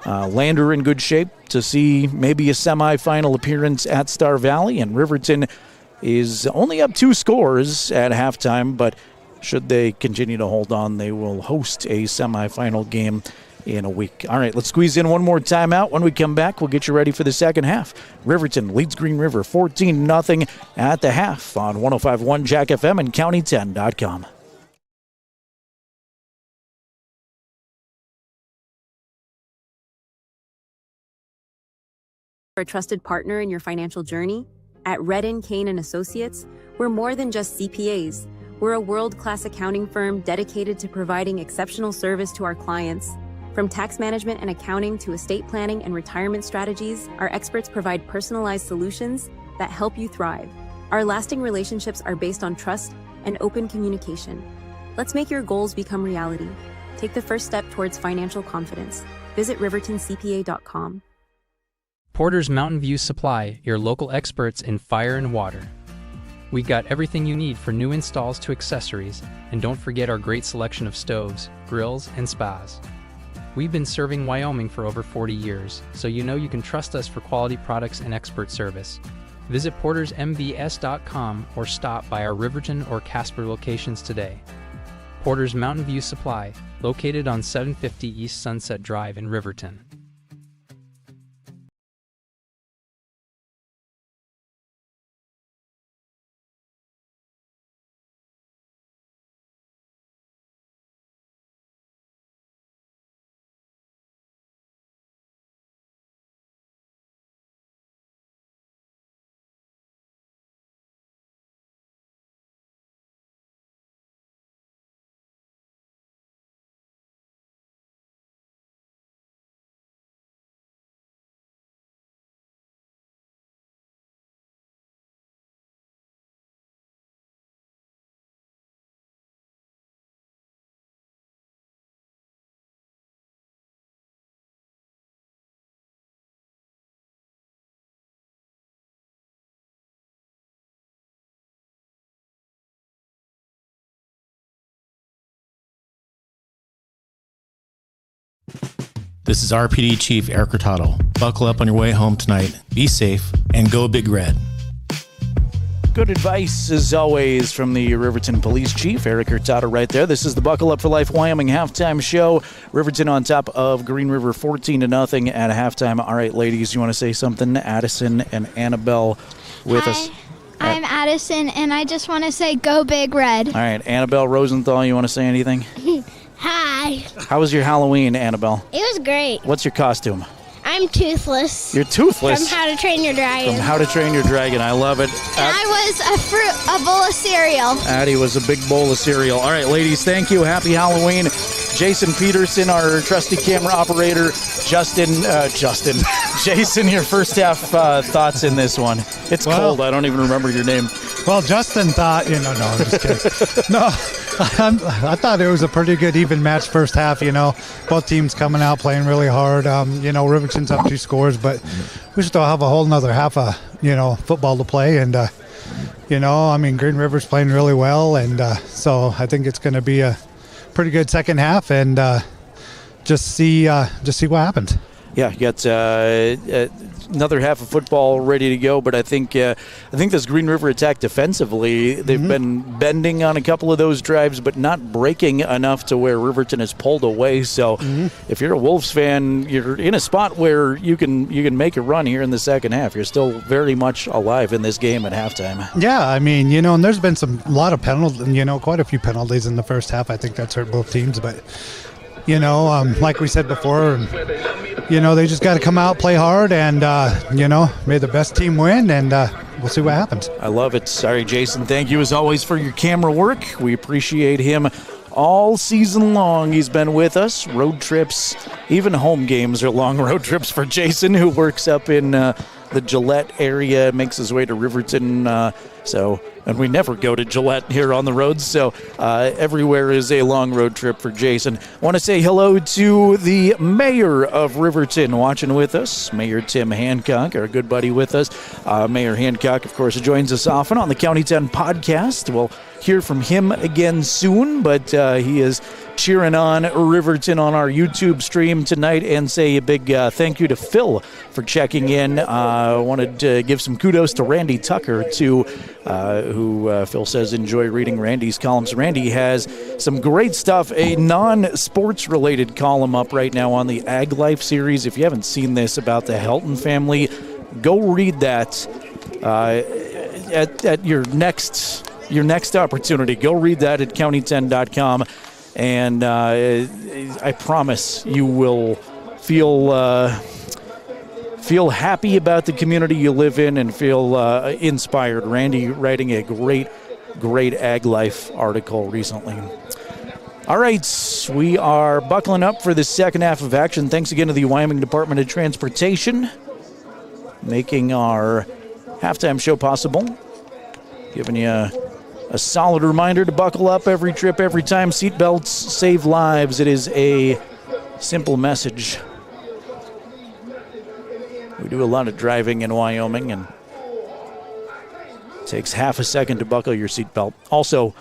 Lander in good shape to see maybe a semifinal appearance at Star Valley, and Riverton is only up 2 scores at halftime, but should they continue to hold on, they will host a semifinal game in a week. All right, let's squeeze in one more timeout. When we come back, we'll get you ready for the second half. Riverton leads Green River 14-0 at the half on 105.1 Jack FM and county10.com. For a trusted partner in your financial journey? At Redden, Kane & Associates, we're more than just CPAs. We're a world-class accounting firm dedicated to providing exceptional service to our clients. From tax management and accounting to estate planning and retirement strategies, our experts provide personalized solutions that help you thrive. Our lasting relationships are based on trust and open communication. Let's make your goals become reality. Take the first step towards financial confidence. Visit rivertoncpa.com. Porters Mountain View Supply, your local experts in fire and water. We got everything you need for new installs to accessories, and don't forget our great selection of stoves, grills, and spas. We've been serving Wyoming for over 40 years, so you know you can trust us for quality products and expert service. Visit portersmvs.com or stop by our Riverton or Casper locations today. Porters Mountain View Supply, located on 750 East Sunset Drive in Riverton. This is RPD Chief Eric Hurtado. Buckle up on your way home tonight. Be safe and go Big Red. Good advice, as always, from the Riverton Police Chief, Eric Hurtado, right there. This is the Buckle Up for Life Wyoming halftime show. Riverton on top of Green River 14-0 at halftime. All right, ladies, you want to say something? Addison and Annabelle with us. I'm Addison, and I just want to say go Big Red. All right, Annabelle Rosenthal, you want to say anything? Hi. How was your Halloween, Annabelle? It was great. What's your costume? I'm Toothless. You're Toothless? From How to Train Your Dragon. From How to Train Your Dragon. I love it. And I was a bowl of cereal. Addie was a big bowl of cereal. All right, ladies, thank you. Happy Halloween. Jason Peterson, our trusty camera operator. Jason, your first half thoughts in this one. It's cold. I don't even remember your name. Well, Justin thought, no, I'm just kidding. No, I thought it was a pretty good even match first half, both teams coming out playing really hard. Riverton's up 2 scores, but we still have a whole nother half of, football to play. And, Green River's playing really well. And so I think it's going to be a pretty good second half and just see what happens. Yeah, you got another half of football ready to go, but I think this Green River attack defensively, they've been bending on a couple of those drives, but not breaking enough to where Riverton has pulled away. So if you're a Wolves fan, you're in a spot where you can make a run here in the second half. You're still very much alive in this game at halftime. Yeah, and there's been a lot of penalties, quite a few penalties in the first half. I think that's hurt both teams, but like we said before, they just got to come out, play hard, and, may the best team win, and we'll see what happens. I love it. Sorry, Jason. Thank you, as always, for your camera work. We appreciate him all season long. He's been with us. Road trips, even home games are long road trips for Jason, who works up in the Gillette area, makes his way to Riverton, and we never go to Gillette here on the roads, so everywhere is a long road trip for Jason. Want to say hello to the mayor of Riverton watching with us, Mayor Tim Hancock, our good buddy with us. Mayor Hancock, of course, joins us often on the County 10 podcast. We'll hear from him again soon, but he is cheering on Riverton on our YouTube stream tonight, and say a big thank you to Phil for checking in. Wanted to give some kudos to Randy Tucker, too, who Phil says enjoy reading Randy's columns. Randy has some great stuff, a non-sports related column up right now on the Ag Life series. If you haven't seen this about the Helton family, go read that at your next opportunity. Go read that at county10.com. And I promise you will feel happy about the community you live in and feel inspired. Randy writing a great Ag Life article recently. All right, we are buckling up for the second half of action. Thanks again to the Wyoming Department of Transportation, making our halftime show possible, giving you a solid reminder to buckle up every trip, every time. Seatbelts save lives. It is a simple message. We do a lot of driving in Wyoming, and it takes half a second to buckle your seatbelt. Also,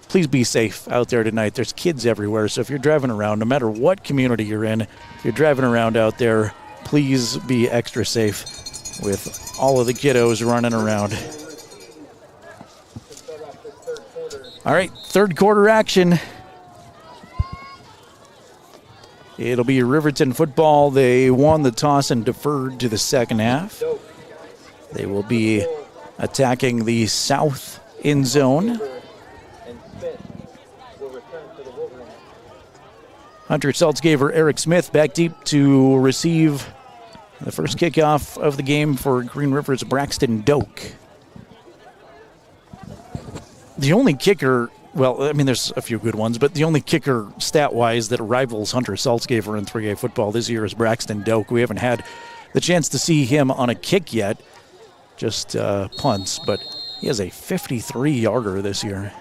please be safe out there tonight. There's kids everywhere, so if you're driving around, no matter what community you're in, if you're driving around out there, please be extra safe with all of the kiddos running around. All right, third quarter action. It'll be Riverton football. They won the toss and deferred to the second half. They will be attacking the south end zone. Hunter Saltzgaver, Eric Smith back deep to receive the first kickoff of the game for Green River's Braxton Doak. The only kicker, there's a few good ones, but the only kicker stat-wise that rivals Hunter Saltzgaver in 3A football this year is Braxton Doak. We haven't had the chance to see him on a kick yet, just punts, but he has a 53-yarder this year.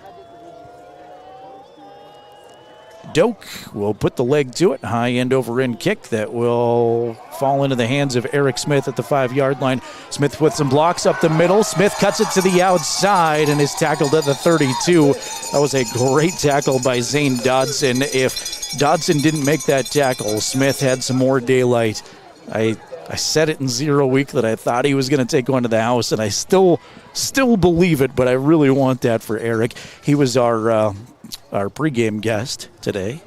Doak will put the leg to it. High end over end kick that will fall into the hands of Eric Smith at the 5-yard line. Smith with some blocks up the middle. Smith cuts it to the outside and is tackled at the 32. That was a great tackle by Zane Dodson. If Dodson didn't make that tackle, Smith had some more daylight. I said it in 0 week that I thought he was going to take one to the house, and I still believe it, but I really want that for Eric. He was our pregame guest today.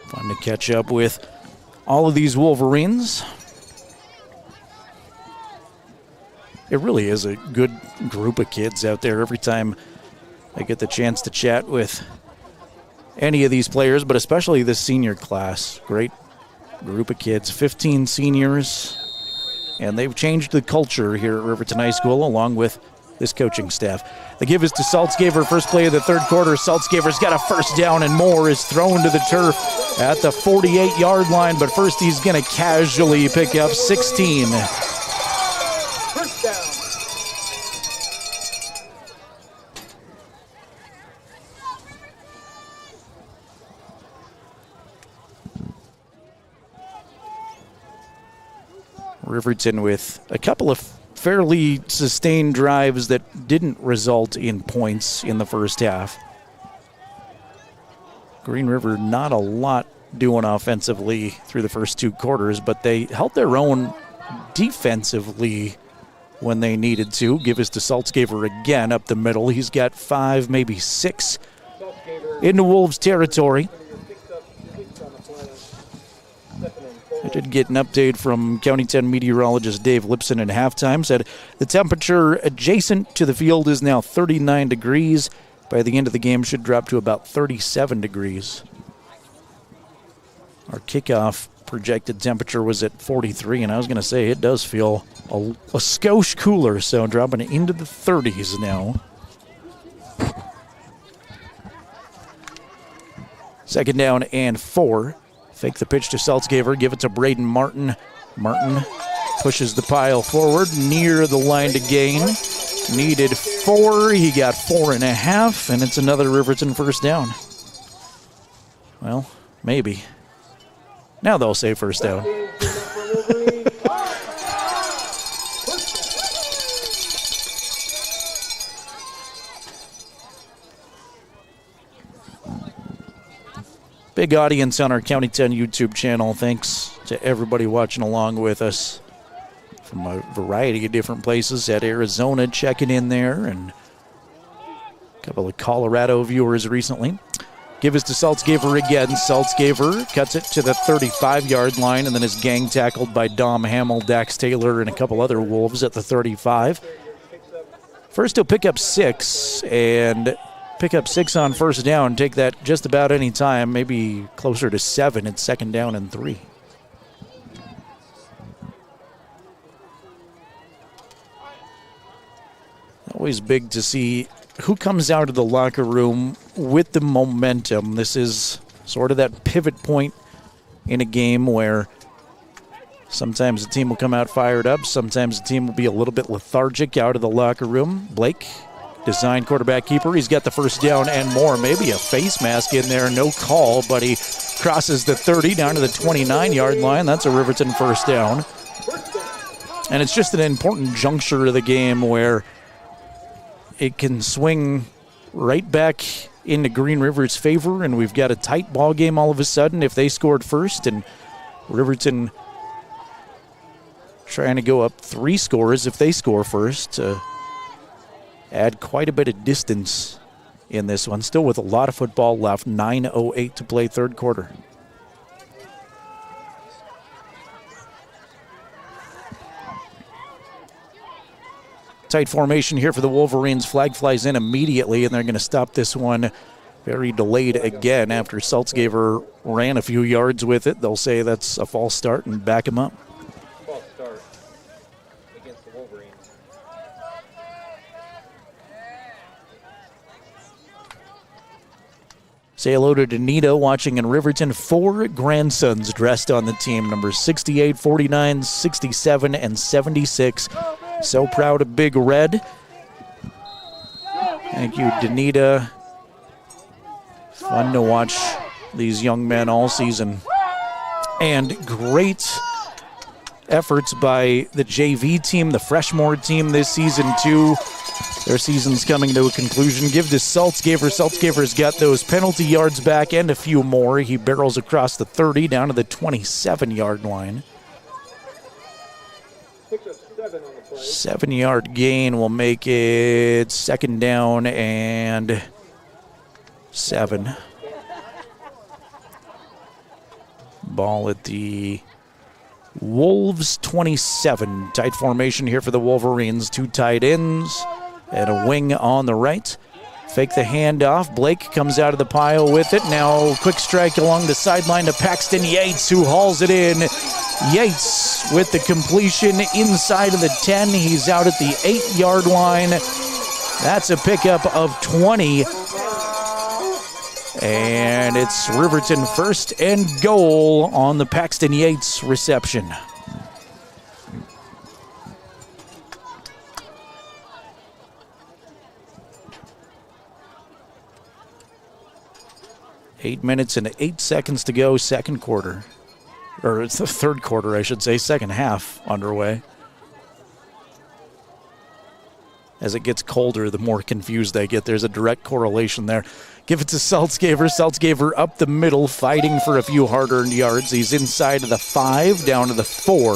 Fun to catch up with all of these Wolverines. It really is a good group of kids out there. Every time I get the chance to chat with any of these players, but especially this senior class. Great group of kids, 15 seniors, and they've changed the culture here at Riverton High School along with this coaching staff. The give is to Saltzgaver, first play of the third quarter. Saltzgaver's got a first down, and Moore is thrown to the turf at the 48-yard line, but first he's going to casually pick up 16. First down. Riverton with a couple of fairly sustained drives that didn't result in points in the first half. Green River not a lot doing offensively through the first 2 quarters, but they held their own defensively when they needed to. Give us to Saltzgaver again up the middle. He's got 5, maybe 6 into Wolves territory. I did get an update from County 10 meteorologist Dave Lipson at halftime. Said the temperature adjacent to the field is now 39 degrees. By the end of the game, should drop to about 37 degrees. Our kickoff projected temperature was at 43, and I was going to say it does feel a skosh cooler, so dropping into the 30s now. Second down and 4. Fake the pitch to Saltzgaver, give it to Braden Martin. Martin pushes the pile forward near the line to gain. Needed 4, he got 4.5, and it's another Riverton first down. Well, maybe. Now they'll say first down. Big audience on our County 10 YouTube channel. Thanks to everybody watching along with us from a variety of different places. At Arizona checking in there, and a couple of Colorado viewers recently. Give us to Saltzgaver again. Saltzgaver cuts it to the 35-yard line and then is gang tackled by Dom Hamill, Dax Taylor, and a couple other Wolves at the 35. First he'll pick up 6, and pick up 6 on first down. Take that just about any time, maybe closer to 7. It's second down and 3. Always big to see who comes out of the locker room with the momentum. This is sort of that pivot point in a game where sometimes the team will come out fired up. Sometimes the team will be a little bit lethargic out of the locker room. Blake, design quarterback keeper. He's got the first down and more. Maybe a face mask in there. No call, but he crosses the 30 down to the 29-yard line. That's a Riverton first down. And it's just an important juncture of the game where it can swing right back into Green River's favor, and we've got a tight ball game all of a sudden if they scored first, and Riverton trying to go up 3 scores if they score first to add quite a bit of distance in this one. Still with a lot of football left, 9:08 to play third quarter. Tight formation here for the Wolverines. Flag flies in immediately, and they're going to stop this one very delayed again after Saltzgaver ran a few yards with it. They'll say that's a false start and back him up. False start against the Wolverines. Say hello to Danita watching in Riverton. 4 grandsons dressed on the team, numbers 68, 49, 67, and 76. So proud of Big Red. Thank you, Danita Fun to watch these young men all season. And great efforts by the JV team, the Freshmore team this season too. Their season's coming to a conclusion. Give to Saltzgaver. Saltzgaver's got those penalty yards back and a few more. He barrels across the 30 down to the 27-yard line. 7-yard gain will make it 2nd down and 7. Ball at the Wolves 27. Tight formation here for the Wolverines. 2 tight ends and a wing on the right. Fake the handoff. Blake comes out of the pile with it. Now quick strike along the sideline to Paxton Yates, who hauls it in. Yates with the completion inside of the 10. He's out at the 8-yard line. That's a pickup of 20. And it's Riverton 1st and goal on the Paxton Yates reception. Eight minutes and 8 seconds to go, second quarter. Or it's the third quarter, I should say, second half underway. As it gets colder, the more confused I get. There's a direct correlation there. Give it to Saltzgaver. Saltzgaver up the middle, fighting for a few hard-earned yards. He's inside of the 5, down to the 4.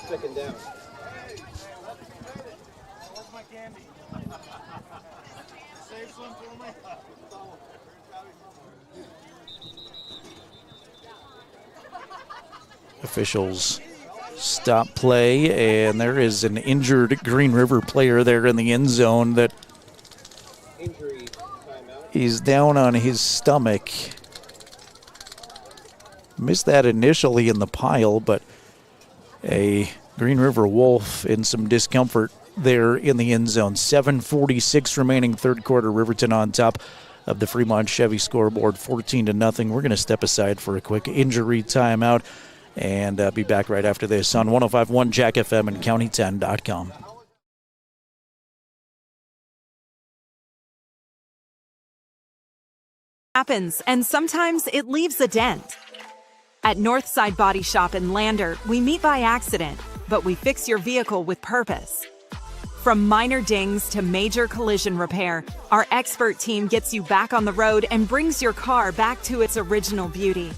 2nd down. Officials stop play, and there is an injured Green River player there in the end zone that he's down on his stomach. Missed that initially in the pile, but a Green River Wolf in some discomfort there in the end zone. 7:46 remaining third quarter. Riverton on top of the Fremont Chevy scoreboard, 14-0. We're going to step aside for a quick injury timeout and be back right after this on 105.1 Jack FM and County10.com. Happens, and sometimes it leaves a dent. At Northside Body Shop in Lander, we meet by accident, but we fix your vehicle with purpose. From minor dings to major collision repair, our expert team gets you back on the road and brings your car back to its original beauty.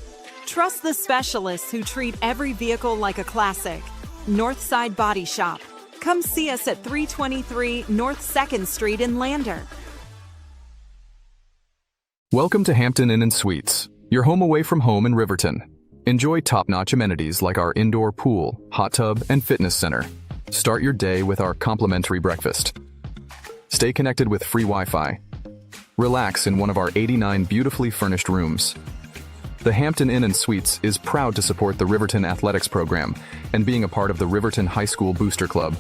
Trust the specialists who treat every vehicle like a classic. Northside Body Shop. Come see us at 323 North 2nd Street in Lander. Welcome to Hampton Inn & Suites, your home away from home in Riverton. Enjoy top-notch amenities like our indoor pool, hot tub, and fitness center. Start your day with our complimentary breakfast. Stay connected with free Wi-Fi. Relax in one of our 89 beautifully furnished rooms. The Hampton Inn & Suites is proud to support the Riverton Athletics program and being a part of the Riverton High School Booster Club.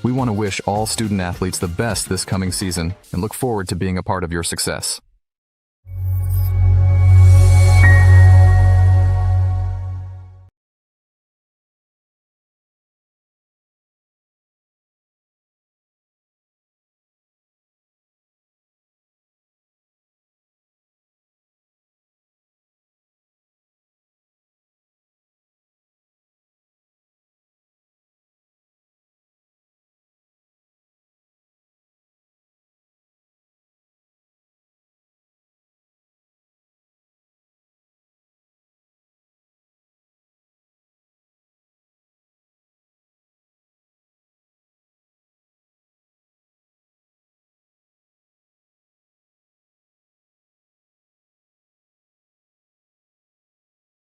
We want to wish all student athletes the best this coming season and look forward to being a part of your success.